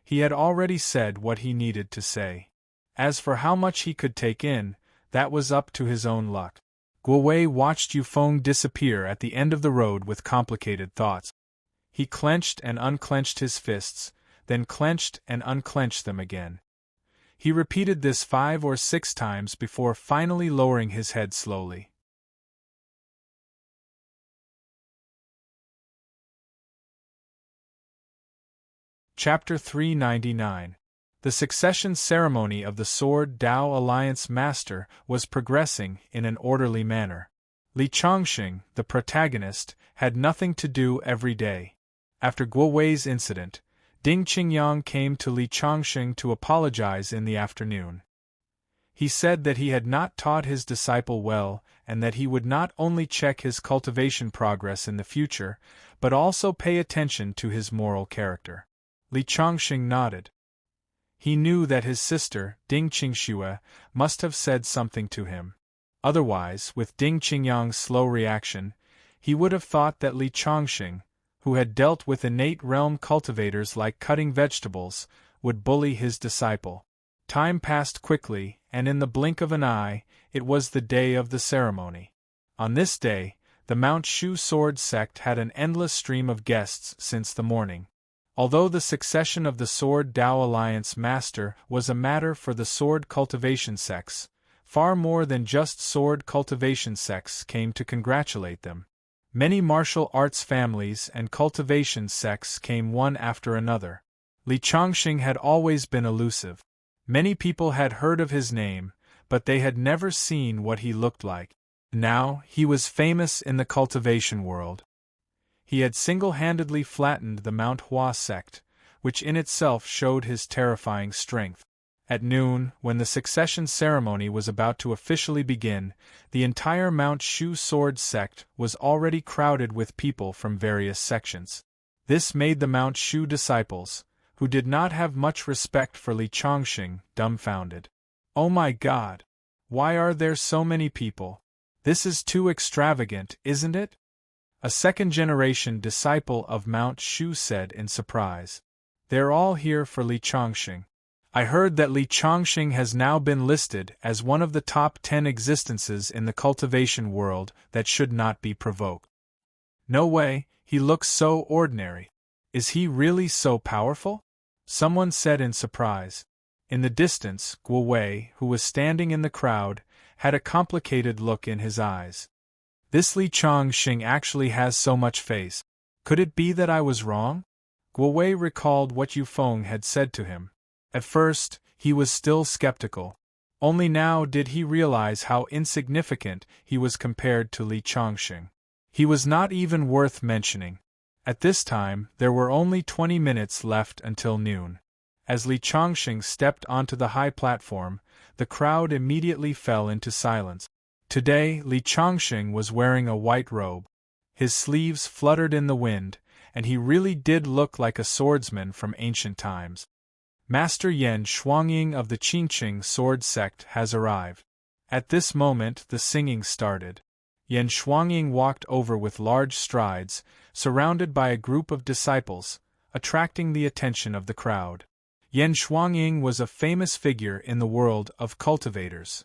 He had already said what he needed to say. As for how much he could take in, that was up to his own luck. Guo Wei watched Yu Feng disappear at the end of the road with complicated thoughts. He clenched and unclenched his fists, then clenched and unclenched them again. He repeated this 5 or 6 times before finally lowering his head slowly. Chapter 399. The succession ceremony of the Sword Dao Alliance Master was progressing in an orderly manner. Li Chongqing, the protagonist, had nothing to do every day. After Guo Wei's incident, Ding Qingyang came to Li Chongqing to apologize in the afternoon. He said that he had not taught his disciple well and that he would not only check his cultivation progress in the future, but also pay attention to his moral character. Li Chongqing nodded. He knew that his sister, Ding Qingxue, must have said something to him. Otherwise, with Ding Qingyang's slow reaction, he would have thought that Li Chongqing, who had dealt with innate realm cultivators like cutting vegetables, would bully his disciple. Time passed quickly, and in the blink of an eye, it was the day of the ceremony. On this day, the Mount Shu Sword sect had an endless stream of guests since the morning. Although the succession of the Sword Dao Alliance Master was a matter for the sword cultivation sects, far more than just sword cultivation sects came to congratulate them. Many martial arts families and cultivation sects came one after another. Li Chongqing had always been elusive. Many people had heard of his name, but they had never seen what he looked like. Now, he was famous in the cultivation world. He had single-handedly flattened the Mount Hua sect, which in itself showed his terrifying strength. At noon, when the succession ceremony was about to officially begin, the entire Mount Shu Sword sect was already crowded with people from various sections. This made the Mount Shu disciples, who did not have much respect for Li Chongqing, dumbfounded. "Oh my God! Why are there so many people? This is too extravagant, isn't it?" A second-generation disciple of Mount Shu said in surprise. "They're all here for Li Chongqing. I heard that Li Chongqing has now been listed as one of the top 10 existences in the cultivation world that should not be provoked." "No way, he looks so ordinary. Is he really so powerful?" someone said in surprise. In the distance, Guo Wei, who was standing in the crowd, had a complicated look in his eyes. "This Li Chongqing actually has so much face. Could it be that I was wrong?" Guo Wei recalled what Yu Feng had said to him. At first, he was still skeptical. Only now did he realize how insignificant he was compared to Li Chongqing. He was not even worth mentioning. At this time, there were only 20 minutes left until noon. As Li Chongqing stepped onto the high platform, the crowd immediately fell into silence. Today, Li Chongqing was wearing a white robe. His sleeves fluttered in the wind, and he really did look like a swordsman from ancient times. Master Yan Shuangying of the Qingqing sword sect has arrived. At this moment the singing started. Yan Shuangying walked over with large strides, surrounded by a group of disciples, attracting the attention of the crowd. Yan Shuangying was a famous figure in the world of cultivators.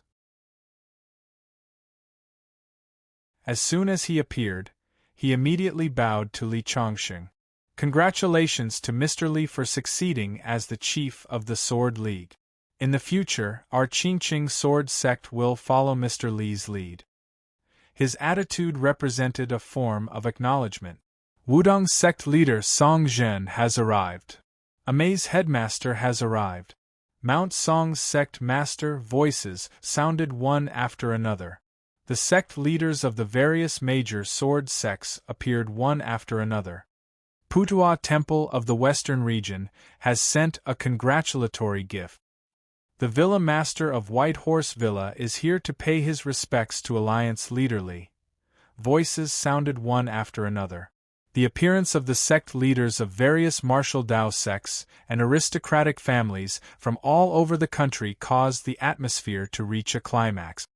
As soon as he appeared, he immediately bowed to Li Chongqing. "Congratulations to Mr. Li for succeeding as the chief of the Sword League. In the future, our Qingqing sword sect will follow Mr. Li's lead." His attitude represented a form of acknowledgement. Wudong sect leader Song Zhen has arrived. Amei's headmaster has arrived. Mount Song's sect master voices sounded one after another. The sect leaders of the various major sword sects appeared one after another. Putua Temple of the Western region has sent a congratulatory gift. The Villa Master of White Horse Villa is here to pay his respects to Alliance Leader Li. Voices sounded one after another. The appearance of the sect leaders of various martial Dao sects and aristocratic families from all over the country caused the atmosphere to reach a climax.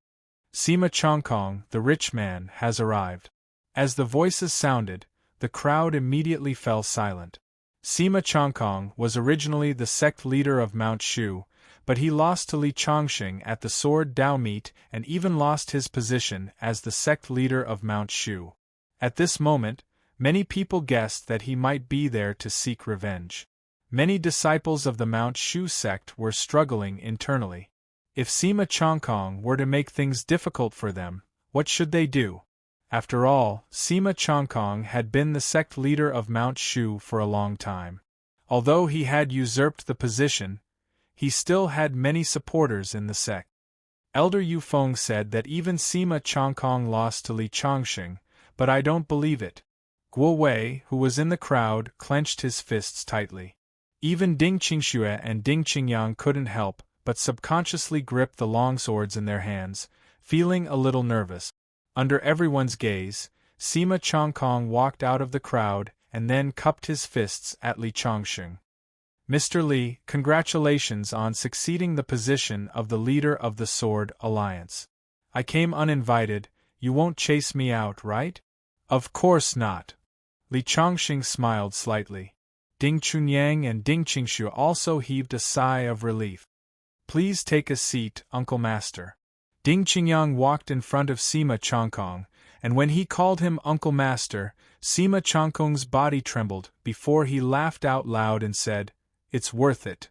Sima Chongkong, the rich man, has arrived. As the voices sounded, the crowd immediately fell silent. Sima Chongkong was originally the sect leader of Mount Shu, but he lost to Li Chongqing at the Sword Dao meet and even lost his position as the sect leader of Mount Shu. At this moment, many people guessed that he might be there to seek revenge. Many disciples of the Mount Shu sect were struggling internally. If Sima Chongkong were to make things difficult for them, what should they do? After all, Sima Chongkong had been the sect leader of Mount Shu for a long time. Although he had usurped the position, he still had many supporters in the sect. Elder Yu Feng said that even Sima Chongkong lost to Li Chongqing, but I don't believe it. Guo Wei, who was in the crowd, clenched his fists tightly. Even Ding Qingxue and Ding Qingyang couldn't help but subconsciously grip the longswords in their hands, feeling a little nervous. Under everyone's gaze, Sima Chongkong walked out of the crowd and then cupped his fists at Li Chongqing. Mr. Li, congratulations on succeeding the position of the leader of the Sword Alliance. I came uninvited, you won't chase me out, right? Of course not. Li Chongqing smiled slightly. Ding Chunyang and Ding Qingshu also heaved a sigh of relief. Please take a seat, Uncle Master. Ding Qingyang walked in front of Sima Chongkong, and when he called him Uncle Master, Sima Chongkong's body trembled before he laughed out loud and said, "It's worth it."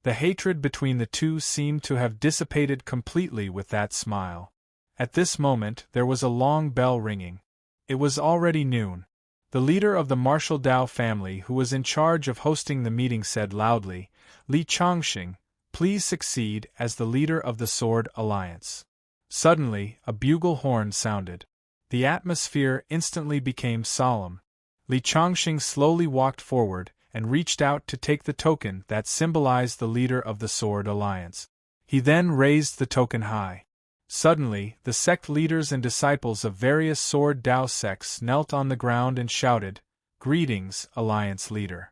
The hatred between the two seemed to have dissipated completely with that smile. At this moment there was a long bell ringing. It was already noon. The leader of the Martial Dao family who was in charge of hosting the meeting said loudly, "Li Chongqing, please succeed as the leader of the Sword Alliance." Suddenly, a bugle horn sounded. The atmosphere instantly became solemn. Li Chongqing slowly walked forward and reached out to take the token that symbolized the leader of the Sword Alliance. He then raised the token high. Suddenly, the sect leaders and disciples of various Sword Dao sects knelt on the ground and shouted, "Greetings, Alliance Leader."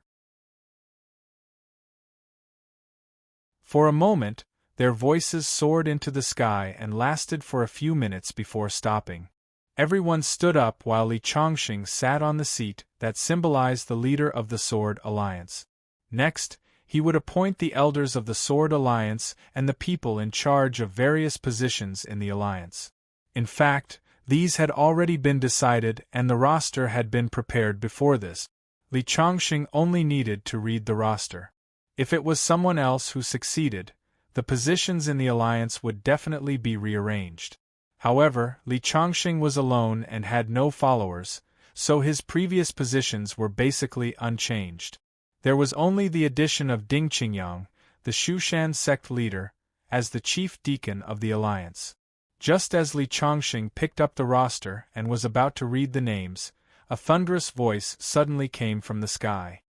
For a moment, their voices soared into the sky and lasted for a few minutes before stopping. Everyone stood up while Li Chongqing sat on the seat that symbolized the leader of the Sword Alliance. Next, he would appoint the elders of the Sword Alliance and the people in charge of various positions in the alliance. In fact, these had already been decided and the roster had been prepared before this. Li Chongqing only needed to read the roster. If it was someone else who succeeded, the positions in the alliance would definitely be rearranged. However, Li Chongqing was alone and had no followers, so his previous positions were basically unchanged. There was only the addition of Ding Qingyang, the Shushan sect leader, as the chief deacon of the alliance. Just as Li Chongqing picked up the roster and was about to read the names, a thunderous voice suddenly came from the sky.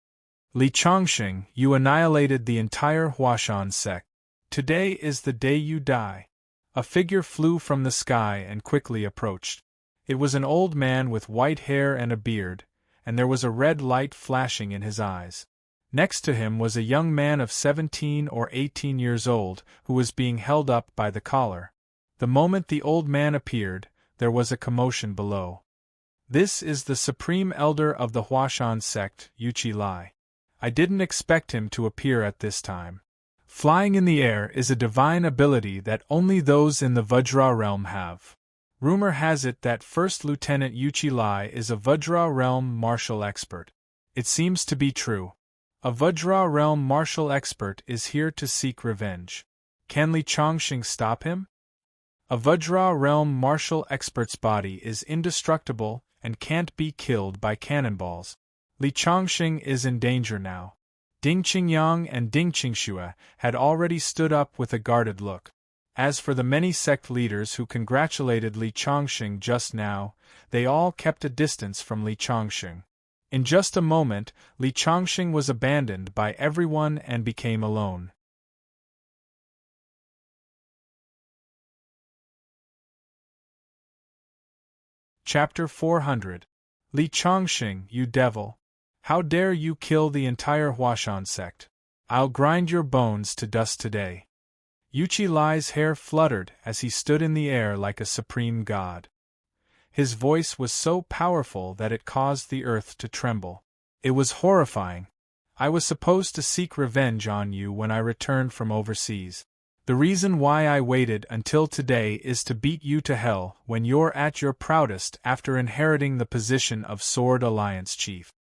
"Li Chongqing, you annihilated the entire Huashan sect. Today is the day you die." A figure flew from the sky and quickly approached. It was an old man with white hair and a beard, and there was a red light flashing in his eyes. Next to him was a young man of 17 or 18 years old, who was being held up by the collar. The moment the old man appeared, there was a commotion below. "This is the Supreme Elder of the Huashan sect, Yuqi Lai. I didn't expect him to appear at this time. Flying in the air is a divine ability that only those in the Vajra realm have. Rumor has it that First Lieutenant Yuqi Lai is a Vajra realm martial expert. It seems to be true. A Vajra realm martial expert is here to seek revenge. Can Li Chongqing stop him? A Vajra realm martial expert's body is indestructible and can't be killed by cannonballs. Li Chongqing is in danger now." Ding Qingyang and Ding Qingshu had already stood up with a guarded look. As for the many sect leaders who congratulated Li Chongqing just now, they all kept a distance from Li Chongqing. In just a moment, Li Chongqing was abandoned by everyone and became alone. Chapter 400. Li Chongqing, you devil! How dare you kill the entire Huashan sect? I'll grind your bones to dust today. Yuqi Lai's hair fluttered as he stood in the air like a supreme god. His voice was so powerful that it caused the earth to tremble. It was horrifying. "I was supposed to seek revenge on you when I returned from overseas. The reason why I waited until today is to beat you to hell when you're at your proudest after inheriting the position of Sword Alliance chief."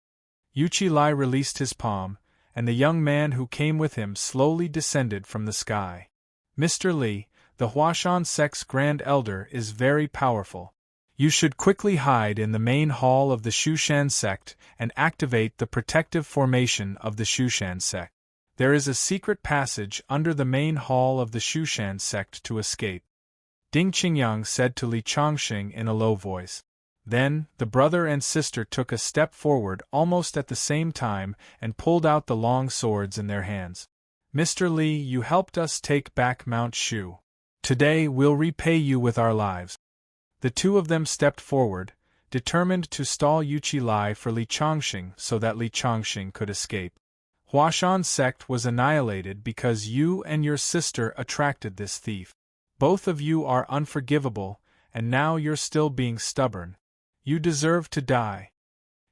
Yuqi Lai released his palm, and the young man who came with him slowly descended from the sky. "Mr. Li, the Huashan sect's Grand Elder is very powerful. You should quickly hide in the main hall of the Shushan sect and activate the protective formation of the Shushan sect. There is a secret passage under the main hall of the Shushan sect to escape," Ding Qingyang said to Li Chongqing in a low voice. Then, the brother and sister took a step forward almost at the same time and pulled out the long swords in their hands. "Mr. Li, you helped us take back Mount Shu. Today we'll repay you with our lives." The two of them stepped forward, determined to stall Yuqi Lai for Li Chongqing so that Li Chongqing could escape. Huashan's sect was annihilated because you and your sister attracted this thief. Both of you are unforgivable, and now you're still being stubborn. You deserve to die.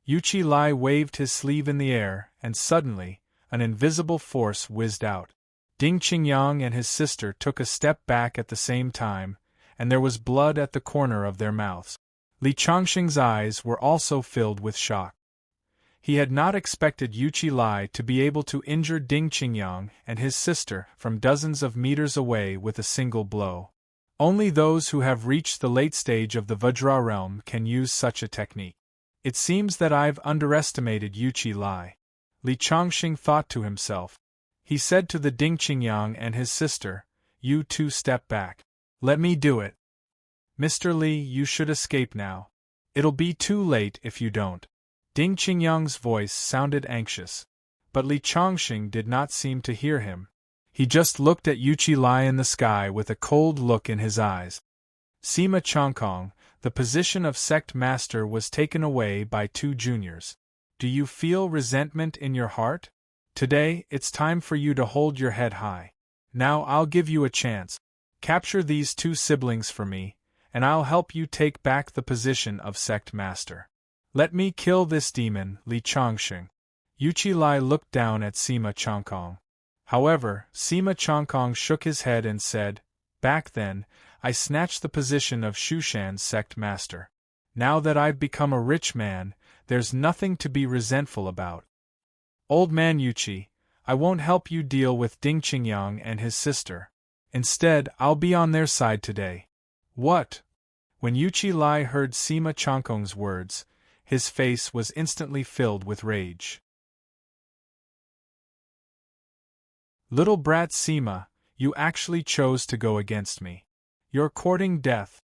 Yuchi Lai waved his sleeve in the air, and suddenly, an invisible force whizzed out. Ding Qingyang and his sister took a step back at the same time, and there was blood at the corner of their mouths. Li Changxing's eyes were also filled with shock. He had not expected Yuchi Lai to be able to injure Ding Qingyang and his sister from dozens of meters away with a single blow. Only those who have reached the late stage of the Vajra realm can use such a technique. It seems that I've underestimated Yuchi Lai. Li Changxing thought to himself. He said to the Ding Qingyang and his sister, "You two step back. Let me do it. Mr. Li, you should escape now. It'll be too late if you don't." Ding Qingyang's voice sounded anxious, but Li Changxing did not seem to hear him. He just looked at Yuchi Lai in the sky with a cold look in his eyes. Sima Changkong, the position of sect master was taken away by 2 juniors. Do you feel resentment in your heart? Today, it's time for you to hold your head high. Now I'll give you a chance. Capture these 2 siblings for me, and I'll help you take back the position of sect master. Let me kill this demon, Li Changxing. Yuchi Lai looked down at Sima Changkong. However, Sima Changkong shook his head and said, "Back then, I snatched the position of Shushan's sect master. Now that I've become a rich man, there's nothing to be resentful about. Old man Yuchi, I won't help you deal with Ding Qingyang and his sister. Instead, I'll be on their side today." "What?" When Yuchi Lai heard Sima Changkong's words, his face was instantly filled with rage. "Little brat Sima, you actually chose to go against me. You're courting death."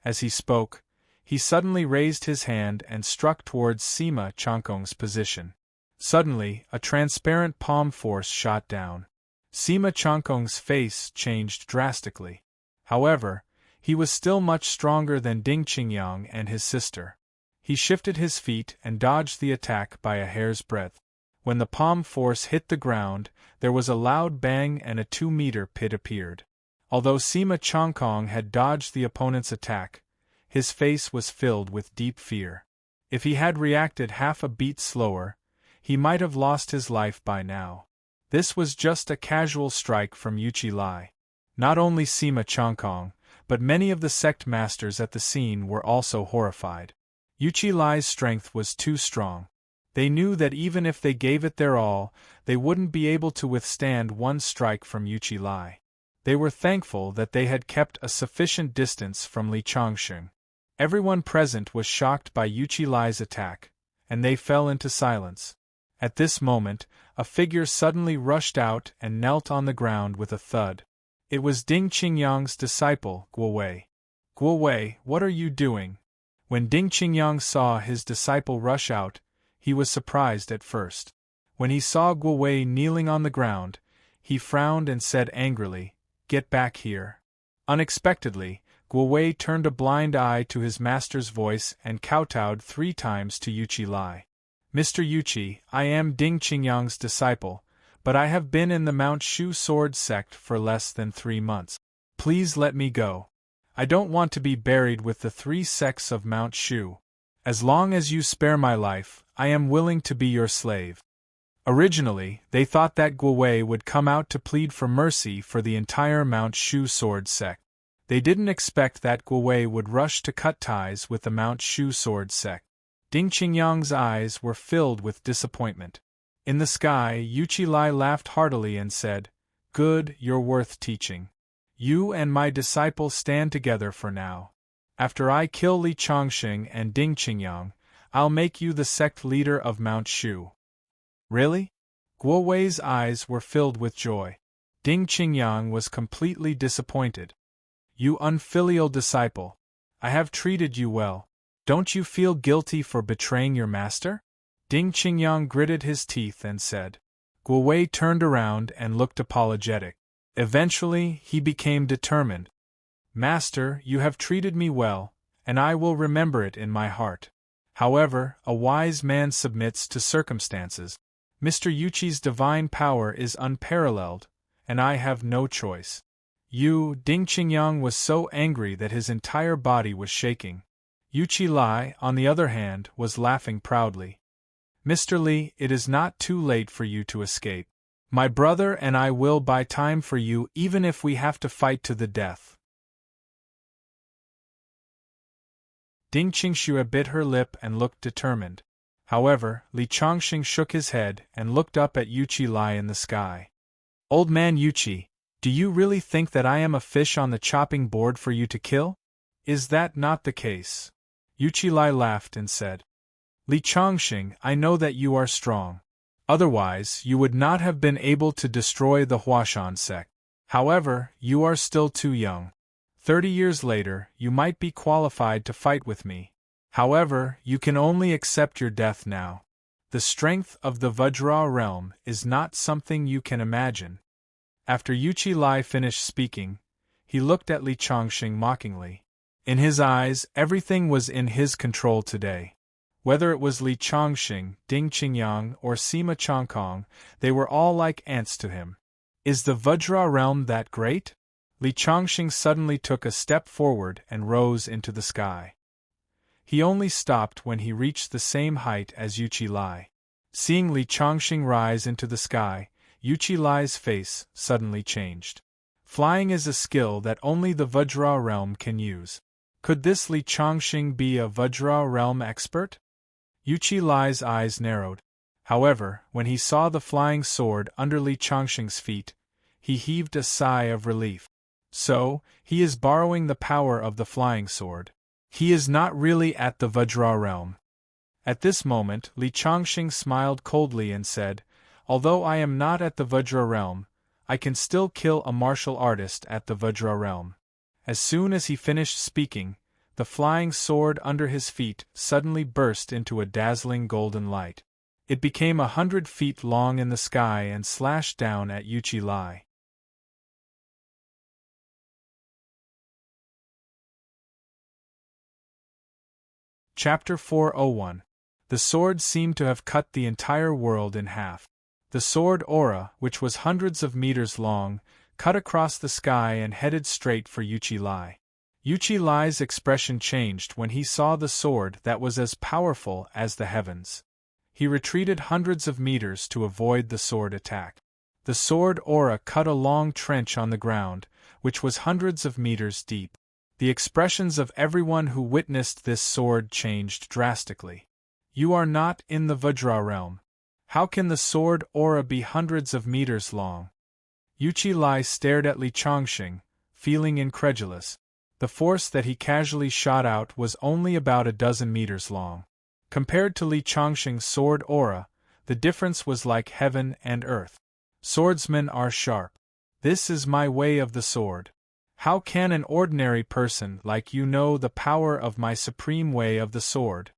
As he spoke, he suddenly raised his hand and struck towards Sima Changkong's position. Suddenly, a transparent palm force shot down. Sima Changkong's face changed drastically. However, he was still much stronger than Ding Qingyang and his sister. He shifted his feet and dodged the attack by a hair's breadth. When the palm force hit the ground, there was a loud bang and a 2-meter pit appeared. Although Sima Changkong had dodged the opponent's attack, his face was filled with deep fear. If he had reacted half a beat slower, he might have lost his life by now. This was just a casual strike from Yuchi Lai. Not only Sima Changkong, but many of the sect masters at the scene were also horrified. Yuchi Lai's strength was too strong. They knew that even if they gave it their all, they wouldn't be able to withstand one strike from Yuchi Lai. They were thankful that they had kept a sufficient distance from Li Changxing. Everyone present was shocked by Yuchi Lai's attack, and they fell into silence. At this moment, a figure suddenly rushed out and knelt on the ground with a thud. It was Ding Qingyang's disciple, Guo Wei. "Guo Wei, what are you doing?" When Ding Qingyang saw his disciple rush out, he was surprised at first. When he saw Guo Wei kneeling on the ground, he frowned and said angrily, "Get back here." Unexpectedly, Guo Wei turned a blind eye to his master's voice and kowtowed 3 times to Yuchi Lai. "Mr. Yuchi, I am Ding Qingyang's disciple, but I have been in the Mount Shu sword sect for less than 3 months. Please let me go. I don't want to be buried with the 3 sects of Mount Shu. As long as you spare my life, I am willing to be your slave." Originally, they thought that Guo Wei would come out to plead for mercy for the entire Mount Shu sword sect. They didn't expect that Guo Wei would rush to cut ties with the Mount Shu sword sect. Ding Qingyang's eyes were filled with disappointment. In the sky, Yuchi Lai laughed heartily and said, "Good, you're worth teaching. You and my disciple stand together for now. After I kill Li Changxing and Ding Qingyang, I'll make you the sect leader of Mount Shu." "Really?" Guo Wei's eyes were filled with joy. Ding Qingyang was completely disappointed. "You unfilial disciple. I have treated you well. Don't you feel guilty for betraying your master?" Ding Qingyang gritted his teeth and said. Guo Wei turned around and looked apologetic. Eventually, he became determined. "Master, you have treated me well, and I will remember it in my heart. However, a wise man submits to circumstances. Mr. Yuchi's divine power is unparalleled, and I have no choice. Ding Qingyang was so angry that his entire body was shaking. Yuchi Lai, on the other hand, was laughing proudly. Mr. Li, it is not too late for you to escape. My brother and I will buy time for you even if we have to fight to the death. Ding Qingxue bit her lip and looked determined. However, Li Chongqing shook his head and looked up at Yuchi Lai in the sky. Old man Yuchi, do you really think that I am a fish on the chopping board for you to kill? Is that not the case? Yuchi Lai laughed and said, Li Chongqing, I know that you are strong. Otherwise, you would not have been able to destroy the Huashan sect. However, you are still too young. 30 years later, you might be qualified to fight with me. However, you can only accept your death now. The strength of the Vajra realm is not something you can imagine. After Yuchi Lai finished speaking, he looked at Li Chongqing mockingly. In his eyes, everything was in his control today. Whether it was Li Chongqing, Ding Qingyang, or Sima Chongkong, they were all like ants to him. Is the Vajra realm that great? Li Chongqing suddenly took a step forward and rose into the sky. He only stopped when he reached the same height as Yuchi Lai. Seeing Li Chongqing rise into the sky, Yuchi Lai's face suddenly changed. Flying is a skill that only the Vajra realm can use. Could this Li Chongqing be a Vajra realm expert? Yuchi Lai's eyes narrowed. However, when he saw the flying sword under Li Chongqing's feet, he heaved a sigh of relief. So, he is borrowing the power of the flying sword. He is not really at the Vajra realm. At this moment, Li Chongqing smiled coldly and said, Although I am not at the Vajra realm, I can still kill a martial artist at the Vajra realm. As soon as he finished speaking, the flying sword under his feet suddenly burst into a dazzling golden light. It became 100 feet long in the sky and slashed down at Yuchi Lai. Chapter 401. The sword seemed to have cut the entire world in half. The sword aura, which was hundreds of meters long, cut across the sky and headed straight for Yuchi Lai. Yuchi Lai's expression changed when he saw the sword that was as powerful as the heavens. He retreated hundreds of meters to avoid the sword attack. The sword aura cut a long trench on the ground, which was hundreds of meters deep. The expressions of everyone who witnessed this sword changed drastically. You are not in the Vajra realm. How can the sword aura be hundreds of meters long? Yuchi Lai stared at Li Chongqing, feeling incredulous. The force that he casually shot out was only about a dozen meters long. Compared to Li Chongqing's sword aura, the difference was like heaven and earth. Swordsmen are sharp. This is my way of the sword. How can an ordinary person like you know the power of my supreme way of the sword?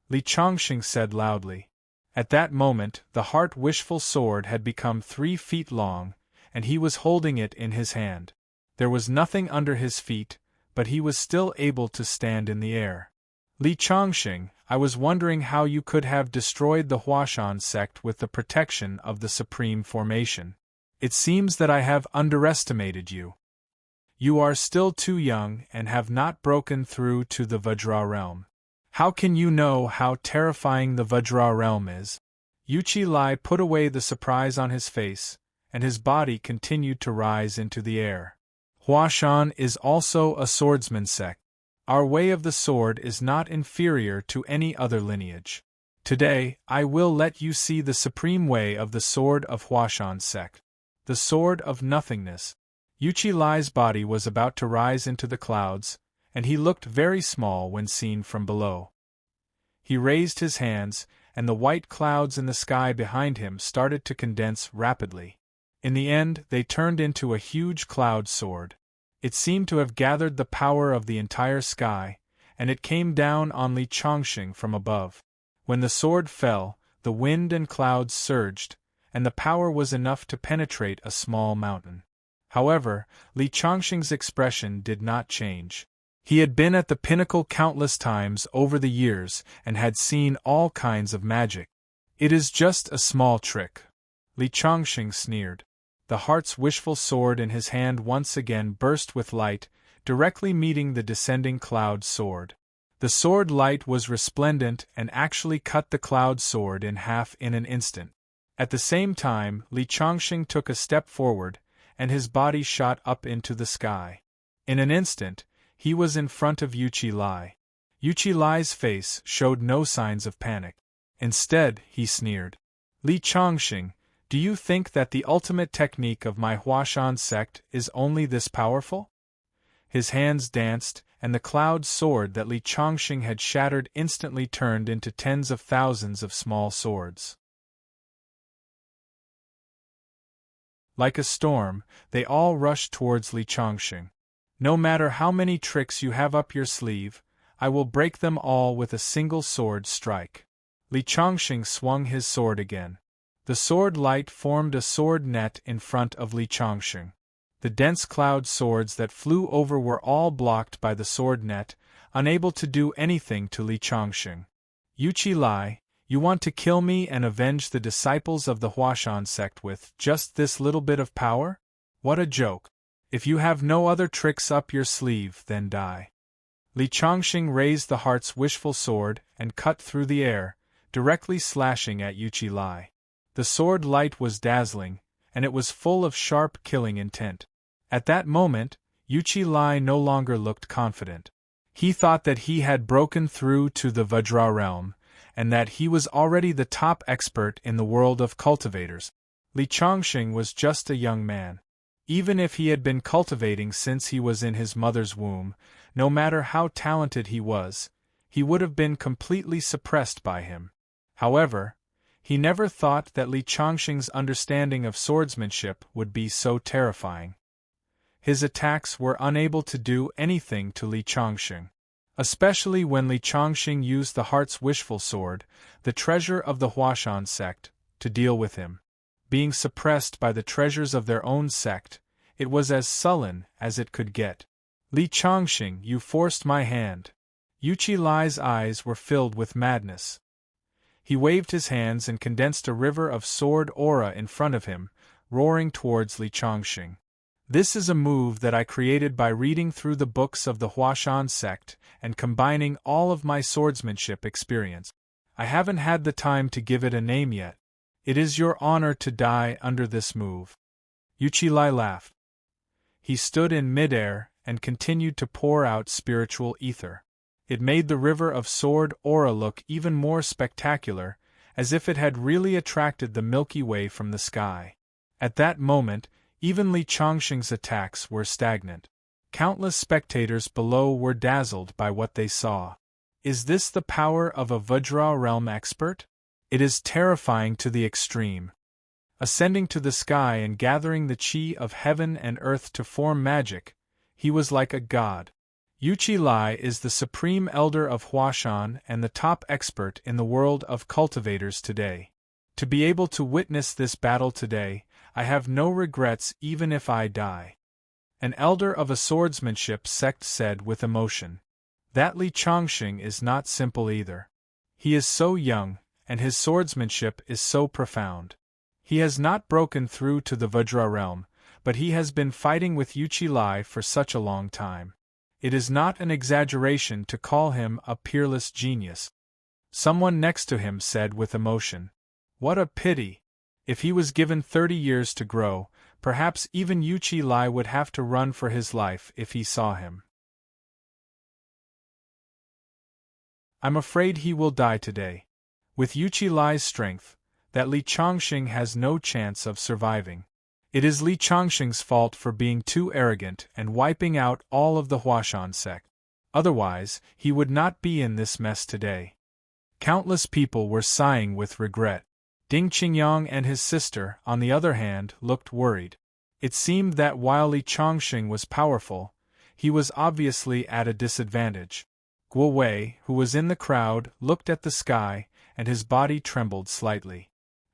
Li Chongqing said loudly. At that moment, the heart-wishful sword had become 3 feet long, and he was holding it in his hand. There was nothing under his feet, but he was still able to stand in the air. Li Chongqing, I was wondering how you could have destroyed the Huashan sect with the protection of the Supreme Formation. It seems that I have underestimated you. You are still too young and have not broken through to the Vajra realm. How can you know how terrifying the Vajra realm is? Yuchi Lai put away the surprise on his face, and his body continued to rise into the air. Huashan is also a swordsman sect. Our way of the sword is not inferior to any other lineage. Today, I will let you see the supreme way of the sword of Huashan sect. The sword of nothingness. Yuchi Lai's body was about to rise into the clouds, and he looked very small when seen from below. He raised his hands, and the white clouds in the sky behind him started to condense rapidly. In the end, they turned into a huge cloud sword. It seemed to have gathered the power of the entire sky, and it came down on Li Chongqing from above. When the sword fell, the wind and clouds surged, and the power was enough to penetrate a small mountain. However, Li Chongqing's expression did not change. He had been at the pinnacle countless times over the years and had seen all kinds of magic. It is just a small trick. Li Chongqing sneered. The heart's wishful sword in his hand once again burst with light, directly meeting the descending cloud sword. The sword light was resplendent and actually cut the cloud sword in half in an instant. At the same time, Li Chongqing took a step forward, and his body shot up into the sky. In an instant, he was in front of Yuqi Lai. Yuqi Lai's face showed no signs of panic. Instead, he sneered. Li Chongqing, do you think that the ultimate technique of my Huashan sect is only this powerful? His hands danced, and the cloud sword that Li Chongqing had shattered instantly turned into tens of thousands of small swords. Like a storm, they all rushed towards Li Chongqing. No matter how many tricks you have up your sleeve, I will break them all with a single sword strike. Li Chongqing swung his sword again. The sword light formed a sword net in front of Li Chongqing. The dense cloud swords that flew over were all blocked by the sword net, unable to do anything to Li Chongqing. Yuqi Lai, you want to kill me and avenge the disciples of the Huashan sect with just this little bit of power? What a joke. If you have no other tricks up your sleeve, then die. Li Chongqing raised the heart's wishful sword and cut through the air, directly slashing at Yuqi Lai. The sword light was dazzling, and it was full of sharp killing intent. At that moment, Yuqi Lai no longer looked confident. He thought that he had broken through to the Vajra realm, and that he was already the top expert in the world of cultivators. Li Chongqing was just a young man. Even if he had been cultivating since he was in his mother's womb, no matter how talented he was, he would have been completely suppressed by him. However, he never thought that Li Chongqing's understanding of swordsmanship would be so terrifying. His attacks were unable to do anything to Li Chongqing. Especially when Li Chongqing used the heart's wishful sword, the treasure of the Huashan sect, to deal with him. Being suppressed by the treasures of their own sect, it was as sullen as it could get. Li Chongqing, you forced my hand. Yuqi Lai's eyes were filled with madness. He waved his hands and condensed a river of sword aura in front of him, roaring towards Li Chongqing. This is a move that I created by reading through the books of the Huashan sect and combining all of my swordsmanship experience. I haven't had the time to give it a name yet. It is your honor to die under this move. Yuqi Lai laughed. He stood in midair and continued to pour out spiritual ether. It made the river of sword aura look even more spectacular, as if it had really attracted the Milky Way from the sky. At that moment, even Li Chongqing's attacks were stagnant. Countless spectators below were dazzled by what they saw. Is this the power of a Vajra realm expert? It is terrifying to the extreme. Ascending to the sky and gathering the chi of heaven and earth to form magic, he was like a god. Yuqi Lai is the supreme elder of Huashan and the top expert in the world of cultivators today. To be able to witness this battle today, I have no regrets even if I die. An elder of a swordsmanship sect said with emotion. That Li Chongqing is not simple either. He is so young, and his swordsmanship is so profound. He has not broken through to the Vajra realm, but he has been fighting with Yuqi Lai for such a long time. It is not an exaggeration to call him a peerless genius. Someone next to him said with emotion. What a pity! If he was given 30 years to grow, perhaps even Yuqi Lai would have to run for his life if he saw him. I'm afraid he will die today. With Yuqi Lai's strength, that Li Chongqing has no chance of surviving. It is Li Chongqing's fault for being too arrogant and wiping out all of the Huashan sect. Otherwise, he would not be in this mess today. Countless people were sighing with regret. Ding Qingyang and his sister, on the other hand, looked worried. It seemed that while Li Chongqing was powerful, he was obviously at a disadvantage. Guo Wei, who was in the crowd, looked at the sky, and his body trembled slightly.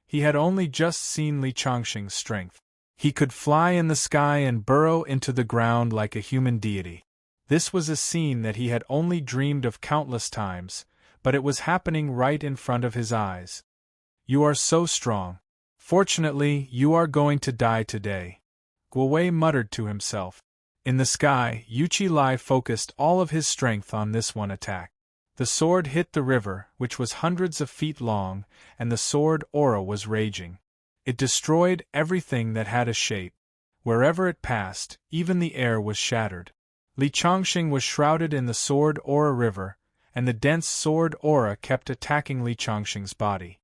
He had only just seen Li Chongqing's strength. He could fly in the sky and burrow into the ground like a human deity. This was a scene that he had only dreamed of countless times, but it was happening right in front of his eyes. You are so strong. Fortunately, you are going to die today. Guowei muttered to himself. In the sky, Yuchi-Lai focused all of his strength on this one attack. The sword hit the river, which was hundreds of feet long, and the sword aura was raging. It destroyed everything that had a shape. Wherever it passed, even the air was shattered. Li Chongqing was shrouded in the sword aura river, and the dense sword aura kept attacking Li Chongqing's body.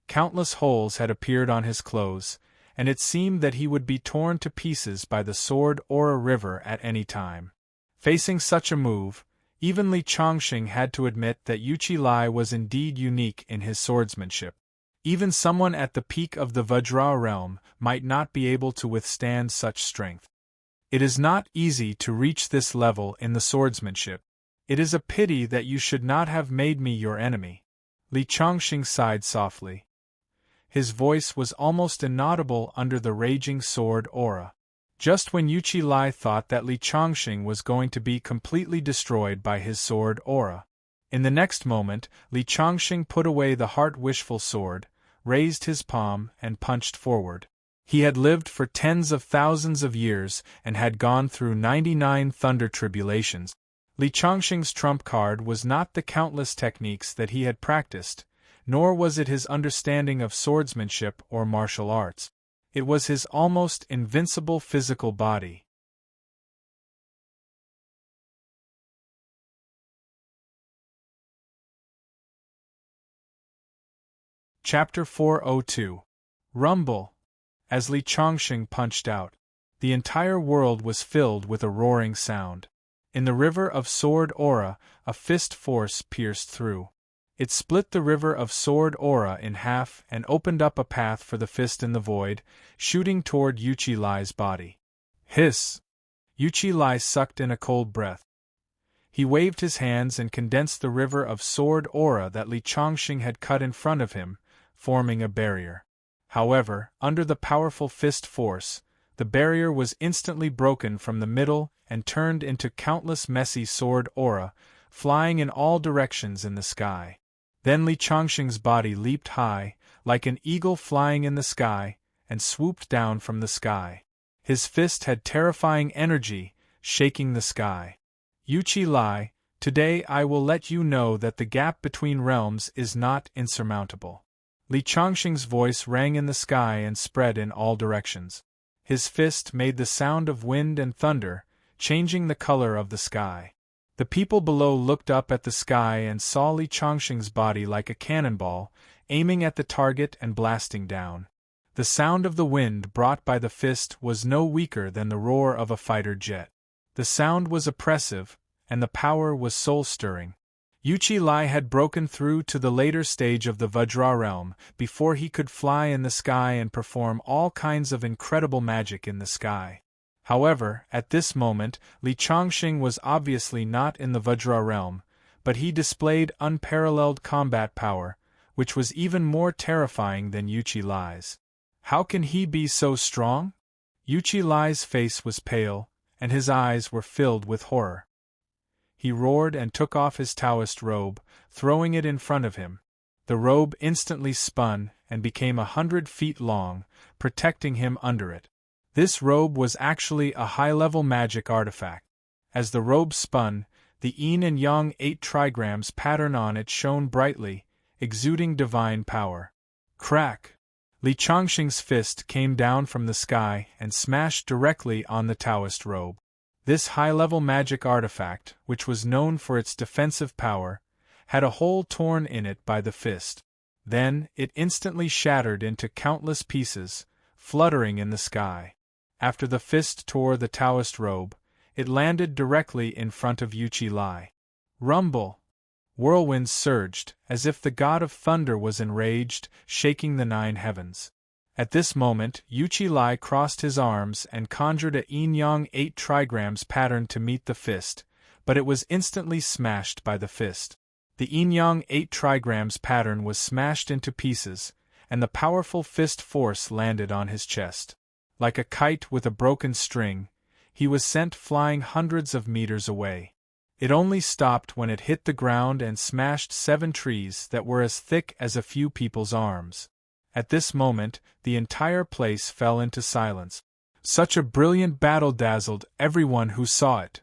Countless holes had appeared on his clothes, and it seemed that he would be torn to pieces by the sword aura river at any time. Facing such a move, even Li Chongqing had to admit that Yuchi-Lai was indeed unique in his swordsmanship. Even someone at the peak of the Vajra realm might not be able to withstand such strength. It is not easy to reach this level in the swordsmanship. It is a pity that you should not have made me your enemy. Li Chongqing sighed softly. His voice was almost inaudible under the raging sword aura. Just when Yuchi-Lai thought that Li Chongqing was going to be completely destroyed by his sword aura. In the next moment, Li Chongqing put away the heart-wishful sword, raised his palm, and punched forward. He had lived for tens of thousands of years and had gone through 99 thunder tribulations. Li Chongqing's trump card was not the countless techniques that he had practiced, nor was it his understanding of swordsmanship or martial arts. It was his almost invincible physical body. Chapter 402. Rumble. As Li Chongqing punched out, the entire world was filled with a roaring sound. In the river of sword aura, a fist force pierced through. It split the river of sword aura in half and opened up a path for the fist in the void, shooting toward Yuchi-Lai's body. Hiss! Yuchi-Lai sucked in a cold breath. He waved his hands and condensed the river of sword aura that Li Chongqing had cut in front of him, forming a barrier. However, under the powerful fist force, the barrier was instantly broken from the middle and turned into countless messy sword aura, flying in all directions in the sky. Then Li Chongqing's body leaped high, like an eagle flying in the sky, and swooped down from the sky. His fist had terrifying energy, shaking the sky. Yuchi-Lai, today I will let you know that the gap between realms is not insurmountable. Li Chongqing's voice rang in the sky and spread in all directions. His fist made the sound of wind and thunder, changing the color of the sky. The people below looked up at the sky and saw Li Chongqing's body like a cannonball, aiming at the target and blasting down. The sound of the wind brought by the fist was no weaker than the roar of a fighter jet. The sound was oppressive, and the power was soul-stirring. Yuchi-Lai had broken through to the later stage of the Vajra realm before he could fly in the sky and perform all kinds of incredible magic in the sky. However, at this moment, Li Chongqing was obviously not in the Vajra realm, but he displayed unparalleled combat power, which was even more terrifying than Yuchi-Lai's. How can he be so strong? Yuchi-Lai's face was pale, and his eyes were filled with horror. He roared and took off his Taoist robe, throwing it in front of him. The robe instantly spun and became 100 feet long, protecting him under it. This robe was actually a high-level magic artifact. As the robe spun, the yin and yang 8 trigrams pattern on it shone brightly, exuding divine power. Crack! Li Chongqing's fist came down from the sky and smashed directly on the Taoist robe. This high-level magic artifact, which was known for its defensive power, had a hole torn in it by the fist. Then, it instantly shattered into countless pieces, fluttering in the sky. After the fist tore the Taoist robe, it landed directly in front of Yuchi-Lai. Rumble! Whirlwinds surged, as if the god of thunder was enraged, shaking the 9 heavens. At this moment, Yuchi-Lai crossed his arms and conjured a yin-yang 8 trigrams pattern to meet the fist, but it was instantly smashed by the fist. The yin-yang 8 trigrams pattern was smashed into pieces, and the powerful fist force landed on his chest. Like a kite with a broken string, he was sent flying hundreds of meters away. It only stopped when it hit the ground and smashed 7 trees that were as thick as a few people's arms. At this moment, the entire place fell into silence. Such a brilliant battle dazzled everyone who saw it.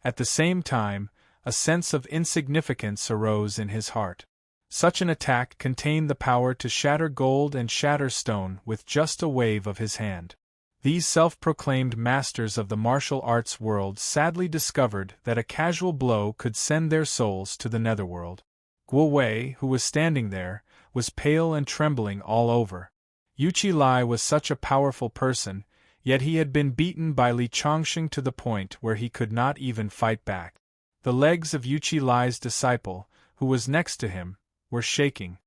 At the same time, a sense of insignificance arose in his heart. Such an attack contained the power to shatter gold and shatter stone with just a wave of his hand. These self-proclaimed masters of the martial arts world sadly discovered that a casual blow could send their souls to the netherworld. Guo Wei, who was standing there, was pale and trembling all over. Yuchi Lai was such a powerful person, yet he had been beaten by Li Chongqing to the point where he could not even fight back. The legs of Yuchi Lai's disciple, who was next to him, were shaking.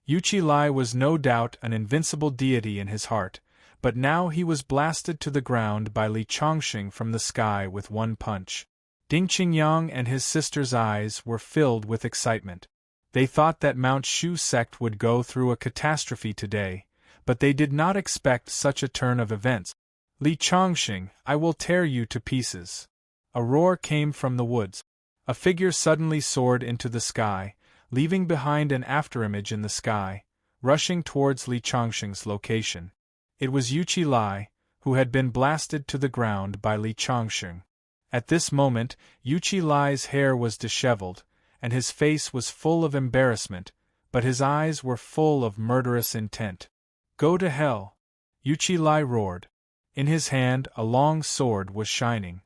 Yuchi Lai was no doubt an invincible deity in his heart, but now he was blasted to the ground by Li Chongqing from the sky with one punch. Ding Qingyang and his sister's eyes were filled with excitement. They thought that Mount Shu sect would go through a catastrophe today, but they did not expect such a turn of events. Li Chongqing, I will tear you to pieces. A roar came from the woods. A figure suddenly soared into the sky, leaving behind an afterimage in the sky, rushing towards Li Chongqing's location. It was Yuchi Lai, who had been blasted to the ground by Li Chongqing. At this moment, Yuchi Lai's hair was disheveled, and his face was full of embarrassment, but his eyes were full of murderous intent. Go to hell! Yuchi Lai roared. In his hand a long sword was shining.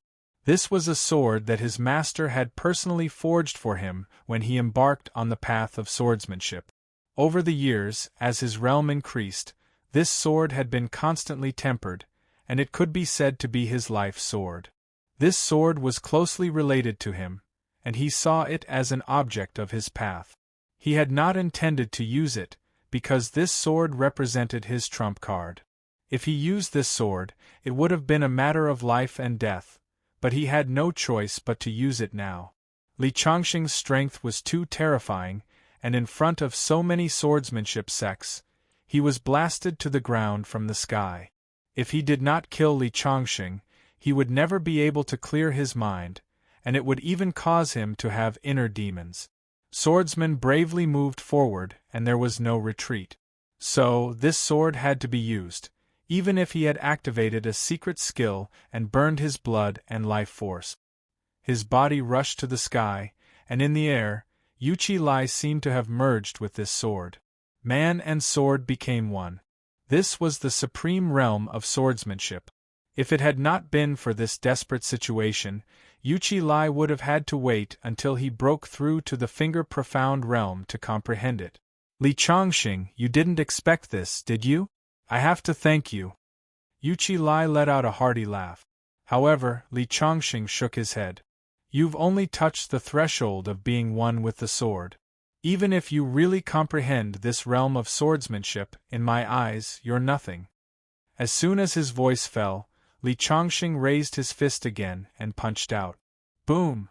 This was a sword that his master had personally forged for him when he embarked on the path of swordsmanship. Over the years, as his realm increased, this sword had been constantly tempered, and it could be said to be his life sword. This sword was closely related to him, and he saw it as an object of his path. He had not intended to use it, because this sword represented his trump card. If he used this sword, it would have been a matter of life and death, but he had no choice but to use it now. Li Chongqing's strength was too terrifying, and in front of so many swordsmanship sects, he was blasted to the ground from the sky. If he did not kill Li Chongqing, he would never be able to clear his mind, and it would even cause him to have inner demons. Swordsmen bravely moved forward, and there was no retreat. So, this sword had to be used, even if he had activated a secret skill and burned his blood and life force. His body rushed to the sky, and in the air, Yuchi Lai seemed to have merged with this sword. Man and sword became one. This was the supreme realm of swordsmanship. If it had not been for this desperate situation, Yuchi Lai would have had to wait until he broke through to the finger-profound realm to comprehend it. Li Chongqing, you didn't expect this, did you? I have to thank you. Yuchi Lai let out a hearty laugh. However, Li Chongqing shook his head. You've only touched the threshold of being one with the sword. Even if you really comprehend this realm of swordsmanship, in my eyes, you're nothing. As soon as his voice fell, Li Chongqing raised his fist again and punched out. Boom!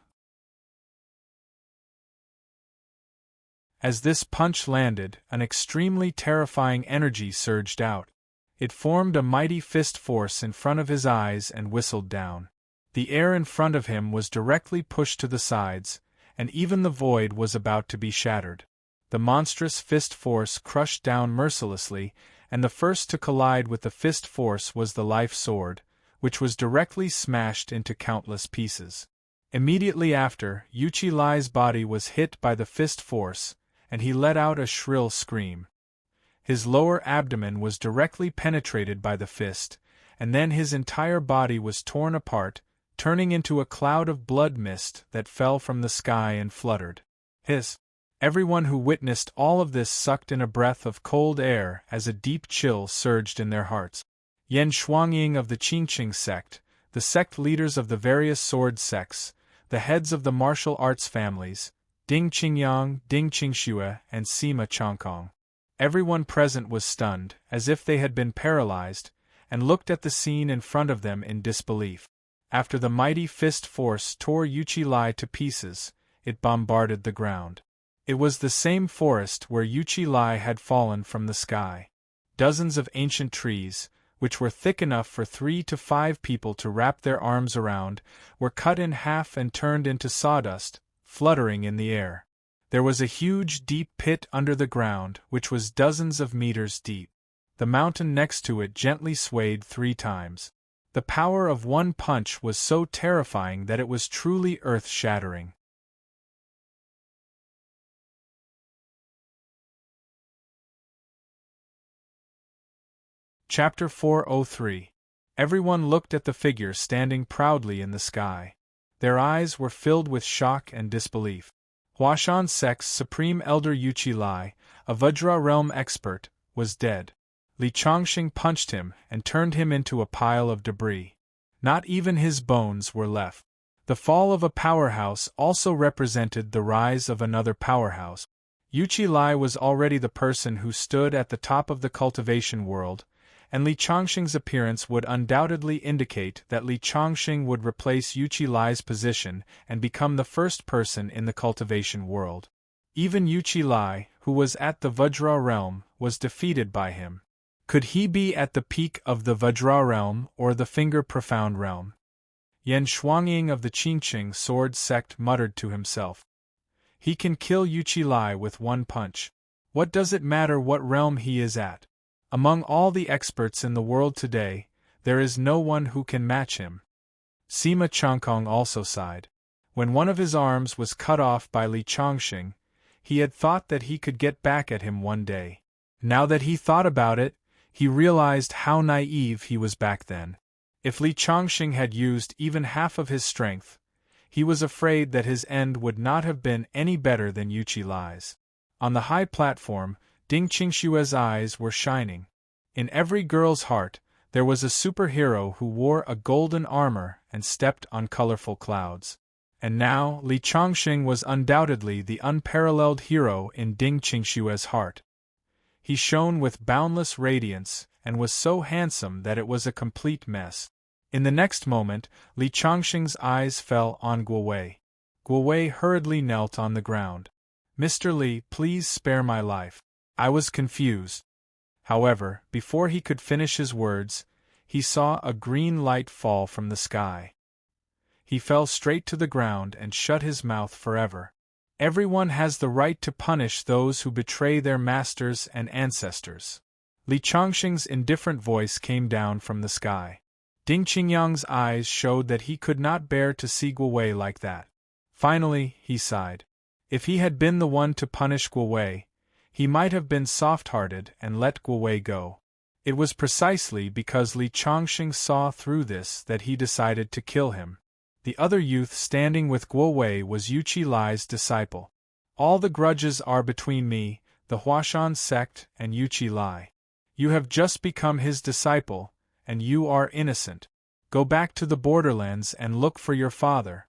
As this punch landed, an extremely terrifying energy surged out. It formed a mighty fist force in front of his eyes and whistled down. The air in front of him was directly pushed to the sides, and even the void was about to be shattered. The monstrous fist force crushed down mercilessly, and the first to collide with the fist force was the life sword, which was directly smashed into countless pieces. Immediately after, Yuchi Lai's body was hit by the fist force, and he let out a shrill scream. His lower abdomen was directly penetrated by the fist, and then his entire body was torn apart, turning into a cloud of blood mist that fell from the sky and fluttered. Everyone who witnessed all of this sucked in a breath of cold air as a deep chill surged in their hearts. Yan Shuangying of the Qingqing sect, the sect leaders of the various sword sects, the heads of the martial arts families, Ding Qingyang, Ding Qingxue, and Sima Chongkong. Everyone present was stunned, as if they had been paralyzed, and looked at the scene in front of them in disbelief. After the mighty fist force tore Yuchi Lai to pieces, it bombarded the ground. It was the same forest where Yuchi Lai had fallen from the sky. Dozens of ancient trees, which were thick enough for 3 to 5 people to wrap their arms around, were cut in half and turned into sawdust, fluttering in the air. There was a huge deep pit under the ground which was dozens of meters deep. The mountain next to it gently swayed 3 times. The power of one punch was so terrifying that it was truly earth-shattering. Chapter 403. Everyone looked at the figure standing proudly in the sky. Their eyes were filled with shock and disbelief. Huashan Sect's Supreme Elder Yuchi Lai, a Vajra realm expert, was dead. Li Chongxing punched him and turned him into a pile of debris. Not even his bones were left. The fall of a powerhouse also represented the rise of another powerhouse. Yuchi Lai was already the person who stood at the top of the cultivation world, and Li Chongxing's appearance would undoubtedly indicate that Li Chongxing would replace Yuchi Lai's position and become the first person in the cultivation world. Even Yuchi Lai, who was at the Vajra realm, was defeated by him. Could he be at the peak of the Vajra realm or the Finger Profound realm? Yan Shuangying of the Qingqing Sword Sect muttered to himself. He can kill Yuchi Lai with one punch. What does it matter what realm he is at? Among all the experts in the world today, there is no one who can match him. Sima Changkong also sighed. When one of his arms was cut off by Li Chongxing, he had thought that he could get back at him one day. Now that he thought about it, he realized how naive he was back then. If Li Chongxing had used even half of his strength, he was afraid that his end would not have been any better than Yuchi Lai's. On the high platform, Ding Qingshue's eyes were shining. In every girl's heart, there was a superhero who wore a golden armor and stepped on colorful clouds. And now, Li Chongxing was undoubtedly the unparalleled hero in Ding Qingshue's heart. He shone with boundless radiance and was so handsome that it was a complete mess. In the next moment, Li Chongxing's eyes fell on Guowei. Guowei hurriedly knelt on the ground. "Mr. Li, please spare my life. I was confused." However, before he could finish his words, he saw a green light fall from the sky. He fell straight to the ground and shut his mouth forever. Everyone has the right to punish those who betray their masters and ancestors. Li Chongxing's indifferent voice came down from the sky. Ding Qingyang's eyes showed that he could not bear to see Guowei like that. Finally, he sighed. If he had been the one to punish Guowei, he might have been soft-hearted and let Guowei go. It was precisely because Li Chongxing saw through this that he decided to kill him. The other youth standing with Guowei was Yuchi Lai's disciple. "All the grudges are between me, the Huashan sect, and Yuchi Lai. You have just become his disciple, and you are innocent. Go back to the borderlands and look for your father,"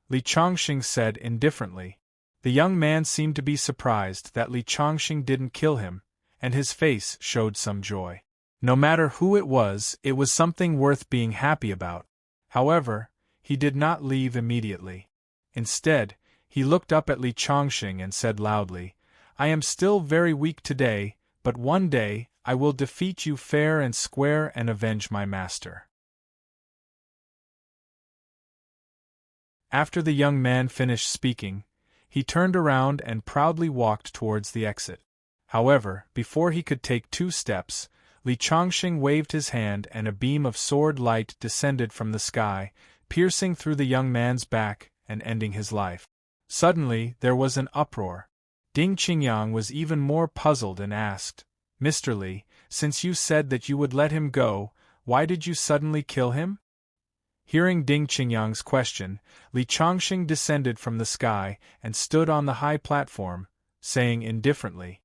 Li Chongxing said indifferently. The young man seemed to be surprised that Li Chongxing didn't kill him, and his face showed some joy. No matter who it was something worth being happy about. However, he did not leave immediately. Instead, he looked up at Li Chongxing and said loudly, "I am still very weak today, but one day I will defeat you fair and square and avenge my master." After the young man finished speaking, he turned around and proudly walked towards the exit. However, before he could take 2 steps, Li Chongxing waved his hand and a beam of sword light descended from the sky, piercing through the young man's back and ending his life. Suddenly, there was an uproar. Ding Qingyang was even more puzzled and asked, "Mr. Li, since you said that you would let him go, why did you suddenly kill him?" Hearing Ding Qingyang's question, Li Chongxing descended from the sky and stood on the high platform, saying indifferently,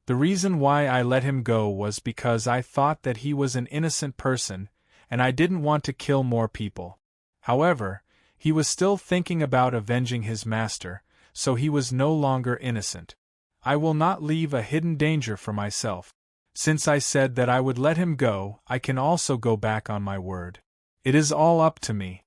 "The reason why I let him go was because I thought that he was an innocent person, and I didn't want to kill more people. However, he was still thinking about avenging his master, so he was no longer innocent. I will not leave a hidden danger for myself. Since I said that I would let him go, I can also go back on my word. It is all up to me."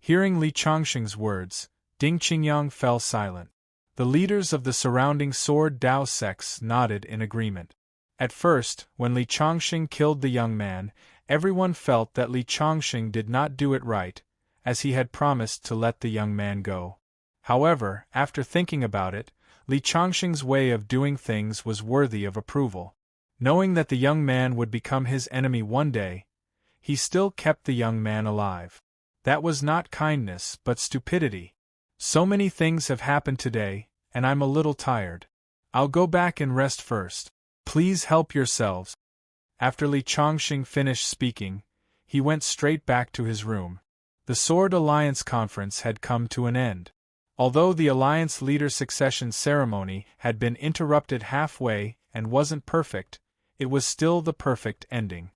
Hearing Li Chongxing's words, Ding Qingyang fell silent. The leaders of the surrounding Sword Dao sects nodded in agreement. At first, when Li Chongxing killed the young man, everyone felt that Li Chongxing did not do it right, as he had promised to let the young man go. However, after thinking about it, Li Changxing's way of doing things was worthy of approval. Knowing that the young man would become his enemy one day, he still kept the young man alive. That was not kindness but stupidity. So many things have happened today, and I'm a little tired. I'll go back and rest first. Please help yourselves. After Li Changxing finished speaking, he went straight back to his room. The Sword Alliance conference had come to an end. Although the Alliance leader succession ceremony had been interrupted halfway and wasn't perfect, it was still the perfect ending.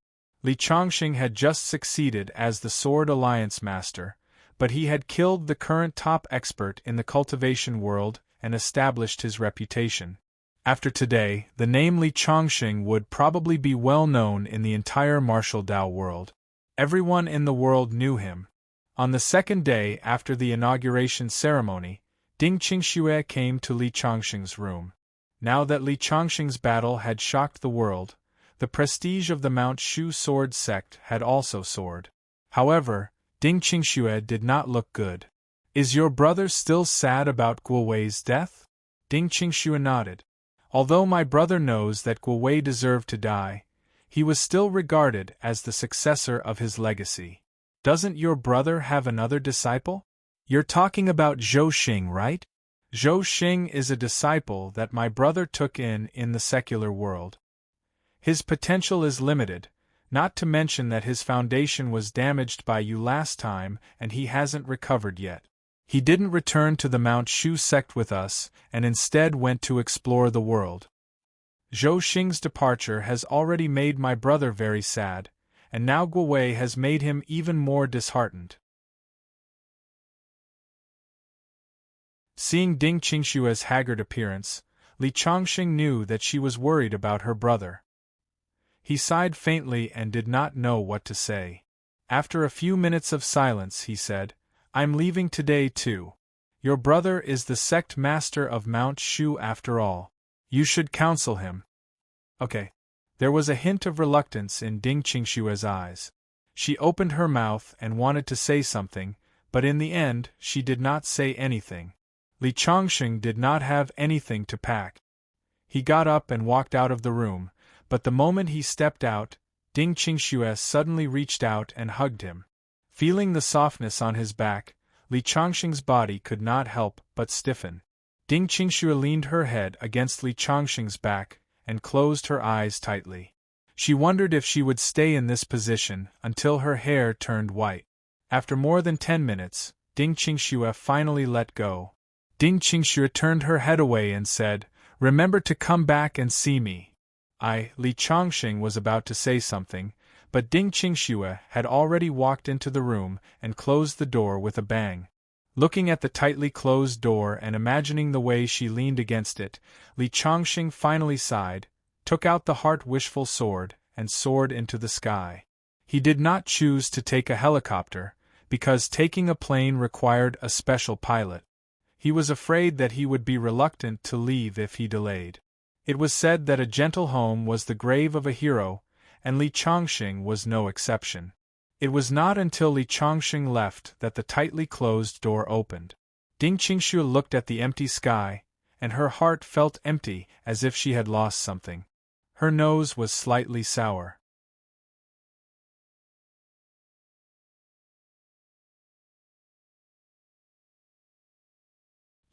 Li Changxing had just succeeded as the Sword Alliance master, but he had killed the current top expert in the cultivation world and established his reputation. After today, the name Li Changxing would probably be well known in the entire martial Dao world. Everyone in the world knew him. On the second day after the inauguration ceremony, Ding Qingxue came to Li Changxing's room. Now that Li Changxing's battle had shocked the world, the prestige of the Mount Shu sword sect had also soared. However, Ding Qingxue did not look good. Is your brother still sad about Guowei's death? Ding Qingxue nodded. Although my brother knows that Guowei deserved to die, he was still regarded as the successor of his legacy. Doesn't your brother have another disciple? You're talking about Zhou Xing, right? Zhou Xing is a disciple that my brother took in the secular world. His potential is limited, not to mention that his foundation was damaged by you last time and he hasn't recovered yet. He didn't return to the Mount Shu sect with us and instead went to explore the world. Zhou Xing's departure has already made my brother very sad, and now Guowei has made him even more disheartened. Seeing Ding Qingxue's haggard appearance, Li Changxing knew that she was worried about her brother. He sighed faintly and did not know what to say. After a few minutes of silence he said, I'm leaving today too. Your brother is the sect master of Mount Shu after all. You should counsel him. Okay. There was a hint of reluctance in Ding Qingxue's eyes. She opened her mouth and wanted to say something, but in the end she did not say anything. Li Changxing did not have anything to pack. He got up and walked out of the room, but the moment he stepped out, Ding Qingxue suddenly reached out and hugged him. Feeling the softness on his back, Li Changxing's body could not help but stiffen. Ding Qingxue leaned her head against Li Changxing's back and closed her eyes tightly. She wondered if she would stay in this position until her hair turned white. After more than 10 minutes, Ding Qingxue finally let go. Ding Qingxue turned her head away and said, Remember to come back and see me. Li Changxing was about to say something, but Ding Qingxue had already walked into the room and closed the door with a bang. Looking at the tightly closed door and imagining the way she leaned against it, Li Changxing finally sighed, took out the heart-wishful sword, and soared into the sky. He did not choose to take a helicopter, because taking a plane required a special pilot. He was afraid that he would be reluctant to leave if he delayed. It was said that a gentle home was the grave of a hero, and Li Changxing was no exception. It was not until Li Changxing left that the tightly closed door opened. Ding Qingxue looked at the empty sky, and her heart felt empty as if she had lost something. Her nose was slightly sour.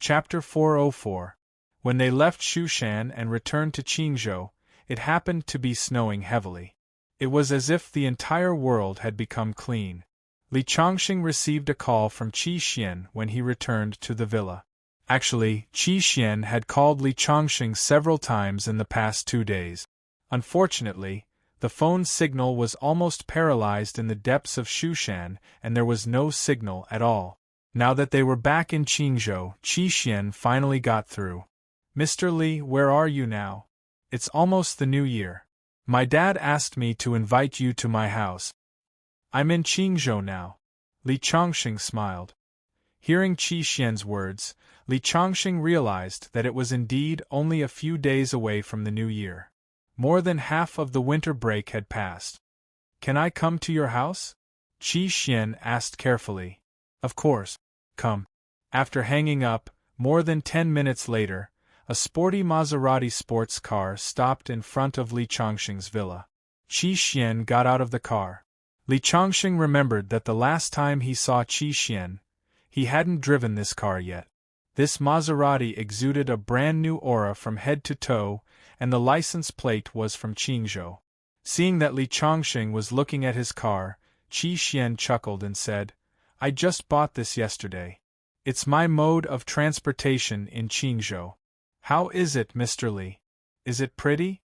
Chapter 404. When they left Shushan and returned to Qingzhou, it happened to be snowing heavily. It was as if the entire world had become clean. Li Changxing received a call from Qi Xian when he returned to the villa. Actually, Qi Xian had called Li Changxing several times in the past 2 days. Unfortunately, the phone signal was almost paralyzed in the depths of Shushan and there was no signal at all. Now that they were back in Qingzhou, Qi Xian finally got through. Mr. Li, where are you now? It's almost the new year. My dad asked me to invite you to my house. I'm in Qingzhou now. Li Changxing smiled. Hearing Qi Xian's words, Li Changxing realized that it was indeed only a few days away from the new year. More than half of the winter break had passed. Can I come to your house? Qi Xian asked carefully. Of course. Come. After hanging up, more than 10 minutes later, A sporty Maserati sports car stopped in front of Li Changxing's villa. Qi Xian got out of the car. Li Changxing remembered that the last time he saw Qi Xian, he hadn't driven this car yet. This Maserati exuded a brand new aura from head to toe, and the license plate was from Qingzhou. Seeing that Li Changxing was looking at his car, Qi Xian chuckled and said, "I just bought this yesterday. It's my mode of transportation in Qingzhou. How is it, Mr. Li? Is it pretty?"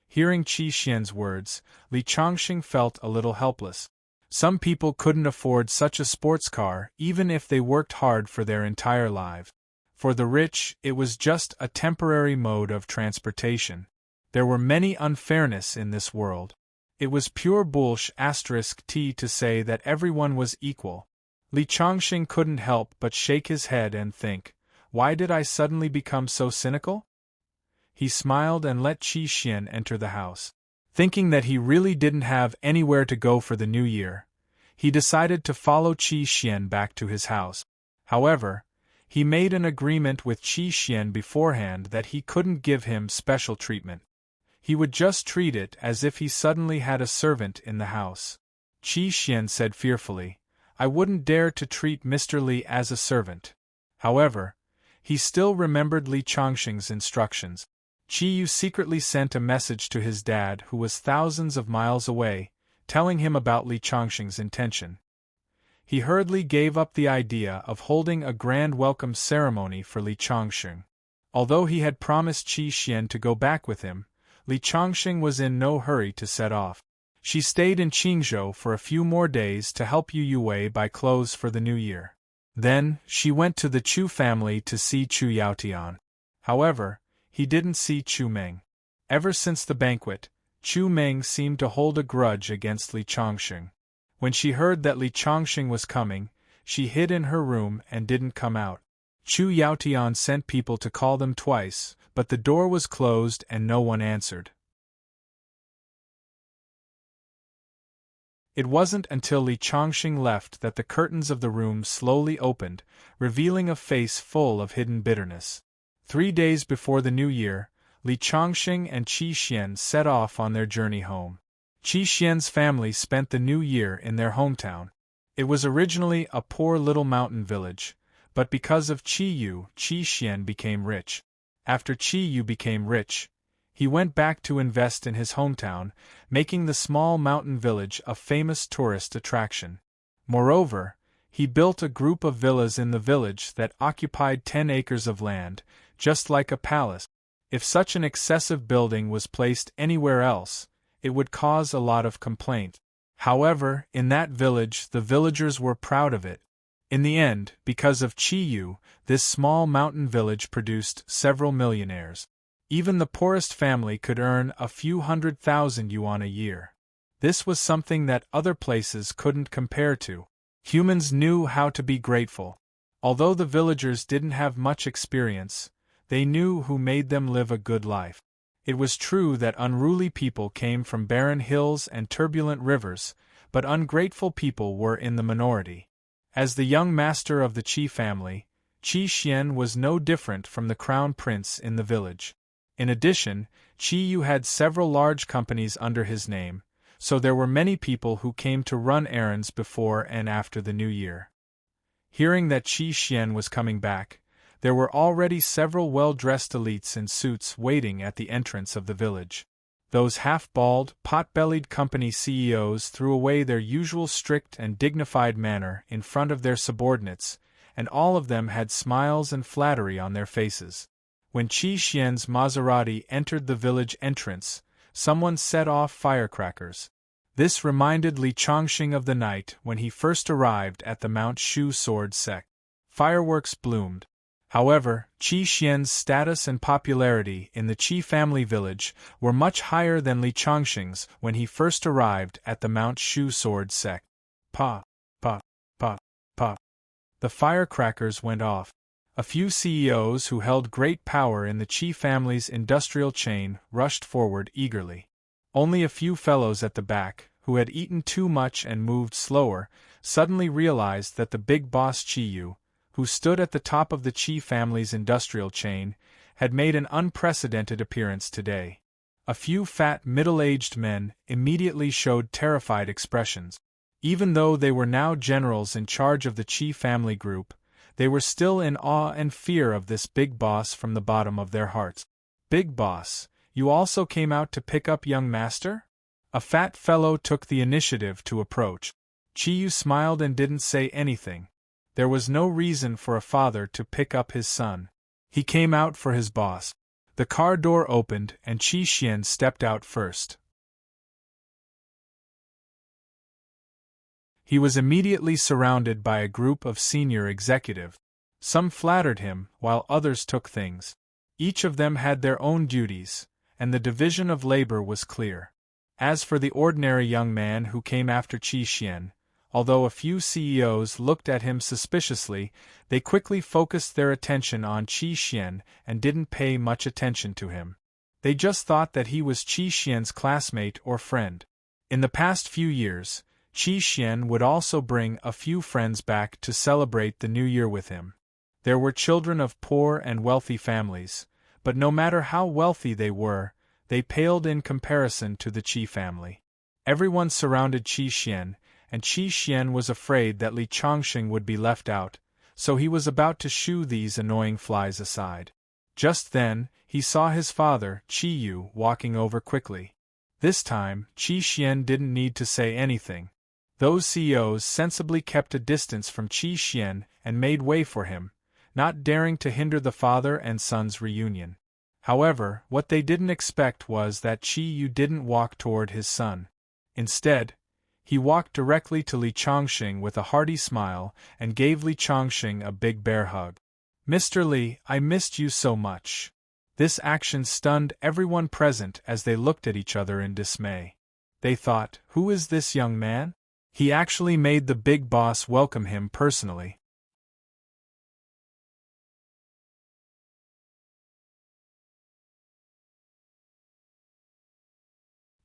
Hearing Qi Xian's words, Li Changxing felt a little helpless. Some people couldn't afford such a sports car even if they worked hard for their entire lives. For the rich, it was just a temporary mode of transportation. There were many unfairness in this world. It was pure bullsh*t to say that everyone was equal. Li Changxing couldn't help but shake his head and think, why did I suddenly become so cynical? He smiled and let Qi Xian enter the house. Thinking that he really didn't have anywhere to go for the new year, he decided to follow Qi Xian back to his house. However, he made an agreement with Qi Xian beforehand that he couldn't give him special treatment. He would just treat it as if he suddenly had a servant in the house. Qi Xian said fearfully, "I wouldn't dare to treat Mr. Li as a servant." However, he still remembered Li Changxing's instructions. Qi Yu secretly sent a message to his dad, who was thousands of miles away, telling him about Li Changxing's intention. He hurriedly gave up the idea of holding a grand welcome ceremony for Li Changxing. Although he had promised Qi Xian to go back with him, Li Changxing was in no hurry to set off. She stayed in Qingzhou for a few more days to help Yu Yue buy clothes for the new year. Then, she went to the Chu family to see Chu Yaotian. However, he didn't see Chu Meng. Ever since the banquet, Chu Meng seemed to hold a grudge against Li Changxing. When she heard that Li Changxing was coming, she hid in her room and didn't come out. Chu Yaotian sent people to call them twice, but the door was closed and no one answered. It wasn't until Li Changxing left that the curtains of the room slowly opened, revealing a face full of hidden bitterness. 3 days before the new year, Li Changxing and Qi Xian set off on their journey home. Qi Xian's family spent the new year in their hometown. It was originally a poor little mountain village, but because of Qi Yu, Qi Xian became rich. After Qi Yu became rich, he went back to invest in his hometown, making the small mountain village a famous tourist attraction. Moreover, he built a group of villas in the village that occupied 10 acres of land, just like a palace. If such an excessive building was placed anywhere else, it would cause a lot of complaint. However, in that village the villagers were proud of it. In the end, because of Qi Yu, this small mountain village produced several millionaires. Even the poorest family could earn a few 100,000 yuan a year. This was something that other places couldn't compare to. Humans knew how to be grateful. Although the villagers didn't have much experience, they knew who made them live a good life. It was true that unruly people came from barren hills and turbulent rivers, but ungrateful people were in the minority. As the young master of the Qi family, Qi Xian was no different from the crown prince in the village. In addition, Qi Yu had several large companies under his name, so there were many people who came to run errands before and after the new year. Hearing that Qi Xian was coming back, there were already several well-dressed elites in suits waiting at the entrance of the village. Those half-bald, pot-bellied company CEOs threw away their usual strict and dignified manner in front of their subordinates, and all of them had smiles and flattery on their faces. When Qi Xian's Maserati entered the village entrance, someone set off firecrackers. This reminded Li Changxing of the night when he first arrived at the Mount Shu sword sect. Fireworks bloomed. However, Qi Xian's status and popularity in the Qi family village were much higher than Li Changxing's when he first arrived at the Mount Shu sword sect. Pa, pa, pa, pa. The firecrackers went off. A few CEOs who held great power in the Qi family's industrial chain rushed forward eagerly. Only a few fellows at the back, who had eaten too much and moved slower, suddenly realized that the big boss Qi Yu, who stood at the top of the Qi family's industrial chain, had made an unprecedented appearance today. A few fat, middle-aged men immediately showed terrified expressions. Even though they were now generals in charge of the Chi family group, they were still in awe and fear of this big boss from the bottom of their hearts. "Big boss, you also came out to pick up young master?" A fat fellow took the initiative to approach. Chi smiled and didn't say anything. There was no reason for a father to pick up his son. He came out for his boss. The car door opened and Xian stepped out first. He was immediately surrounded by a group of senior executives. Some flattered him, while others took things. Each of them had their own duties, and the division of labor was clear. As for the ordinary young man who came after Xian, although a few CEOs looked at him suspiciously, they quickly focused their attention on Xian and didn't pay much attention to him. They just thought that he was Xian's classmate or friend. In the past few years, Xian would also bring a few friends back to celebrate the New Year with him. There were children of poor and wealthy families, but no matter how wealthy they were, they paled in comparison to the Qi family. Everyone surrounded Xian, and Xian was afraid that Li Changxing would be left out, so he was about to shoo these annoying flies aside. Just then, he saw his father, Qiyu, walking over quickly. This time, Xian didn't need to say anything. Those CEOs sensibly kept a distance from Xian and made way for him, not daring to hinder the father and son's reunion. However, what they didn't expect was that Qiyu didn't walk toward his son. Instead, he walked directly to Li Changxing with a hearty smile and gave Li Changxing a big bear hug. "Mr. Li, I missed you so much." This action stunned everyone present as they looked at each other in dismay. They thought, who is this young man? He actually made the big boss welcome him personally.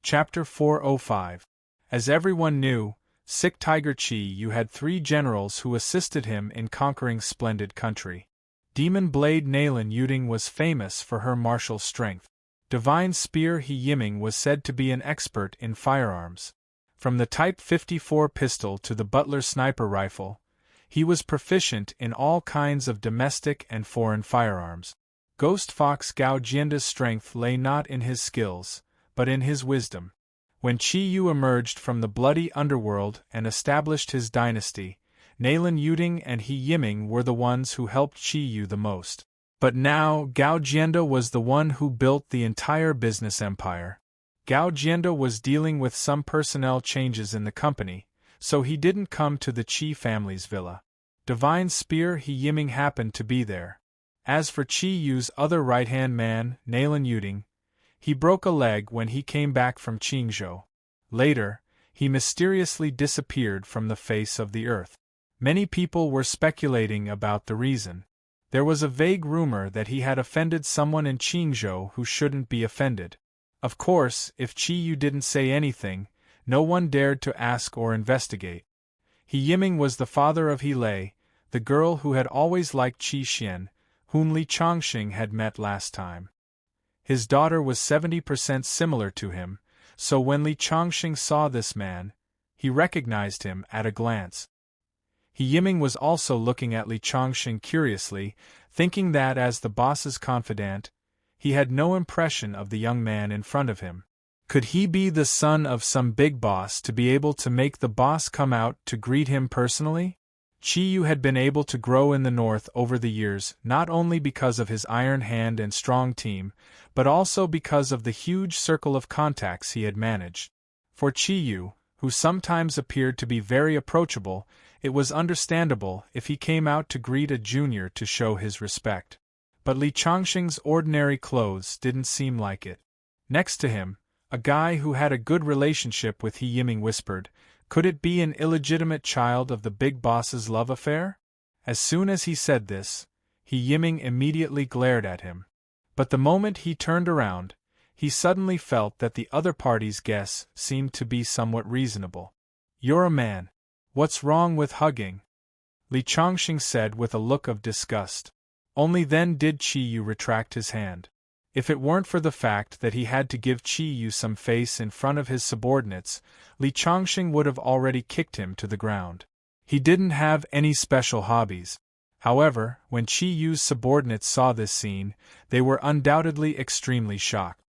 Chapter 405. As everyone knew, Sick Tiger Qiyu had 3 generals who assisted him in conquering splendid country. Demon Blade Nalan Yuding was famous for her martial strength. Divine Spear He Yiming was said to be an expert in firearms. From the Type 54 pistol to the Butler sniper rifle, he was proficient in all kinds of domestic and foreign firearms. Ghost Fox Gao Jianda's strength lay not in his skills, but in his wisdom. When Qiyu emerged from the bloody underworld and established his dynasty, Nalan Yuding and He Yiming were the ones who helped Qiyu the most. But now Gao Jianda was the one who built the entire business empire. Gao Jianda was dealing with some personnel changes in the company, so he didn't come to the Qi family's villa. Divine Spear He Yiming happened to be there. As for Qiyu's other right-hand man, Nalan Yuding, he broke a leg when he came back from Qingzhou. Later, he mysteriously disappeared from the face of the earth. Many people were speculating about the reason. There was a vague rumor that he had offended someone in Qingzhou who shouldn't be offended. Of course, if Qiyu didn't say anything, no one dared to ask or investigate. He Yiming was the father of He Lei, the girl who had always liked Xian, whom Li Changxing had met last time. His daughter was 70% similar to him, so when Li Changxing saw this man, he recognized him at a glance. He Yiming was also looking at Li Changxing curiously, thinking that as the boss's confidant, he had no impression of the young man in front of him. Could he be the son of some big boss to be able to make the boss come out to greet him personally? Qiyu had been able to grow in the north over the years not only because of his iron hand and strong team, but also because of the huge circle of contacts he had managed. For Qiyu, who sometimes appeared to be very approachable, it was understandable if he came out to greet a junior to show his respect. But Li Changxing's ordinary clothes didn't seem like it. Next to him, a guy who had a good relationship with He Yiming whispered, "Could it be an illegitimate child of the big boss's love affair?" As soon as he said this, He Yiming immediately glared at him. But the moment he turned around, he suddenly felt that the other party's guess seemed to be somewhat reasonable. "You're a man. What's wrong with hugging?" Li Changxing said with a look of disgust. Only then did Chi Yu retract his hand. If it weren't for the fact that he had to give Chi Yu some face in front of his subordinates, Li Chongqing would have already kicked him to the ground. He didn't have any special hobbies. However, when Chi Yu's subordinates saw this scene, they were undoubtedly extremely shocked.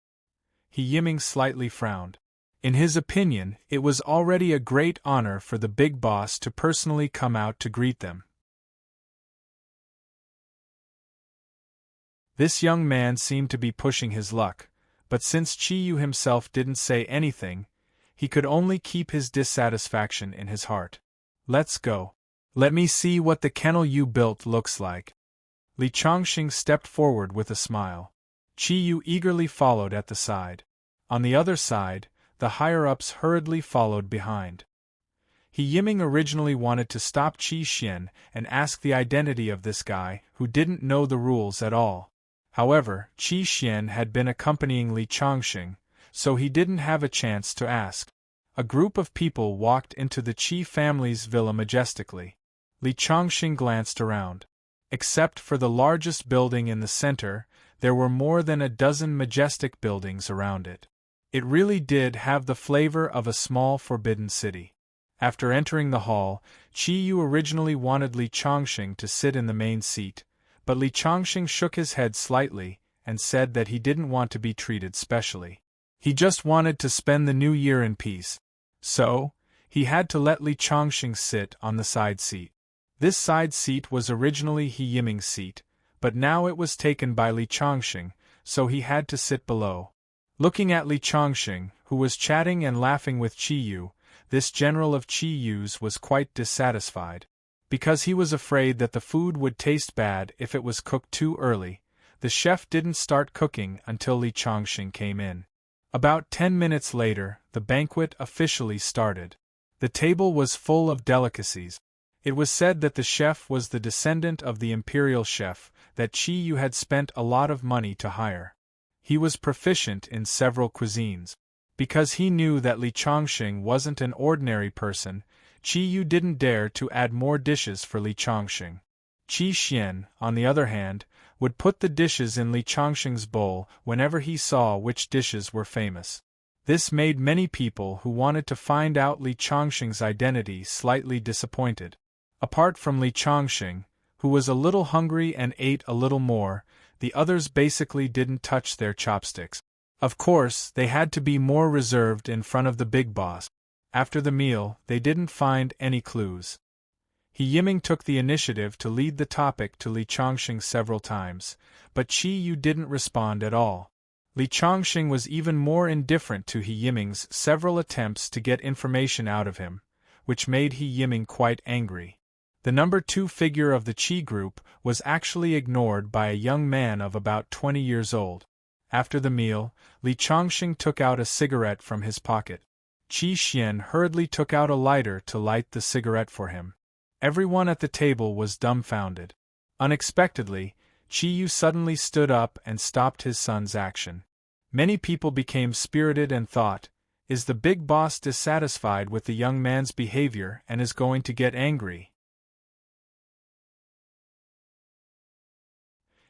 He Yiming slightly frowned. In his opinion, it was already a great honor for the big boss to personally come out to greet them. This young man seemed to be pushing his luck, but since Chi Yu himself didn't say anything, he could only keep his dissatisfaction in his heart. Let's go. Let me see what the kennel you built looks like. Li Chongqing stepped forward with a smile. Chi Yu eagerly followed at the side. On the other side, the higher-ups hurriedly followed behind. He Yiming originally wanted to stop Qi Xian and ask the identity of this guy who didn't know the rules at all. However, Qi Xian had been accompanying Li Chongqing, so he didn't have a chance to ask. A group of people walked into the Qi family's villa majestically. Li Chongqing glanced around. Except for the largest building in the center, there were more than a dozen majestic buildings around it. It really did have the flavor of a small forbidden city. After entering the hall, Qi Yu originally wanted Li Chongqing to sit in the main seat, but Li Chongqing shook his head slightly and said that he didn't want to be treated specially. He just wanted to spend the new year in peace. So, he had to let Li Chongqing sit on the side seat. This side seat was originally He Yiming's seat, but now it was taken by Li Chongqing, so he had to sit below. Looking at Li Chongqing, who was chatting and laughing with Qi Yu, this general of Qi Yu's was quite dissatisfied. Because he was afraid that the food would taste bad if it was cooked too early, the chef didn't start cooking until Li Chongqing came in. About 10 minutes later, the banquet officially started. The table was full of delicacies. It was said that the chef was the descendant of the imperial chef that Qi Yu had spent a lot of money to hire. He was proficient in several cuisines. Because he knew that Li Chongqing wasn't an ordinary person, Qi Yu didn't dare to add more dishes for Li Chongqing. Qi Xian, on the other hand, would put the dishes in Li Chongqing's bowl whenever he saw which dishes were famous. This made many people who wanted to find out Li Chongqing's identity slightly disappointed. Apart from Li Chongqing, who was a little hungry and ate a little more, the others basically didn't touch their chopsticks. Of course, they had to be more reserved in front of the big boss. After the meal, they didn't find any clues. He Yiming took the initiative to lead the topic to Li Chongqing several times, but Qi Yu didn't respond at all. Li Chongqing was even more indifferent to He Yiming's several attempts to get information out of him, which made He Yiming quite angry. The number 2 figure of the Qi group was actually ignored by a young man of about 20 years old. After the meal, Li Chongqing took out a cigarette from his pocket. Qi Xian hurriedly took out a lighter to light the cigarette for him. Everyone at the table was dumbfounded. Unexpectedly, Qi Yu suddenly stood up and stopped his son's action. Many people became spirited and thought, is the big boss dissatisfied with the young man's behavior and is going to get angry?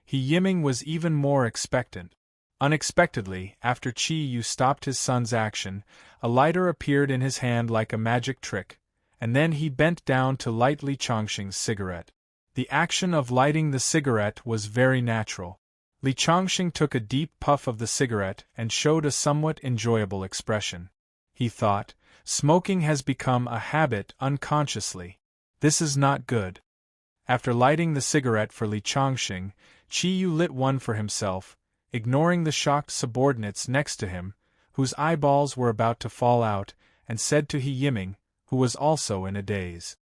He Yiming was even more expectant. Unexpectedly, after Qi Yu stopped his son's action, a lighter appeared in his hand like a magic trick, and then he bent down to light Li Chongqing's cigarette. The action of lighting the cigarette was very natural. Li Chongqing took a deep puff of the cigarette and showed a somewhat enjoyable expression. He thought, smoking has become a habit unconsciously. This is not good. After lighting the cigarette for Li Chongqing, Qi Yu lit one for himself, ignoring the shocked subordinates next to him, whose eyeballs were about to fall out, and said to He Yiming, who was also in a daze.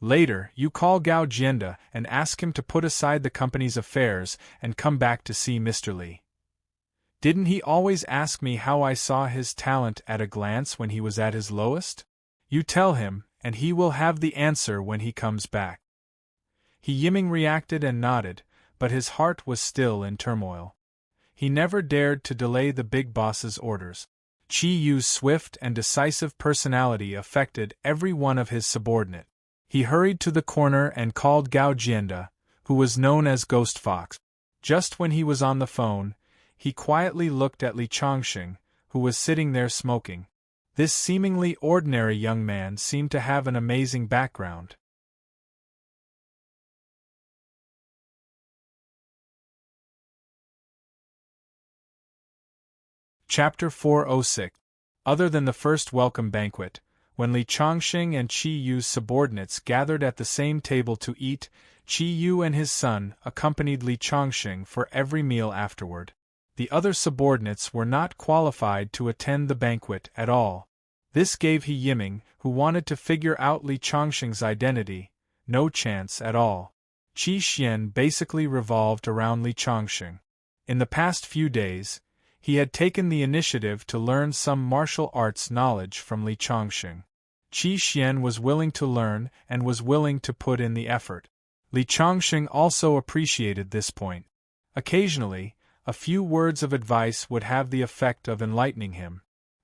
Later, you call Gao Jianda and ask him to put aside the company's affairs and come back to see Mr. Li. Didn't he always ask me how I saw his talent at a glance when he was at his lowest? You tell him, and he will have the answer when he comes back. He Yiming reacted and nodded, but his heart was still in turmoil. He never dared to delay the big boss's orders. Qi Yu's swift and decisive personality affected every one of his subordinates. He hurried to the corner and called Gao Jianda, who was known as Ghost Fox. Just when he was on the phone, he quietly looked at Li Chongqing, who was sitting there smoking. This seemingly ordinary young man seemed to have an amazing background. Chapter 406. Other than the first welcome banquet, when Li Chongqing and Qi Yu's subordinates gathered at the same table to eat, Qi Yu and his son accompanied Li Chongqing for every meal afterward. The other subordinates were not qualified to attend the banquet at all. This gave He Yiming, who wanted to figure out Li Chongqing's identity, no chance at all. Qi Xian basically revolved around Li Chongqing. In the past few days, he had taken the initiative to learn some martial arts knowledge from Li Chongqing. Qi Xian was willing to learn and was willing to put in the effort. Li Chongqing also appreciated this point. Occasionally, a few words of advice would have the effect of enlightening him.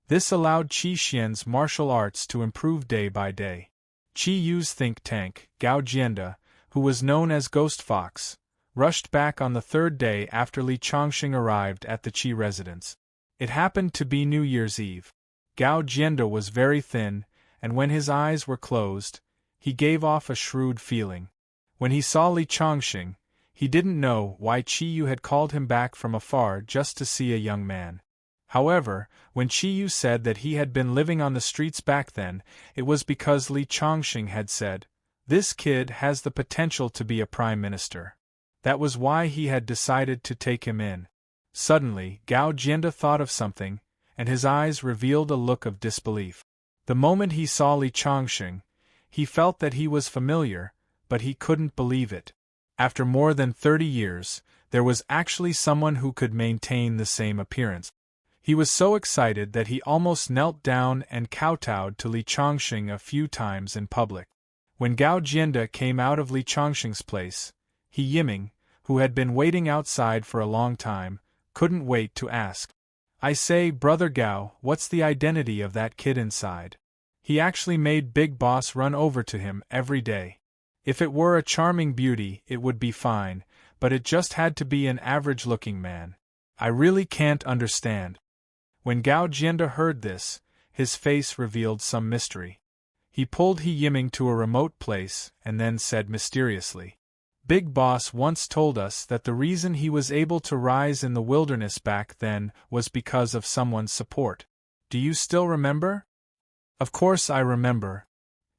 This allowed Qi Xian's martial arts to improve day by day. Qi Yu's think tank, Gao Jianda, who was known as Ghost Fox, rushed back on the third day after Li Chongqing arrived at the Qi residence. It happened to be New Year's Eve. Gao Jianda was very thin, and when his eyes were closed, he gave off a shrewd feeling. When he saw Li Chongqing, he didn't know why Qi Yu had called him back from afar just to see a young man. However, when Qi Yu said that he had been living on the streets back then, it was because Li Chongqing had said, "This kid has the potential to be a prime minister." That was why he had decided to take him in. Suddenly, Gao Jianda thought of something, and his eyes revealed a look of disbelief. The moment he saw Li Chongqing, he felt that he was familiar, but he couldn't believe it. After more than 30 years, there was actually someone who could maintain the same appearance. He was so excited that he almost knelt down and kowtowed to Li Chongqing a few times in public. When Gao Jianda came out of Li Chongqing's place, He Yiming, who had been waiting outside for a long time, couldn't wait to ask, "I say, Brother Gao, what's the identity of that kid inside?" He actually made Big Boss run over to him every day. If it were a charming beauty, it would be fine, but it just had to be an average-looking man. I really can't understand. When Gao Jianda heard this, his face revealed some mystery. He pulled He Yiming to a remote place and then said mysteriously, "Big Boss once told us that the reason he was able to rise in the wilderness back then was because of someone's support. Do you still remember?" "Of course I remember."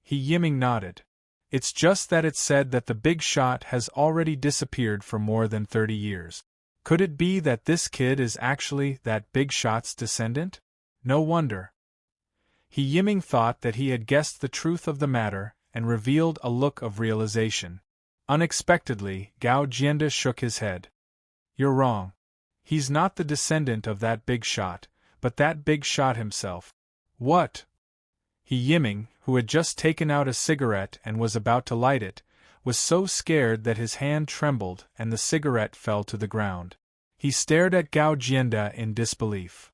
He Yiming nodded. "It's just that it's said that the big shot has already disappeared for more than 30 years. Could it be that this kid is actually that big shot's descendant? No wonder." He Yiming thought that he had guessed the truth of the matter and revealed a look of realization. Unexpectedly, Gao Jianda shook his head. "You're wrong. He's not the descendant of that big shot, but that big shot himself." "What?" He Yiming, who had just taken out a cigarette and was about to light it, was so scared that his hand trembled and the cigarette fell to the ground. He stared at Gao Jianda in disbelief.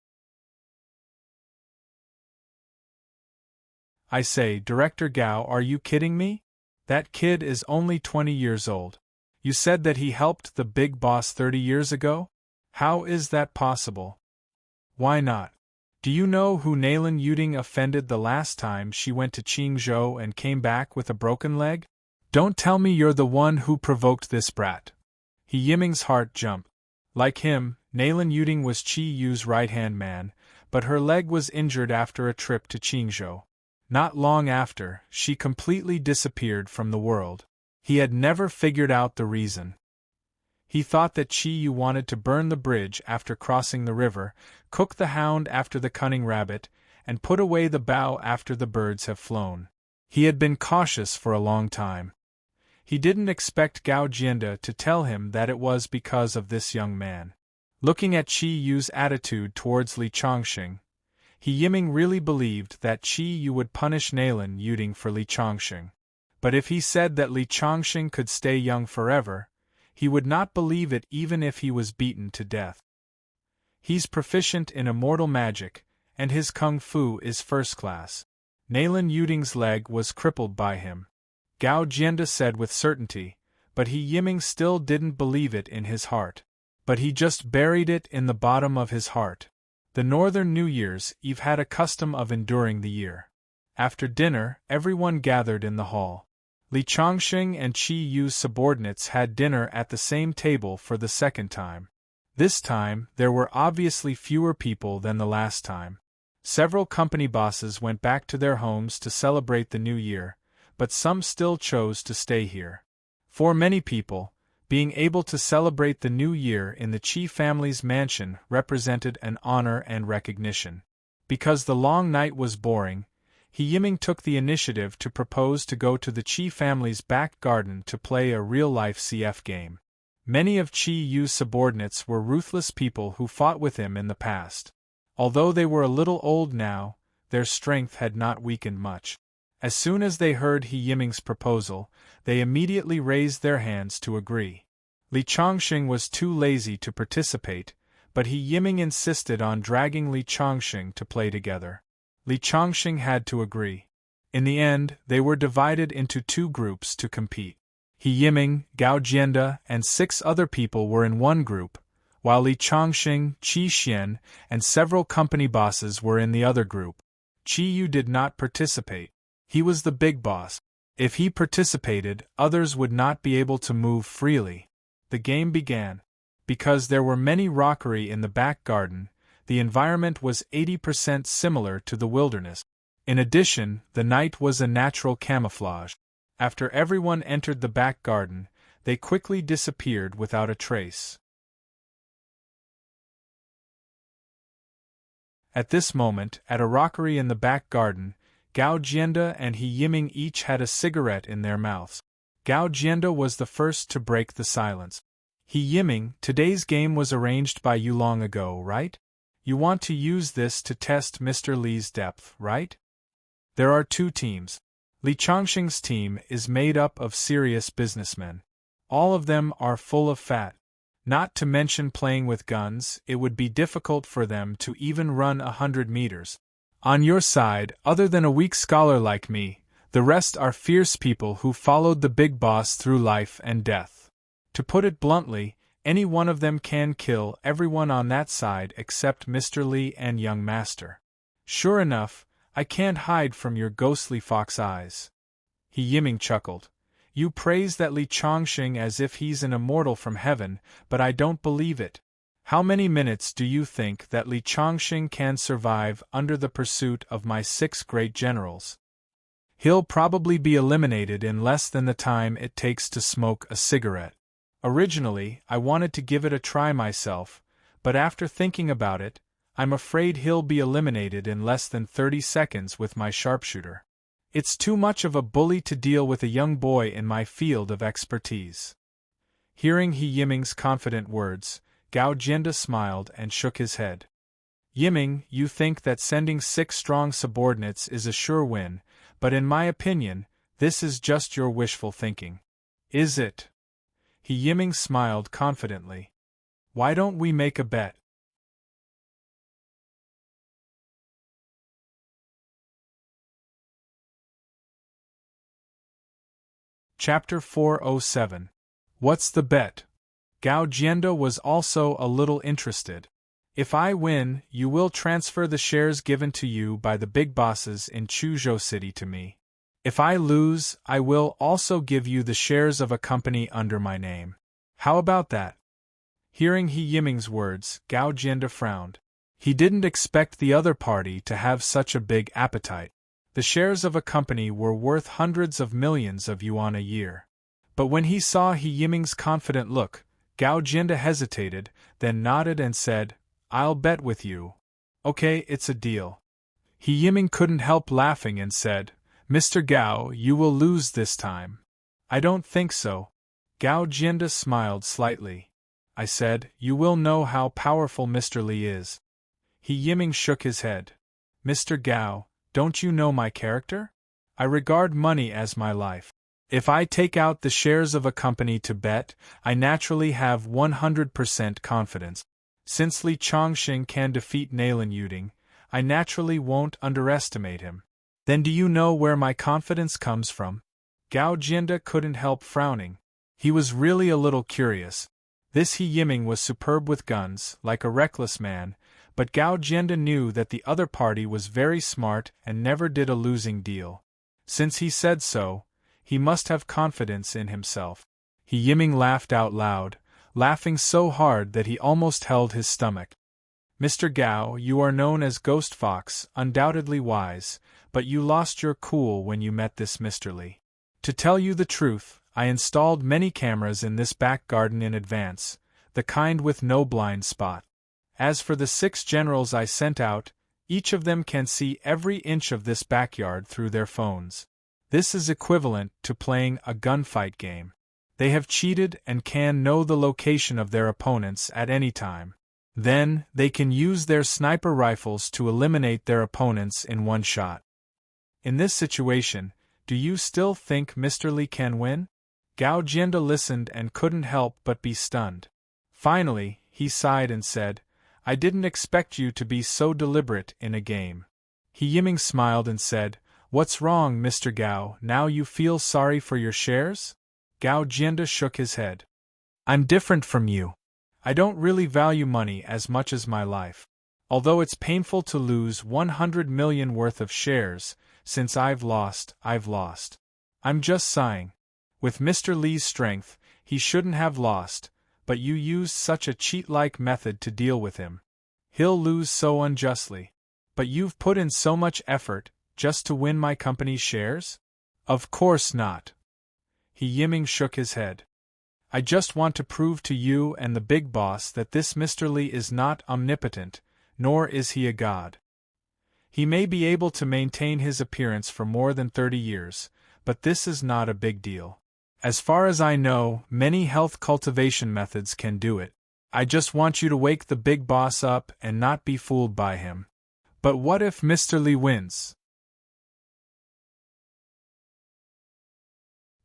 "I say, Director Gao, are you kidding me? That kid is only 20 years old. You said that he helped the big boss 30 years ago? How is that possible?" "Why not? Do you know who Naylan Yuding offended the last time she went to Qingzhou and came back with a broken leg? Don't tell me you're the one who provoked this brat." He Yiming's heart jumped. Like him, Naylan Yuding was Qi Yu's right-hand man, but her leg was injured after a trip to Qingzhou. Not long after, she completely disappeared from the world. He had never figured out the reason. He thought that Qi Yu wanted to burn the bridge after crossing the river, cook the hound after the cunning rabbit, and put away the bow after the birds have flown. He had been cautious for a long time. He didn't expect Gao Jianda to tell him that it was because of this young man. Looking at Qi Yu's attitude towards Li Chongqing, He Yiming really believed that Qi Yu would punish Naylan Yuding for Li Chongqing. But if he said that Li Chongqing could stay young forever, he would not believe it even if he was beaten to death. He's proficient in immortal magic, and his kung fu is first class. Naylan Yuding's leg was crippled by him, Gao Jianda said with certainty, but Yiming still didn't believe it in his heart. But he just buried it in the bottom of his heart. The Northern New Year's Eve had a custom of enduring the year. After dinner, everyone gathered in the hall. Li Chongqing and Qi Yu's subordinates had dinner at the same table for the second time. This time, there were obviously fewer people than the last time. Several company bosses went back to their homes to celebrate the new year, but some still chose to stay here. For many people, being able to celebrate the new year in the Qi family's mansion represented an honor and recognition. Because the long night was boring, Yiming took the initiative to propose to go to the Qi family's back garden to play a real-life CF game. Many of Qi Yu's subordinates were ruthless people who fought with him in the past. Although they were a little old now, their strength had not weakened much. As soon as they heard Yiming's proposal, they immediately raised their hands to agree. Li Chongqing was too lazy to participate, but Yiming insisted on dragging Li Chongqing to play together. Li Chongqing had to agree. In the end, they were divided into two groups to compete. Yiming, Gao Jianda, and 6 other people were in one group, while Li Chongqing, Qi Xian, and several company bosses were in the other group. Qi Yu did not participate. He was the big boss. If he participated, others would not be able to move freely. The game began. Because there were many rockery in the back garden, the environment was 80% similar to the wilderness. In addition, the night was a natural camouflage. After everyone entered the back garden, they quickly disappeared without a trace. At this moment, at a rockery in the back garden, Gao Jianda and Yiming each had a cigarette in their mouths. Gao Jianda was the first to break the silence. Yiming, today's game was arranged by you long ago, right? You want to use this to test Mr. Li's depth, right? There are 2 teams. Li Chongqing's team is made up of serious businessmen. All of them are full of fat. Not to mention playing with guns, it would be difficult for them to even run 100 meters. On your side, other than a weak scholar like me, the rest are fierce people who followed the big boss through life and death. To put it bluntly, any one of them can kill everyone on that side except Mr. Li and young master. Sure enough, I can't hide from your ghostly fox eyes. Yiming chuckled. You praise that Li Chongqing as if he's an immortal from heaven, but I don't believe it. How many minutes do you think that Li Chongqing can survive under the pursuit of my 6 great generals? He'll probably be eliminated in less than the time it takes to smoke a cigarette. Originally, I wanted to give it a try myself, but after thinking about it, I'm afraid he'll be eliminated in less than 30 seconds with my sharpshooter. It's too much of a bully to deal with a young boy in my field of expertise. Hearing Yiming's confident words, Gao Jianda smiled and shook his head. Yiming, you think that sending 6 strong subordinates is a sure win, but in my opinion, this is just your wishful thinking. Is it? Yiming smiled confidently. Why don't we make a bet? Chapter 407. What's the bet? Gao Jianda was also a little interested. If I win, you will transfer the shares given to you by the big bosses in Chuzhou City to me. If I lose, I will also give you the shares of a company under my name. How about that? Hearing Yiming's words, Gao Jianda frowned. He didn't expect the other party to have such a big appetite. The shares of a company were worth hundreds of millions of yuan a year. But when he saw Yiming's confident look, Gao Jianda hesitated, then nodded and said, I'll bet with you. Okay, it's a deal. Yiming couldn't help laughing and said, Mr. Gao, you will lose this time. I don't think so. Gao Jianda smiled slightly. I said, you will know how powerful Mr. Li is. Yiming shook his head. Mr. Gao, don't you know my character? I regard money as my life. If I take out the shares of a company to bet, I naturally have 100% confidence. Since Li Chongqing can defeat Nalen Yuding, I naturally won't underestimate him. Then do you know where my confidence comes from? Gao Jianda couldn't help frowning. He was really a little curious. This He Yiming was superb with guns, like a reckless man, but Gao Jianda knew that the other party was very smart and never did a losing deal. Since he said so, he must have confidence in himself. He Yiming laughed out loud, laughing so hard that he almost held his stomach. Mr. Gao, you are known as Ghost Fox, undoubtedly wise, but you lost your cool when you met this Mr. Li. To tell you the truth, I installed many cameras in this back garden in advance, the kind with no blind spot. As for the 6 generals I sent out, each of them can see every inch of this backyard through their phones. This is equivalent to playing a gunfight game. They have cheated and can know the location of their opponents at any time. Then, they can use their sniper rifles to eliminate their opponents in one shot. In this situation, do you still think Mr. Li can win? Gao Jianda listened and couldn't help but be stunned. Finally, he sighed and said, I didn't expect you to be so deliberate in a game. He Yiming smiled and said, What's wrong, Mr. Gao, now you feel sorry for your shares? Gao Jianda shook his head. I'm different from you. I don't really value money as much as my life. Although it's painful to lose 100 million worth of shares, since I've lost. I'm just sighing. With Mr. Li's strength, he shouldn't have lost, but you used such a cheat-like method to deal with him. He'll lose so unjustly. But you've put in so much effort, just to win my company's shares? Of course not. He Yiming shook his head. I just want to prove to you and the big boss that this Mr. Li is not omnipotent, nor is he a god. He may be able to maintain his appearance for more than 30 years, but this is not a big deal. As far as I know, many health cultivation methods can do it. I just want you to wake the big boss up and not be fooled by him. But what if Mr. Li wins?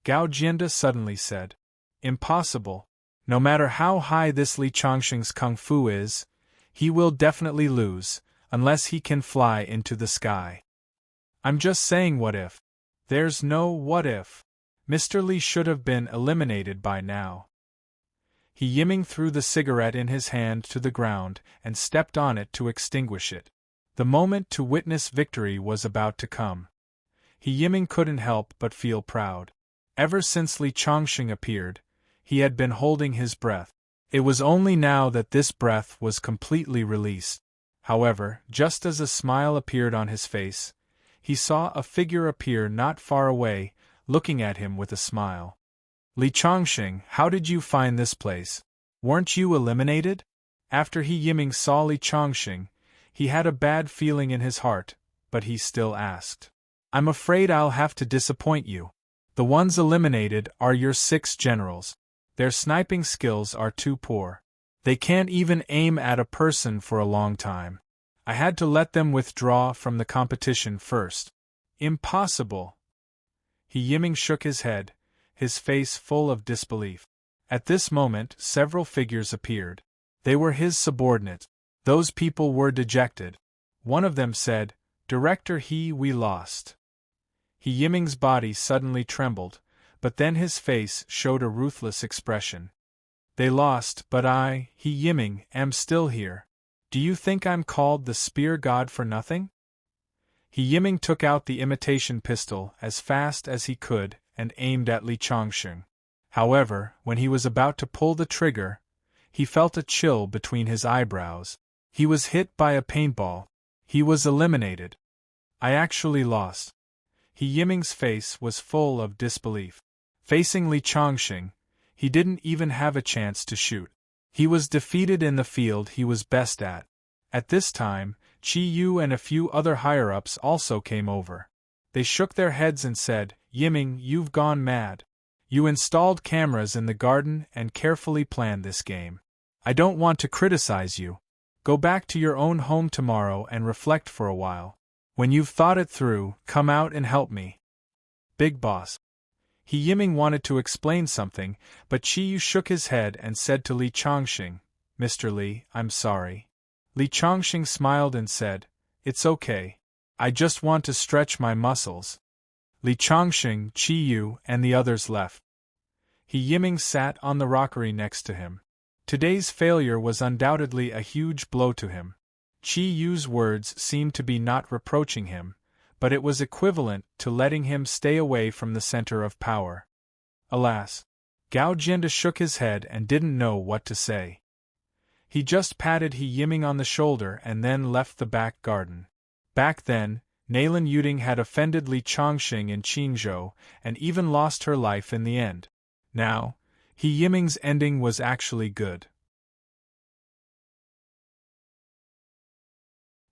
Gao Jianda suddenly said. Impossible. No matter how high this Li Chongqing's kung fu is, he will definitely lose, unless he can fly into the sky. I'm just saying what if. There's no what if. Mr. Li should have been eliminated by now. He Yiming threw the cigarette in his hand to the ground and stepped on it to extinguish it. The moment to witness victory was about to come. He Yiming couldn't help but feel proud. Ever since Li Chongqing appeared, he had been holding his breath. It was only now that this breath was completely released. However, just as a smile appeared on his face, he saw a figure appear not far away, looking at him with a smile. Li Chongqing, how did you find this place? Weren't you eliminated? After He Yiming saw Li Chongqing, he had a bad feeling in his heart, but he still asked. I'm afraid I'll have to disappoint you. The ones eliminated are your 6 generals. Their sniping skills are too poor. They can't even aim at a person for a long time. I had to let them withdraw from the competition first. Impossible. He Yiming shook his head, his face full of disbelief. At this moment, several figures appeared. They were his subordinates. Those people were dejected. One of them said, Director He, we lost. He Yiming's body suddenly trembled, but then his face showed a ruthless expression. They lost, but I, He Yiming, am still here. Do you think I'm called the Spear God for nothing? He Yiming took out the imitation pistol as fast as he could and aimed at Li Chongqing. However, when he was about to pull the trigger, he felt a chill between his eyebrows. He was hit by a paintball. He was eliminated. I actually lost. He Yiming's face was full of disbelief. Facing Li Chongqing, he didn't even have a chance to shoot. He was defeated in the field he was best at. At this time, Chi Yu and a few other higher-ups also came over. They shook their heads and said, Yiming, you've gone mad. You installed cameras in the garden and carefully planned this game. I don't want to criticize you. Go back to your own home tomorrow and reflect for a while. When you've thought it through, come out and help me. Big boss. He Yiming wanted to explain something, but Chi Yu shook his head and said to Li Chongqing, Mr. Li, I'm sorry. Li Chongqing smiled and said, It's okay. I just want to stretch my muscles. Li Chongqing, Chi Yu, and the others left. He Yiming sat on the rockery next to him. Today's failure was undoubtedly a huge blow to him. Chi Yu's words seemed to be not reproaching him, but it was equivalent to letting him stay away from the center of power. Alas! Gao Jianda shook his head and didn't know what to say. He just patted He Yiming on the shoulder and then left the back garden. Back then, Nalin Yuding had offended Li Chongqing in Qingzhou and even lost her life in the end. Now, He Yiming's ending was actually good.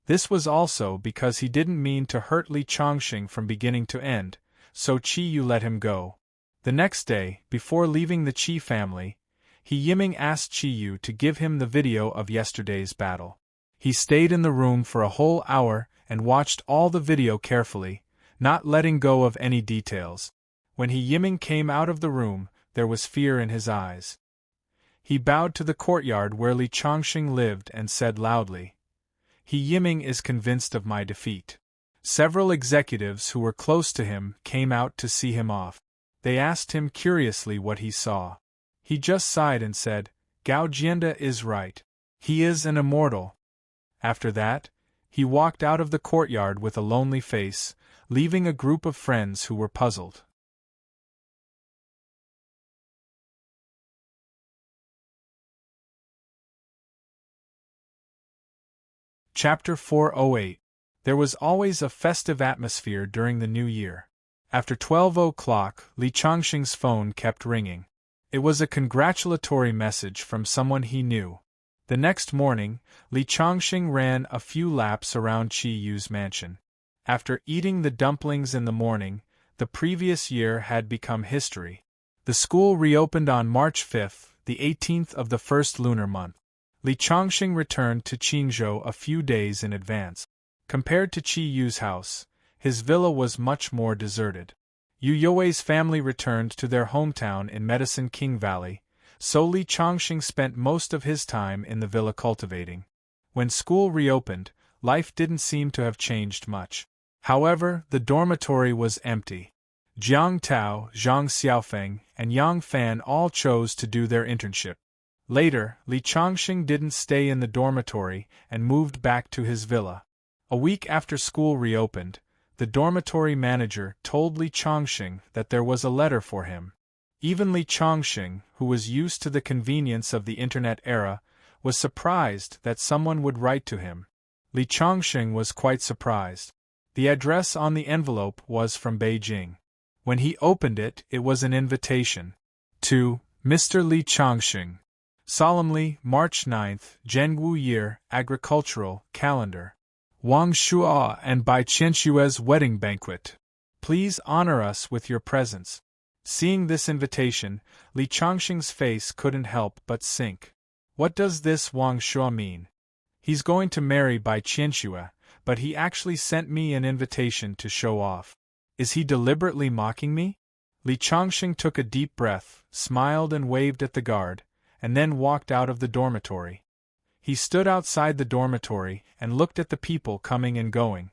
This was also because he didn't mean to hurt Li Chongqing from beginning to end, so Chi Yu let him go. The next day, before leaving the Qi family, He Yiming asked Chi Yu to give him the video of yesterday's battle. He stayed in the room for a whole hour and watched all the video carefully, not letting go of any details. When He Yiming came out of the room, there was fear in his eyes. He bowed to the courtyard where Li Chongqing lived and said loudly, "He Yiming is convinced of my defeat." Several executives who were close to him came out to see him off. They asked him curiously what he saw. He just sighed and said, "Gao Jianda is right. He is an immortal." After that, he walked out of the courtyard with a lonely face, leaving a group of friends who were puzzled. Chapter 408. There was always a festive atmosphere during the new year. After 12 o'clock, Li Chongqing's phone kept ringing. It was a congratulatory message from someone he knew. The next morning, Li Chongqing ran a few laps around Chi Yu's mansion. After eating the dumplings in the morning, the previous year had become history. The school reopened on March 5, the 18th of the first lunar month. Li Chongqing returned to Qingzhou a few days in advance. Compared to Chi Yu's house, his villa was much more deserted. Yu Youwei's family returned to their hometown in Medicine King Valley, so Li Chongqing spent most of his time in the villa cultivating. When school reopened, life didn't seem to have changed much. However, the dormitory was empty. Jiang Tao, Zhang Xiaofeng, and Yang Fan all chose to do their internship. Later, Li Chongqing didn't stay in the dormitory and moved back to his villa. A week after school reopened, the dormitory manager told Li Chongqing that there was a letter for him. Even Li Chongqing, who was used to the convenience of the internet era, was surprised that someone would write to him. Li Chongqing was quite surprised. The address on the envelope was from Beijing. When he opened it, it was an invitation. To Mr. Li Chongqing. Solemnly, March 9th, Zhengu Year, Agricultural, Calendar. Wang Shuo and Bai Qianshue's wedding banquet. Please honor us with your presence. Seeing this invitation, Li Chongqing's face couldn't help but sink. What does this Wang Shuo mean? He's going to marry Bai Qianxue, but he actually sent me an invitation to show off. Is he deliberately mocking me? Li Chongqing took a deep breath, smiled and waved at the guard, and then walked out of the dormitory. He stood outside the dormitory and looked at the people coming and going.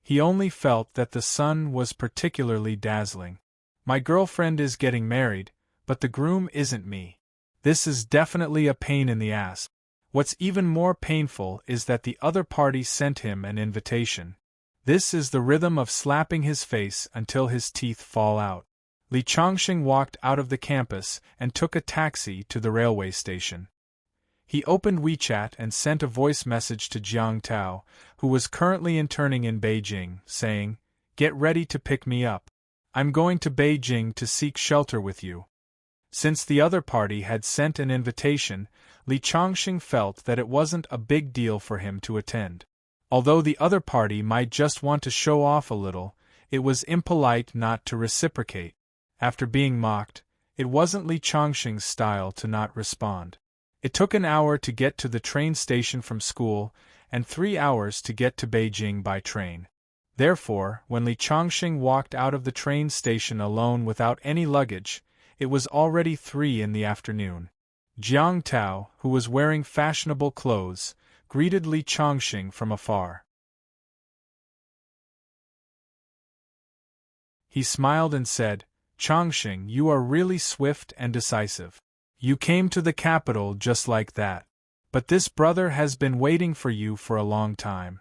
He only felt that the sun was particularly dazzling. My girlfriend is getting married, but the groom isn't me. This is definitely a pain in the ass. What's even more painful is that the other party sent him an invitation. This is the rhythm of slapping his face until his teeth fall out. Li Chongqing walked out of the campus and took a taxi to the railway station. He opened WeChat and sent a voice message to Jiang Tao, who was currently interning in Beijing, saying, "Get ready to pick me up. I'm going to Beijing to seek shelter with you." Since the other party had sent an invitation, Li Chongqing felt that it wasn't a big deal for him to attend. Although the other party might just want to show off a little, it was impolite not to reciprocate. After being mocked, it wasn't Li Chongqing's style to not respond. It took an hour to get to the train station from school, and 3 hours to get to Beijing by train. Therefore, when Li Chongqing walked out of the train station alone without any luggage, it was already 3 in the afternoon. Jiang Tao, who was wearing fashionable clothes, greeted Li Chongqing from afar. He smiled and said, Chongqing, you are really swift and decisive. You came to the capital just like that. But this brother has been waiting for you for a long time.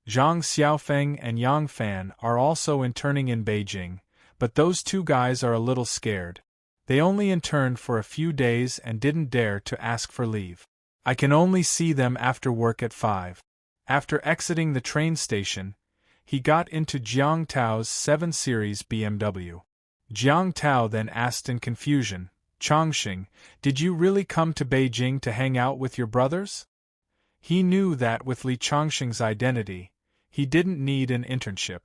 Zhang Xiaofeng and Yang Fan are also interning in Beijing, but those two guys are a little scared. They only interned for a few days and didn't dare to ask for leave. I can only see them after work at 5. After exiting the train station, he got into Jiang Tao's 7 Series BMW. Jiang Tao then asked in confusion, Chongqing, did you really come to Beijing to hang out with your brothers? He knew that with Li Chongqing's identity, he didn't need an internship.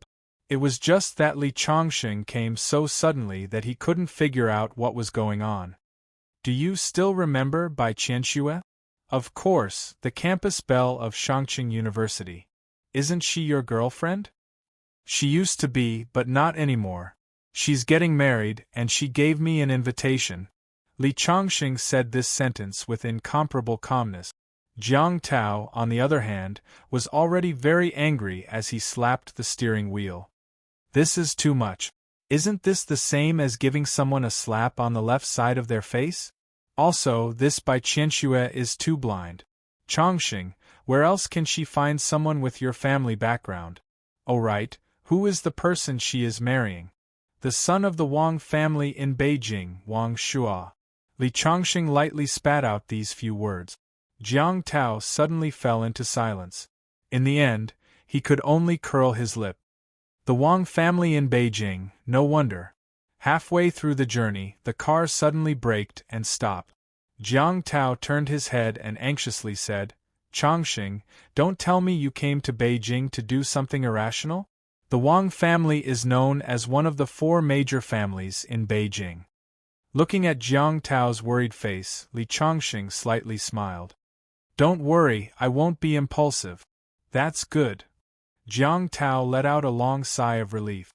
It was just that Li Chongqing came so suddenly that he couldn't figure out what was going on. Do you still remember Bai Qianxue? Of course, the campus belle of Shangqing University. Isn't she your girlfriend? She used to be, but not anymore. She's getting married, and she gave me an invitation. Li Chongqing said this sentence with incomparable calmness. Jiang Tao, on the other hand, was already very angry as he slapped the steering wheel. This is too much. Isn't this the same as giving someone a slap on the left side of their face? Also, this Bai Qianxue is too blind. Chongqing, where else can she find someone with your family background? Oh right, who is the person she is marrying? The son of the Wang family in Beijing, Wang Shua. Li Chongqing lightly spat out these few words. Jiang Tao suddenly fell into silence. In the end, he could only curl his lip. The Wang family in Beijing, no wonder. Halfway through the journey, the car suddenly braked and stopped. Jiang Tao turned his head and anxiously said, Chongqing, don't tell me you came to Beijing to do something irrational? The Wang family is known as one of the 4 major families in Beijing. Looking at Jiang Tao's worried face, Li Chongqing slightly smiled. Don't worry, I won't be impulsive. That's good. Jiang Tao let out a long sigh of relief.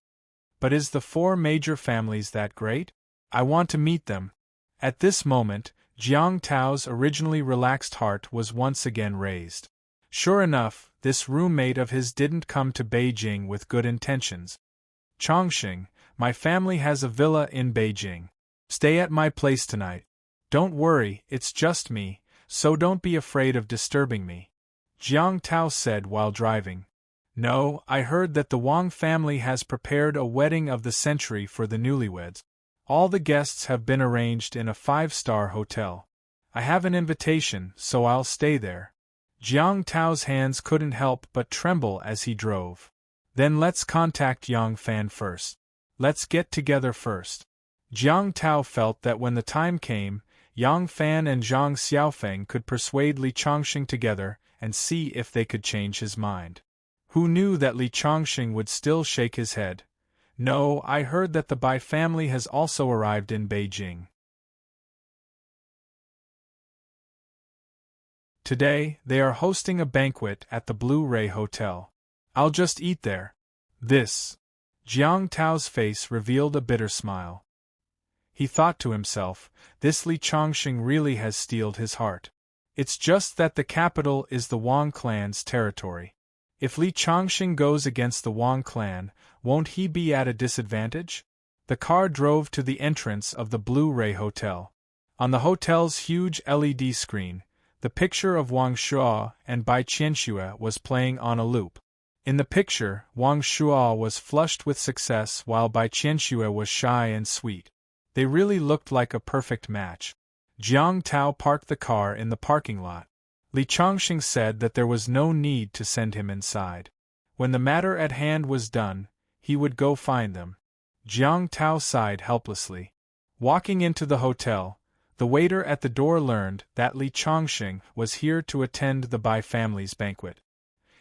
But is the 4 major families that great? I want to meet them. At this moment, Jiang Tao's originally relaxed heart was once again raised. Sure enough, this roommate of his didn't come to Beijing with good intentions. Chongqing, my family has a villa in Beijing. Stay at my place tonight. Don't worry, it's just me, so don't be afraid of disturbing me. Jiang Tao said while driving. No, I heard that the Wang family has prepared a wedding of the century for the newlyweds. All the guests have been arranged in a 5-star hotel. I have an invitation, so I'll stay there. Jiang Tao's hands couldn't help but tremble as he drove. Then let's contact Yang Fan first. Let's get together first. Jiang Tao felt that when the time came, Yang Fan and Zhang Xiaofeng could persuade Li Chongqing together and see if they could change his mind. Who knew that Li Chongqing would still shake his head? No, I heard that the Bai family has also arrived in Beijing. Today, they are hosting a banquet at the Blu-ray Hotel. I'll just eat there. This. Jiang Tao's face revealed a bitter smile. He thought to himself, this Li Chongqing really has steeled his heart. It's just that the capital is the Wang clan's territory. If Li Chongqing goes against the Wang clan, won't he be at a disadvantage? The car drove to the entrance of the Blu-ray Hotel. On the hotel's huge LED screen, the picture of Wang Shua and Bai Qianxue was playing on a loop. In the picture, Wang Shua was flushed with success while Bai Qianxue was shy and sweet. They really looked like a perfect match. Jiang Tao parked the car in the parking lot. Li Chongqing said that there was no need to send him inside. When the matter at hand was done, he would go find them. Jiang Tao sighed helplessly. Walking into the hotel, the waiter at the door learned that Li Chongqing was here to attend the Bai family's banquet.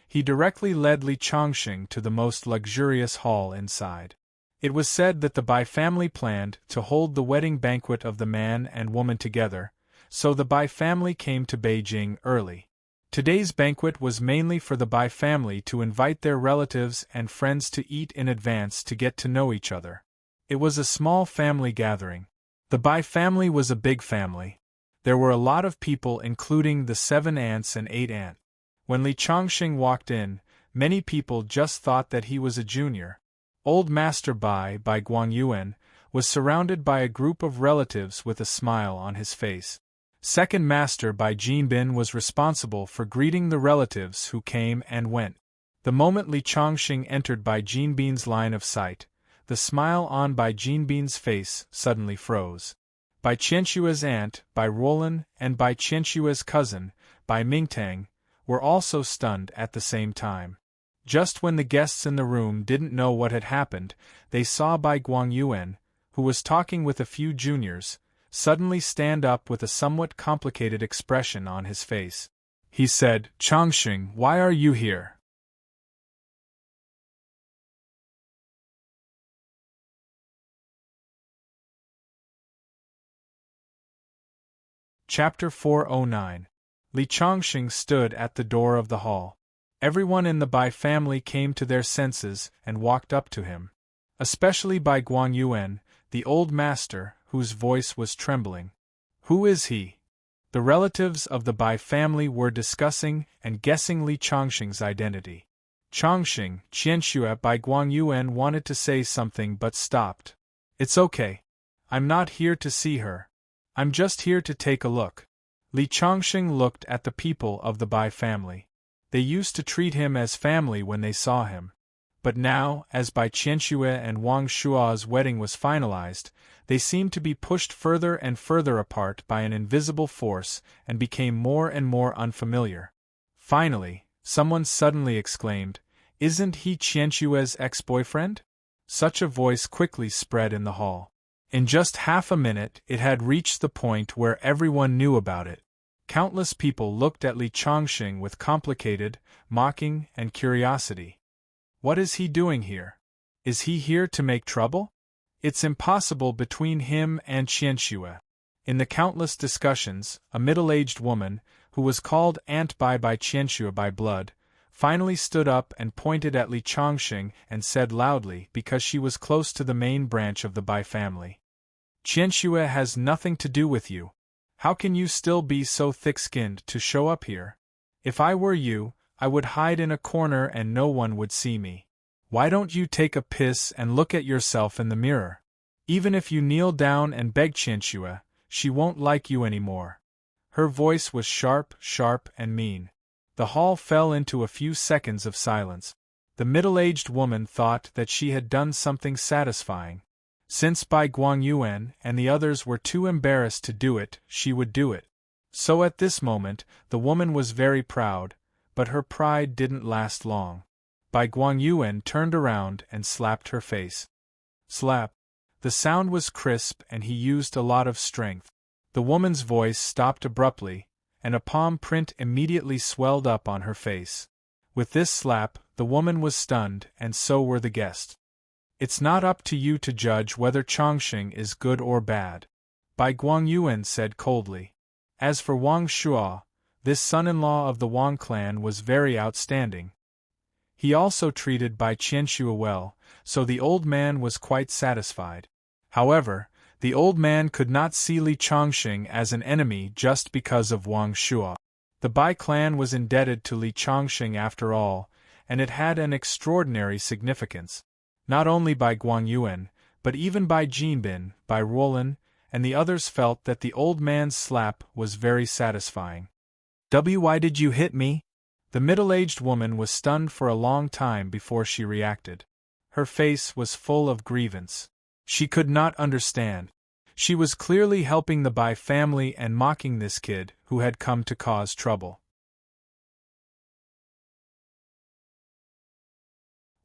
He directly led Li Chongqing to the most luxurious hall inside. It was said that the Bai family planned to hold the wedding banquet of the man and woman together, so the Bai family came to Beijing early. Today's banquet was mainly for the Bai family to invite their relatives and friends to eat in advance to get to know each other. It was a small family gathering. The Bai family was a big family. There were a lot of people, including the 7 aunts and 8 aunts. When Li Chongqing walked in, many people just thought that he was a junior. Old Master Bai Guangyuan was surrounded by a group of relatives with a smile on his face. Second Master Bai Jinbin was responsible for greeting the relatives who came and went. The moment Li Chongqing entered Bai Jinbin's line of sight, the smile on Bai Jinbin's face suddenly froze. Bai Qianshua's aunt, Bai Roland, and Bai Qianshua's cousin, Bai Mingtang, were also stunned at the same time. Just when the guests in the room didn't know what had happened, they saw Bai Guangyuan, who was talking with a few juniors, suddenly stand up with a somewhat complicated expression on his face. He said, "Chongqing, why are you here?" Chapter 409. Li Chongqing stood at the door of the hall. Everyone in the Bai family came to their senses and walked up to him. Especially Bai Guangyuan, the old master, whose voice was trembling. "Who is he?" The relatives of the Bai family were discussing and guessing Li Chongqing's identity. Chongqing, Qianxue Bai Guangyuan wanted to say something but stopped. "It's okay. I'm not here to see her. I'm just here to take a look." Li Chongqing looked at the people of the Bai family. They used to treat him as family when they saw him. But now, as Bai Qianxue and Wang Shua's wedding was finalized, they seemed to be pushed further and further apart by an invisible force and became more and more unfamiliar. Finally, someone suddenly exclaimed, "Isn't he Qianshue's ex-boyfriend?" Such a voice quickly spread in the hall. In just half a minute it had reached the point where everyone knew about it. Countless people looked at Li Chongqing with complicated, mocking, and curiosity. What is he doing here? Is he here to make trouble? It's impossible between him and Qianxue. In the countless discussions, a middle-aged woman, who was called Aunt Bai by Qianxue by blood, finally stood up and pointed at Li Chongqing and said loudly because she was close to the main branch of the Bai family. "Qianxue has nothing to do with you. How can you still be so thick-skinned to show up here? If I were you, I would hide in a corner and no one would see me. Why don't you take a piss and look at yourself in the mirror? Even if you kneel down and beg Qianxue, she won't like you anymore." Her voice was sharp, and mean. The hall fell into a few seconds of silence. The middle-aged woman thought that she had done something satisfying. Since Bai Guangyuan and the others were too embarrassed to do it, she would do it. So at this moment, the woman was very proud, but her pride didn't last long. Bai Guangyuan turned around and slapped her face. Slap. The sound was crisp and he used a lot of strength. The woman's voice stopped abruptly, and a palm print immediately swelled up on her face. With this slap, the woman was stunned and so were the guests. "It's not up to you to judge whether Chongqing is good or bad," Bai Guangyuan said coldly. As for Wang Shua, this son-in-law of the Wang clan was very outstanding. He also treated Bai Qianxue well, so the old man was quite satisfied. However, the old man could not see Li Chongqing as an enemy just because of Wang Shua. The Bai clan was indebted to Li Chongqing after all, and it had an extraordinary significance. Not only Bai Guangyuan, but even Bai Jinbin, Bai Roland, and the others felt that the old man's slap was very satisfying. "Why did you hit me?" The middle-aged woman was stunned for a long time before she reacted. Her face was full of grievance. She could not understand. She was clearly helping the Bai family and mocking this kid who had come to cause trouble.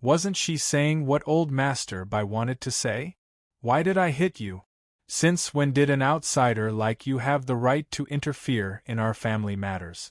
Wasn't she saying what old Master Bai wanted to say? "Why did I hit you? Since when did an outsider like you have the right to interfere in our family matters?"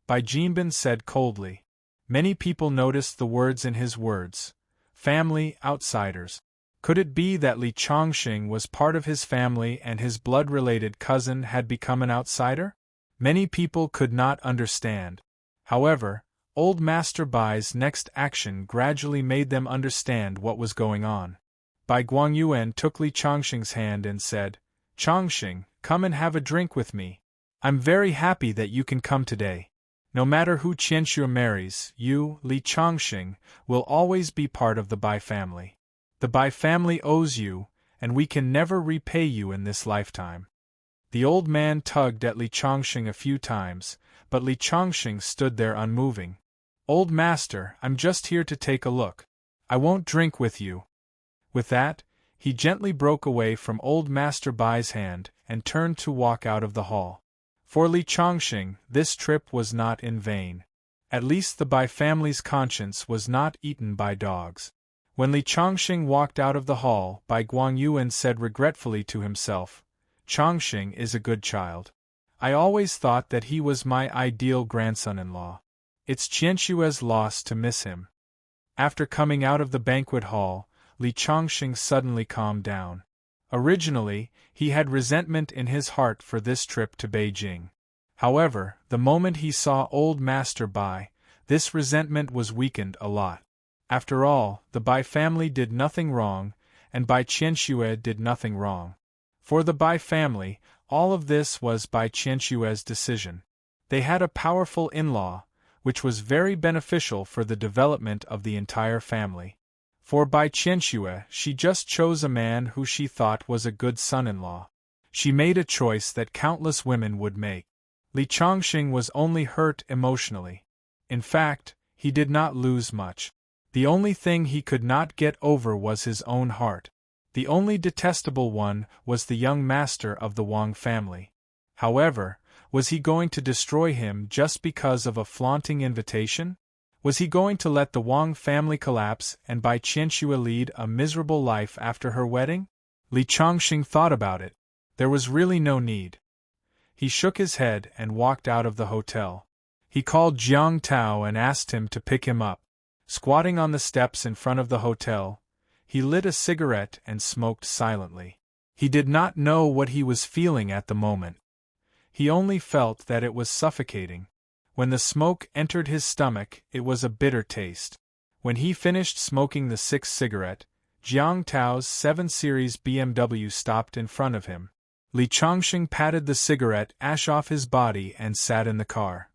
Bai Jinbin said coldly. Many people noticed the words in his words. Family, outsiders. Could it be that Li Chongqing was part of his family and his blood-related cousin had become an outsider? Many people could not understand. However, old Master Bai's next action gradually made them understand what was going on. Bai Guangyuan took Li Chongqing's hand and said, "Chongqing, come and have a drink with me. I'm very happy that you can come today. No matter who Qianxue marries, you, Li Chongqing, will always be part of the Bai family. The Bai family owes you, and we can never repay you in this lifetime." The old man tugged at Li Chongqing a few times, but Li Chongqing stood there unmoving. "Old master, I'm just here to take a look. I won't drink with you." With that, he gently broke away from old Master Bai's hand and turned to walk out of the hall. For Li Chongqing, this trip was not in vain. At least the Bai family's conscience was not eaten by dogs. When Li Chongqing walked out of the hall, Bai Guangyuan said regretfully to himself, "Chongqing is a good child. I always thought that he was my ideal grandson-in-law. It's Qianshue's loss to miss him." After coming out of the banquet hall, Li Chongqing suddenly calmed down. Originally, he had resentment in his heart for this trip to Beijing. However, the moment he saw old Master Bai, this resentment was weakened a lot. After all, the Bai family did nothing wrong, and Bai Qianxue did nothing wrong. For the Bai family, all of this was Bai Qianxue's decision. They had a powerful in-law, which was very beneficial for the development of the entire family. For Bai Qianxue, she just chose a man who she thought was a good son-in-law. She made a choice that countless women would make. Li Chongqing was only hurt emotionally. In fact, he did not lose much. The only thing he could not get over was his own heart. The only detestable one was the young master of the Wang family. However, was he going to destroy him just because of a flaunting invitation? Was he going to let the Wang family collapse and Bai Qianxue lead a miserable life after her wedding? Li Chongqing thought about it. There was really no need. He shook his head and walked out of the hotel. He called Jiang Tao and asked him to pick him up. Squatting on the steps in front of the hotel, he lit a cigarette and smoked silently. He did not know what he was feeling at the moment. He only felt that it was suffocating. When the smoke entered his stomach, it was a bitter taste. When he finished smoking the sixth cigarette, Jiang Tao's 7 Series BMW stopped in front of him. Li Chongqing patted the cigarette ash off his body and sat in the car.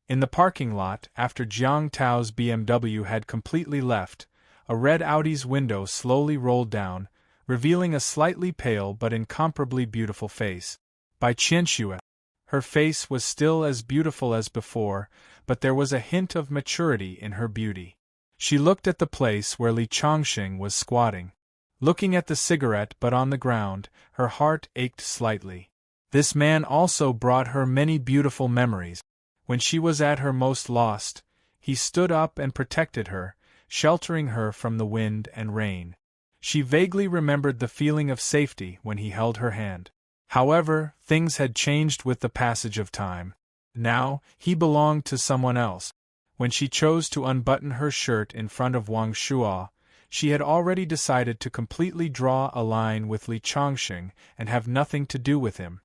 In the parking lot, after Jiang Tao's BMW had completely left, a red Audi's window slowly rolled down, revealing a slightly pale but incomparably beautiful face. Bai Qianxue. Her face was still as beautiful as before, but there was a hint of maturity in her beauty. She looked at the place where Li Chongqing was squatting. Looking at the cigarette but on the ground, her heart ached slightly. This man also brought her many beautiful memories. When she was at her most lost, he stood up and protected her, sheltering her from the wind and rain. She vaguely remembered the feeling of safety when he held her hand. However, things had changed with the passage of time. Now, he belonged to someone else. When she chose to unbutton her shirt in front of Wang Shuo, she had already decided to completely draw a line with Li Chongqing and have nothing to do with him.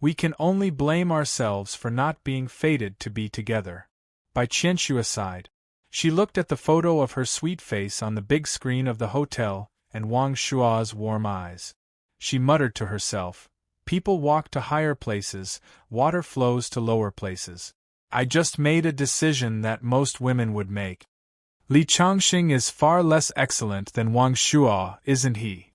We can only blame ourselves for not being fated to be together. Bai Qianxue sighed. She looked at the photo of her sweet face on the big screen of the hotel and Wang Shuo's warm eyes. She muttered to herself, "People walk to higher places, water flows to lower places. I just made a decision that most women would make. Li Chongqing is far less excellent than Wang Shuo, isn't he?"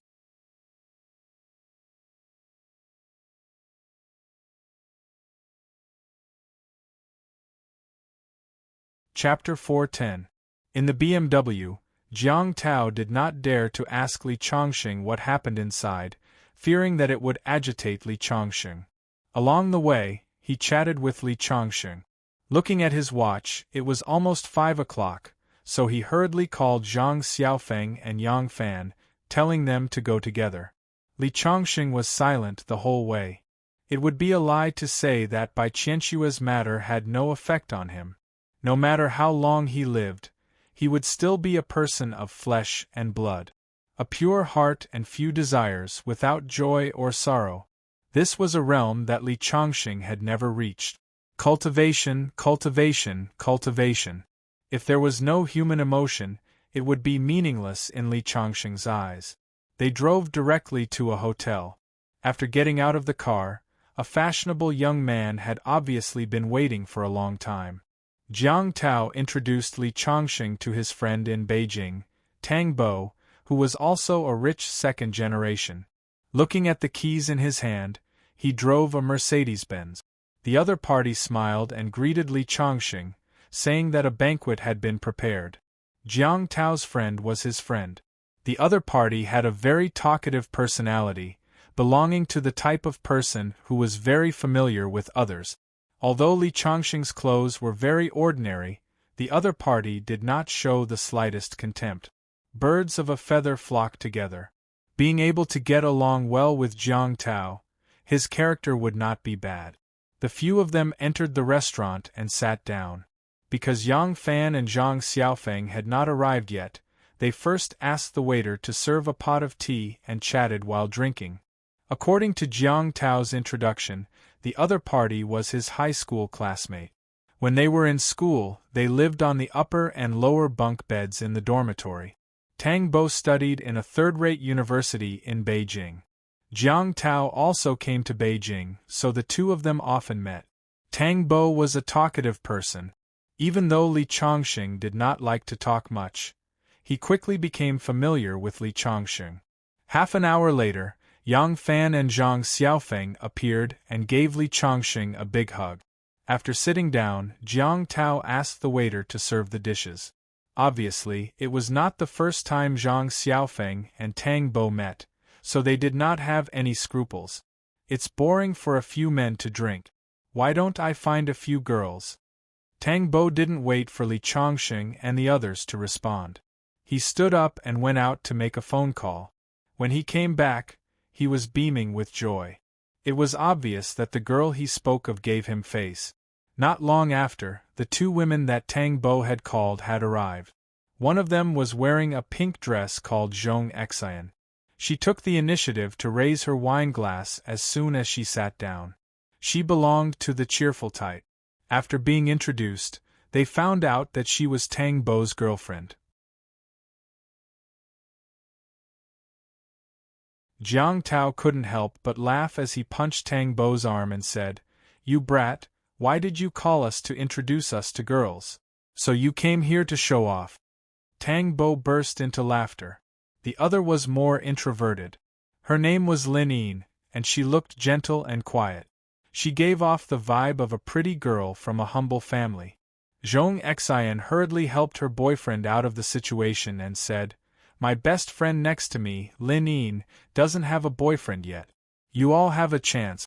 Chapter 410. In the BMW, Jiang Tao did not dare to ask Li Chongqing what happened inside, fearing that it would agitate Li Chongqing. Along the way, he chatted with Li Chongqing. Looking at his watch, it was almost 5 o'clock, so he hurriedly called Zhang Xiaofeng and Yang Fan, telling them to go together. Li Chongqing was silent the whole way. It would be a lie to say that Bai Qianxue's matter had no effect on him. No matter how long he lived, he would still be a person of flesh and blood. A pure heart and few desires, without joy or sorrow. This was a realm that Li Chongqing had never reached. Cultivation, cultivation, cultivation. If there was no human emotion, it would be meaningless in Li Chongqing's eyes. They drove directly to a hotel. After getting out of the car, a fashionable young man had obviously been waiting for a long time. Jiang Tao introduced Li Chongqing to his friend in Beijing, Tang Bo, who was also a rich second generation. Looking at the keys in his hand, he drove a Mercedes-Benz. The other party smiled and greeted Li Chongqing, saying that a banquet had been prepared. Jiang Tao's friend was his friend. The other party had a very talkative personality, belonging to the type of person who was very familiar with others. Although Li Chongqing's clothes were very ordinary, the other party did not show the slightest contempt. Birds of a feather flocked together. Being able to get along well with Jiang Tao, his character would not be bad. The few of them entered the restaurant and sat down. Because Yang Fan and Zhang Xiaofeng had not arrived yet, they first asked the waiter to serve a pot of tea and chatted while drinking. According to Jiang Tao's introduction, the other party was his high school classmate. When they were in school, they lived on the upper and lower bunk beds in the dormitory. Tang Bo studied in a third-rate university in Beijing. Jiang Tao also came to Beijing, so the two of them often met. Tang Bo was a talkative person. Even though Li Chongqing did not like to talk much, he quickly became familiar with Li Chongqing. Half an hour later, Yang Fan and Zhang Xiaofeng appeared and gave Li Chongqing a big hug. After sitting down, Jiang Tao asked the waiter to serve the dishes. Obviously, it was not the first time Zhang Xiaofeng and Tang Bo met, so they did not have any scruples. It's boring for a few men to drink. Why don't I find a few girls? Tang Bo didn't wait for Li Chongqing and the others to respond. He stood up and went out to make a phone call. When he came back, he was beaming with joy. It was obvious that the girl he spoke of gave him face. Not long after, the two women that Tang Bo had called had arrived. One of them was wearing a pink dress called Zhong Xian. She took the initiative to raise her wine glass as soon as she sat down. She belonged to the cheerful type. After being introduced, they found out that she was Tang Bo's girlfriend. Jiang Tao couldn't help but laugh as he punched Tang Bo's arm and said, "You brat, why did you call us to introduce us to girls? So you came here to show off?" Tang Bo burst into laughter. The other was more introverted. Her name was Lin Yin, and she looked gentle and quiet. She gave off the vibe of a pretty girl from a humble family. Zhong Xian hurriedly helped her boyfriend out of the situation and said, "My best friend next to me, Lin Yin, doesn't have a boyfriend yet. You all have a chance."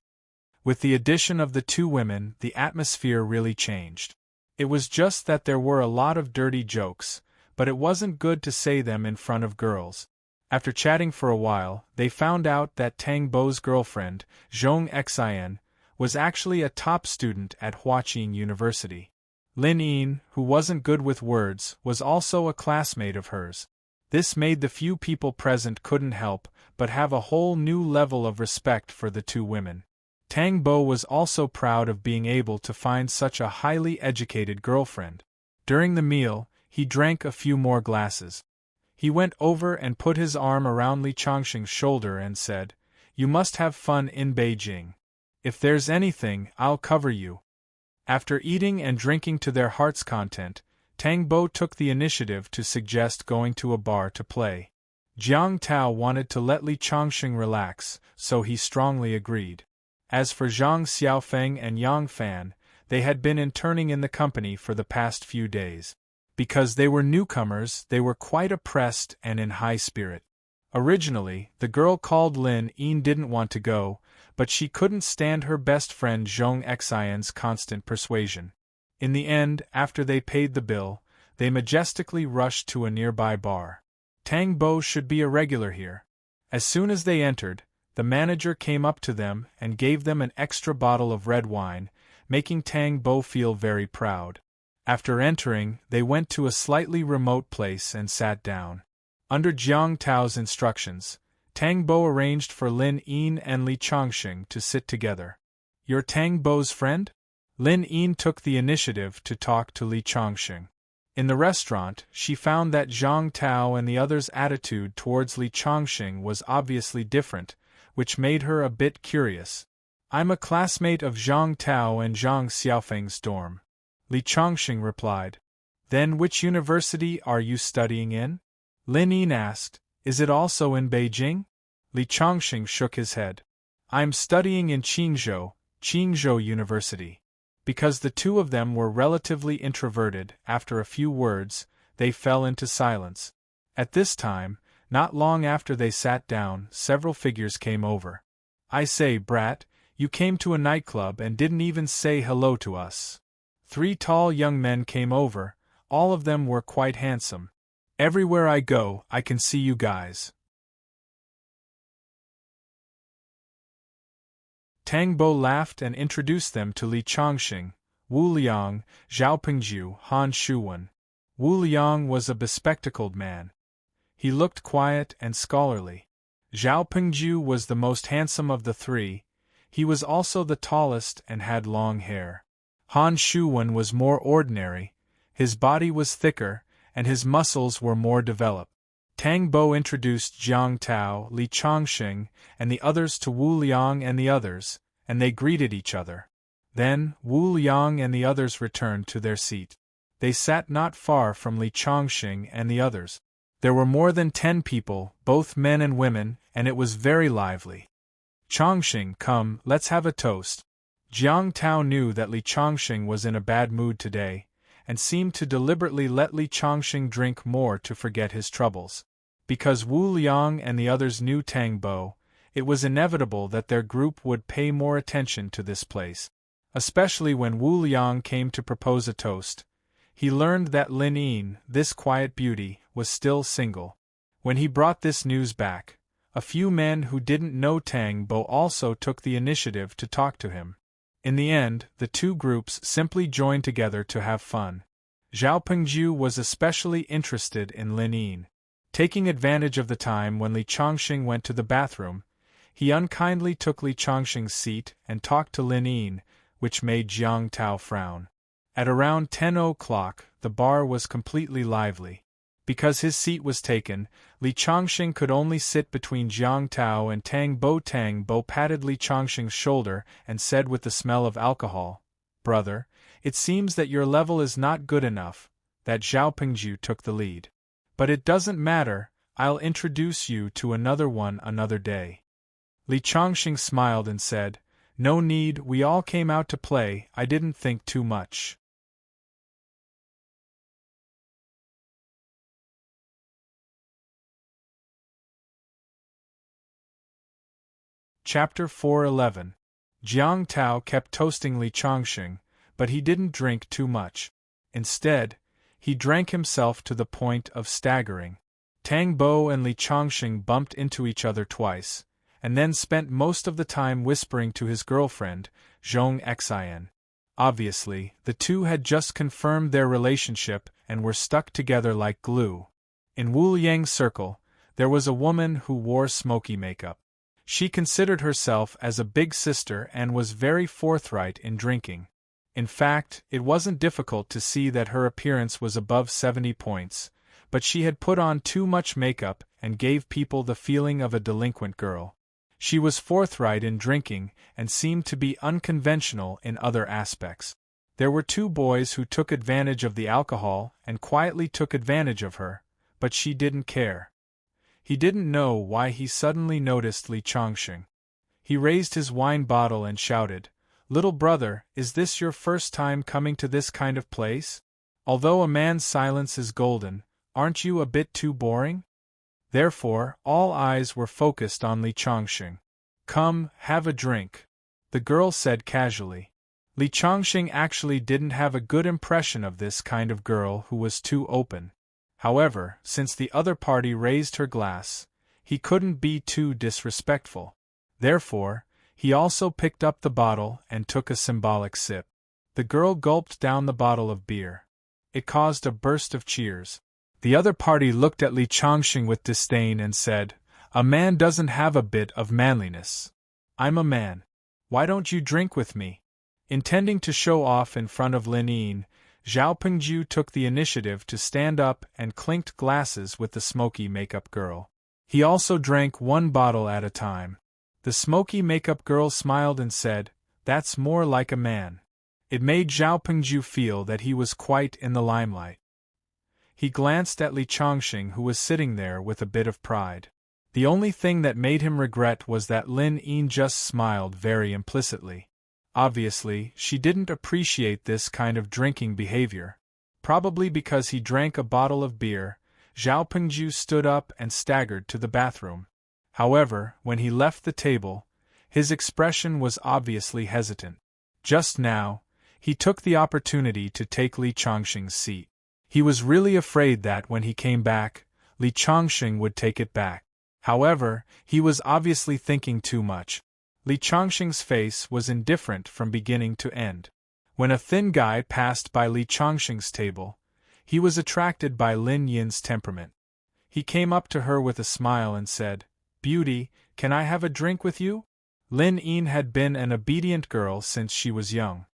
With the addition of the two women, the atmosphere really changed. It was just that there were a lot of dirty jokes, but it wasn't good to say them in front of girls. After chatting for a while, they found out that Tang Bo's girlfriend, Zhong Xian, was actually a top student at Huaqing University. Lin Yin, who wasn't good with words, was also a classmate of hers. This made the few people present couldn't help but have a whole new level of respect for the two women. Tang Bo was also proud of being able to find such a highly educated girlfriend. During the meal, he drank a few more glasses. He went over and put his arm around Li Chongqing's shoulder and said, "You must have fun in Beijing. If there's anything, I'll cover you." After eating and drinking to their heart's content, Tang Bo took the initiative to suggest going to a bar to play. Jiang Tao wanted to let Li Chongqing relax, so he strongly agreed. As for Zhang Xiaofeng and Yang Fan, they had been interning in the company for the past few days. Because they were newcomers, they were quite oppressed and in high spirit. Originally, the girl called Lin Yin didn't want to go, but she couldn't stand her best friend Zhong Xian's constant persuasion. In the end, after they paid the bill, they majestically rushed to a nearby bar. Tang Bo should be a regular here. As soon as they entered, the manager came up to them and gave them an extra bottle of red wine, making Tang Bo feel very proud. After entering, they went to a slightly remote place and sat down. Under Jiang Tao's instructions, Tang Bo arranged for Lin Yin and Li Chongqing to sit together. "You're Tang Bo's friend?" Lin Yin took the initiative to talk to Li Chongqing. In the restaurant, she found that Jiang Tao and the others' attitude towards Li Chongqing was obviously different, which made her a bit curious. "I'm a classmate of Zhang Tao and Zhang Xiaofeng's dorm," Li Chongqing replied. "Then which university are you studying in?" Lin Yin asked, "Is it also in Beijing?" Li Chongqing shook his head. "I'm studying in Qingzhou University." Because the two of them were relatively introverted, after a few words, they fell into silence. At this time, not long after they sat down, several figures came over. "I say, brat, you came to a nightclub and didn't even say hello to us." 3 tall young men came over, all of them were quite handsome. "Everywhere I go, I can see you guys." Tang Bo laughed and introduced them to Li Chongqing, Wu Liang, Zhao Pingju, Han Shuwen. Wu Liang was a bespectacled man. He looked quiet and scholarly. Zhao Pingju was the most handsome of the three. He was also the tallest and had long hair. Han Shuwen was more ordinary, his body was thicker, and his muscles were more developed. Tang Bo introduced Jiang Tao, Li Chongqing, and the others to Wu Liang and the others, and they greeted each other. Then, Wu Liang and the others returned to their seat. They sat not far from Li Chongqing and the others. There were more than 10 people, both men and women, and it was very lively. "Chongqing, come, let's have a toast." Jiang Tao knew that Li Chongqing was in a bad mood today, and seemed to deliberately let Li Chongqing drink more to forget his troubles. Because Wu Liang and the others knew Tang Bo, it was inevitable that their group would pay more attention to this place. Especially when Wu Liang came to propose a toast. He learned that Lin Yin, this quiet beauty, was still single. When he brought this news back, a few men who didn't know Tang Bo also took the initiative to talk to him. In the end, the two groups simply joined together to have fun. Zhao Pingju was especially interested in Lin Yin. Taking advantage of the time when Li Chongqing went to the bathroom, he unkindly took Li Chongqing's seat and talked to Lin Yin, which made Jiang Tao frown. At around 10 o'clock, the bar was completely lively. Because his seat was taken, Li Chongqing could only sit between Jiang Tao and Tang Bo. Tang Bo patted Li Chongqing's shoulder and said with the smell of alcohol, "Brother, it seems that your level is not good enough." That Zhao Pingju took the lead. "But it doesn't matter, I'll introduce you to another one another day." Li Chongqing smiled and said, "No need, we all came out to play, I didn't think too much." Chapter 4:11. Jiang Tao kept toasting Li Chongqing, but he didn't drink too much. Instead, he drank himself to the point of staggering. Tang Bo and Li Chongqing bumped into each other twice, and then spent most of the time whispering to his girlfriend, Zhong Xin. Obviously, the two had just confirmed their relationship and were stuck together like glue. In Wu Liang's circle, there was a woman who wore smoky makeup. She considered herself as a big sister and was very forthright in drinking. In fact, it wasn't difficult to see that her appearance was above 70 points, but she had put on too much makeup and gave people the feeling of a delinquent girl. She was forthright in drinking and seemed to be unconventional in other aspects. There were 2 boys who took advantage of the alcohol and quietly took advantage of her, but she didn't care. He didn't know why he suddenly noticed Li Chongqing. He raised his wine bottle and shouted, "Little brother, is this your first time coming to this kind of place? Although a man's silence is golden, aren't you a bit too boring?" Therefore, all eyes were focused on Li Chongqing. "Come, have a drink," the girl said casually. Li Chongqing actually didn't have a good impression of this kind of girl who was too open. However, since the other party raised her glass, he couldn't be too disrespectful. Therefore, he also picked up the bottle and took a symbolic sip. The girl gulped down the bottle of beer. It caused a burst of cheers. The other party looked at Li Chongqing with disdain and said, "A man doesn't have a bit of manliness. I'm a man. Why don't you drink with me?" Intending to show off in front of Lin Yin, Zhao Pingju took the initiative to stand up and clinked glasses with the smoky makeup girl. He also drank 1 bottle at a time. The smoky makeup girl smiled and said, "That's more like a man." It made Zhao Pingju feel that he was quite in the limelight. He glanced at Li Chongqing, who was sitting there with a bit of pride. The only thing that made him regret was that Lin Yin just smiled very implicitly. Obviously, she didn't appreciate this kind of drinking behavior. Probably because he drank a bottle of beer, Zhao Pengju stood up and staggered to the bathroom. However, when he left the table, his expression was obviously hesitant. Just now, he took the opportunity to take Li Chongqing's seat. He was really afraid that when he came back, Li Chongqing would take it back. However, he was obviously thinking too much. Li Chongqing's face was indifferent from beginning to end. When a thin guy passed by Li Chongqing's table, he was attracted by Lin Yin's temperament. He came up to her with a smile and said, "Beauty, can I have a drink with you?" Lin Yin had been an obedient girl since she was young.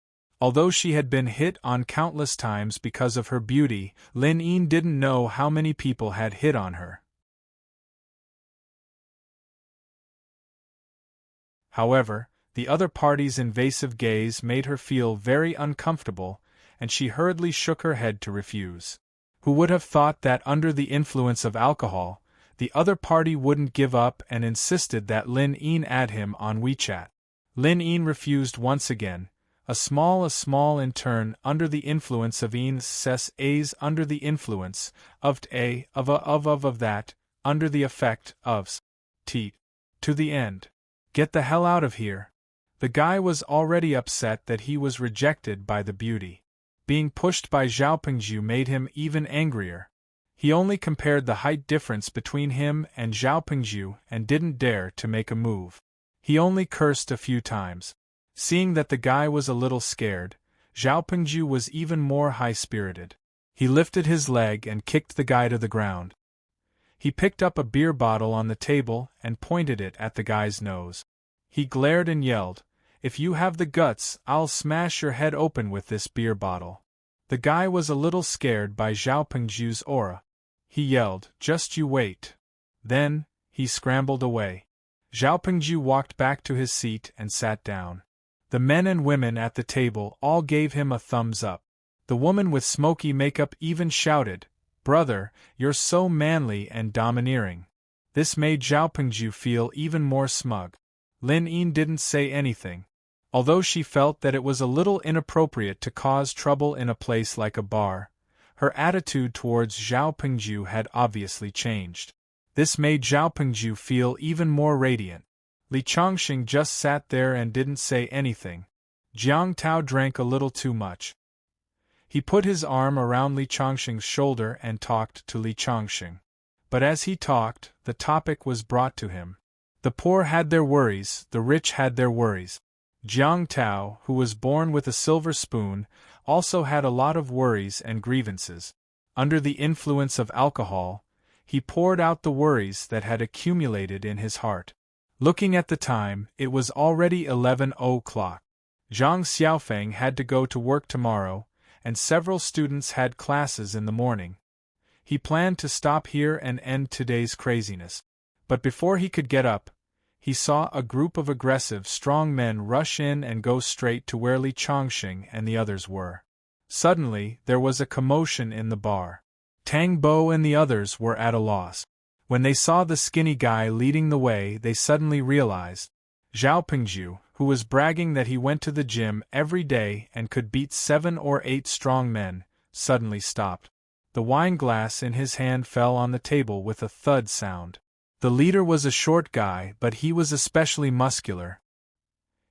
Although she had been hit on countless times because of her beauty, Lin Yin didn't know how many people had hit on her. However, the other party's invasive gaze made her feel very uncomfortable, and she hurriedly shook her head to refuse. Who would have thought that under the influence of alcohol, the other party wouldn't give up and insisted that Lin Yin add him on WeChat. Lin Yin refused once again, a small in turn under the influence of Yin ses a's under the influence of a of that, under the effect of t, to the end. Get the hell out of here. The guy was already upset that he was rejected by the beauty. Being pushed by Zhao Pengju made him even angrier. He only compared the height difference between him and Zhao Pengju and didn't dare to make a move. He only cursed a few times. Seeing that the guy was a little scared, Zhao Pengju was even more high-spirited. He lifted his leg and kicked the guy to the ground. He picked up a beer bottle on the table and pointed it at the guy's nose. He glared and yelled, "If you have the guts, I'll smash your head open with this beer bottle." The guy was a little scared by Zhao Pengju's aura. He yelled, "Just you wait." Then, he scrambled away. Zhao Pengju walked back to his seat and sat down. The men and women at the table all gave him a thumbs up. The woman with smoky makeup even shouted, "Brother, you're so manly and domineering." This made Zhao Pengju feel even more smug. Lin Yin didn't say anything. Although she felt that it was a little inappropriate to cause trouble in a place like a bar, her attitude towards Zhao Pengju had obviously changed. This made Zhao Pengju feel even more radiant. Li Chongqing just sat there and didn't say anything. Jiang Tao drank a little too much. He put his arm around Li Chongqing's shoulder and talked to Li Chongqing. But as he talked, the topic was brought to him. The poor had their worries, the rich had their worries. Jiang Tao, who was born with a silver spoon, also had a lot of worries and grievances. Under the influence of alcohol, he poured out the worries that had accumulated in his heart. Looking at the time, it was already 11 o'clock. Zhang Xiaofeng had to go to work tomorrow, and several students had classes in the morning. He planned to stop here and end today's craziness. But before he could get up, he saw a group of aggressive, strong men rush in and go straight to where Li Chongqing and the others were. Suddenly, there was a commotion in the bar. Tang Bo and the others were at a loss. When they saw the skinny guy leading the way, they suddenly realized. Zhao Pengju, who was bragging that he went to the gym every day and could beat 7 or 8 strong men, suddenly stopped. The wine glass in his hand fell on the table with a thud sound. The leader was a short guy, but he was especially muscular.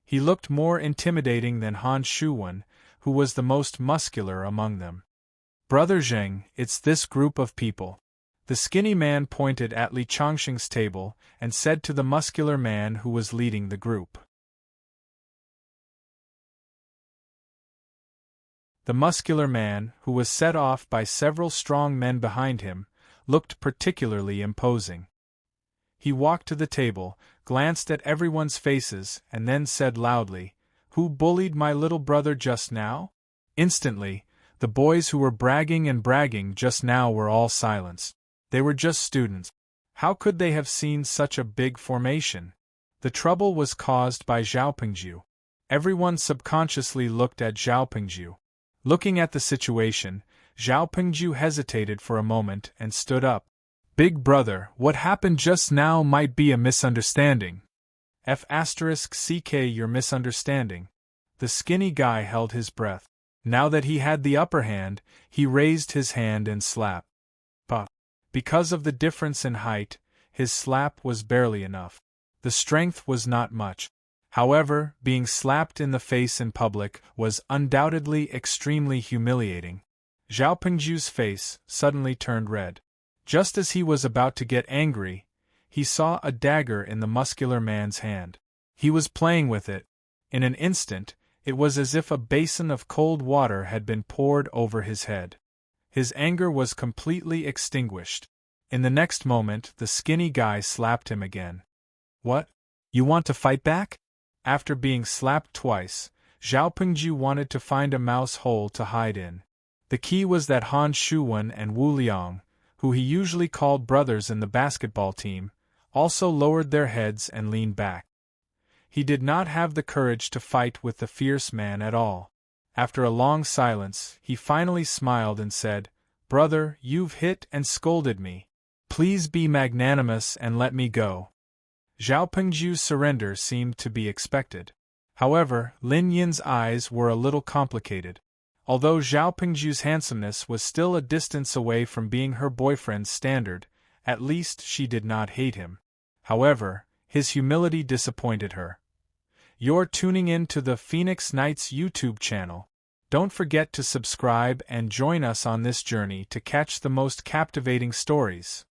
He looked more intimidating than Han Shuwen, who was the most muscular among them. "Brother Zheng, it's this group of people." The skinny man pointed at Li Chongqing's table and said to the muscular man who was leading the group. The muscular man, who was set off by several strong men behind him, looked particularly imposing. He walked to the table, glanced at everyone's faces, and then said loudly, "Who bullied my little brother just now?" Instantly, the boys who were bragging just now were all silenced. They were just students. How could they have seen such a big formation? The trouble was caused by Zhao Pengju. Everyone subconsciously looked at Zhao Pengju. Looking at the situation, Zhao Pengju hesitated for a moment and stood up. Big brother, what happened just now might be a misunderstanding. *CK your misunderstanding. The skinny guy held his breath. Now that he had the upper hand, he raised his hand and slapped. Because of the difference in height, his slap was barely enough. The strength was not much. However, being slapped in the face in public was undoubtedly extremely humiliating. Zhao Pengju's face suddenly turned red. Just as he was about to get angry, he saw a dagger in the muscular man's hand. He was playing with it. In an instant, it was as if a basin of cold water had been poured over his head. His anger was completely extinguished. In the next moment, the skinny guy slapped him again. What? You want to fight back? After being slapped twice, Zhao Pengju wanted to find a mouse hole to hide in. The key was that Han Shuwen and Wu Liang, who he usually called brothers in the basketball team, also lowered their heads and leaned back. He did not have the courage to fight with the fierce man at all. After a long silence, he finally smiled and said, "Brother, you've hit and scolded me. Please be magnanimous and let me go." Zhao Pengju's surrender seemed to be expected. However, Lin Yin's eyes were a little complicated. Although Zhao Pengju's handsomeness was still a distance away from being her boyfriend's standard, at least she did not hate him. However, his humility disappointed her. You're tuning in to the Phoenix Knights YouTube channel. Don't forget to subscribe and join us on this journey to catch the most captivating stories.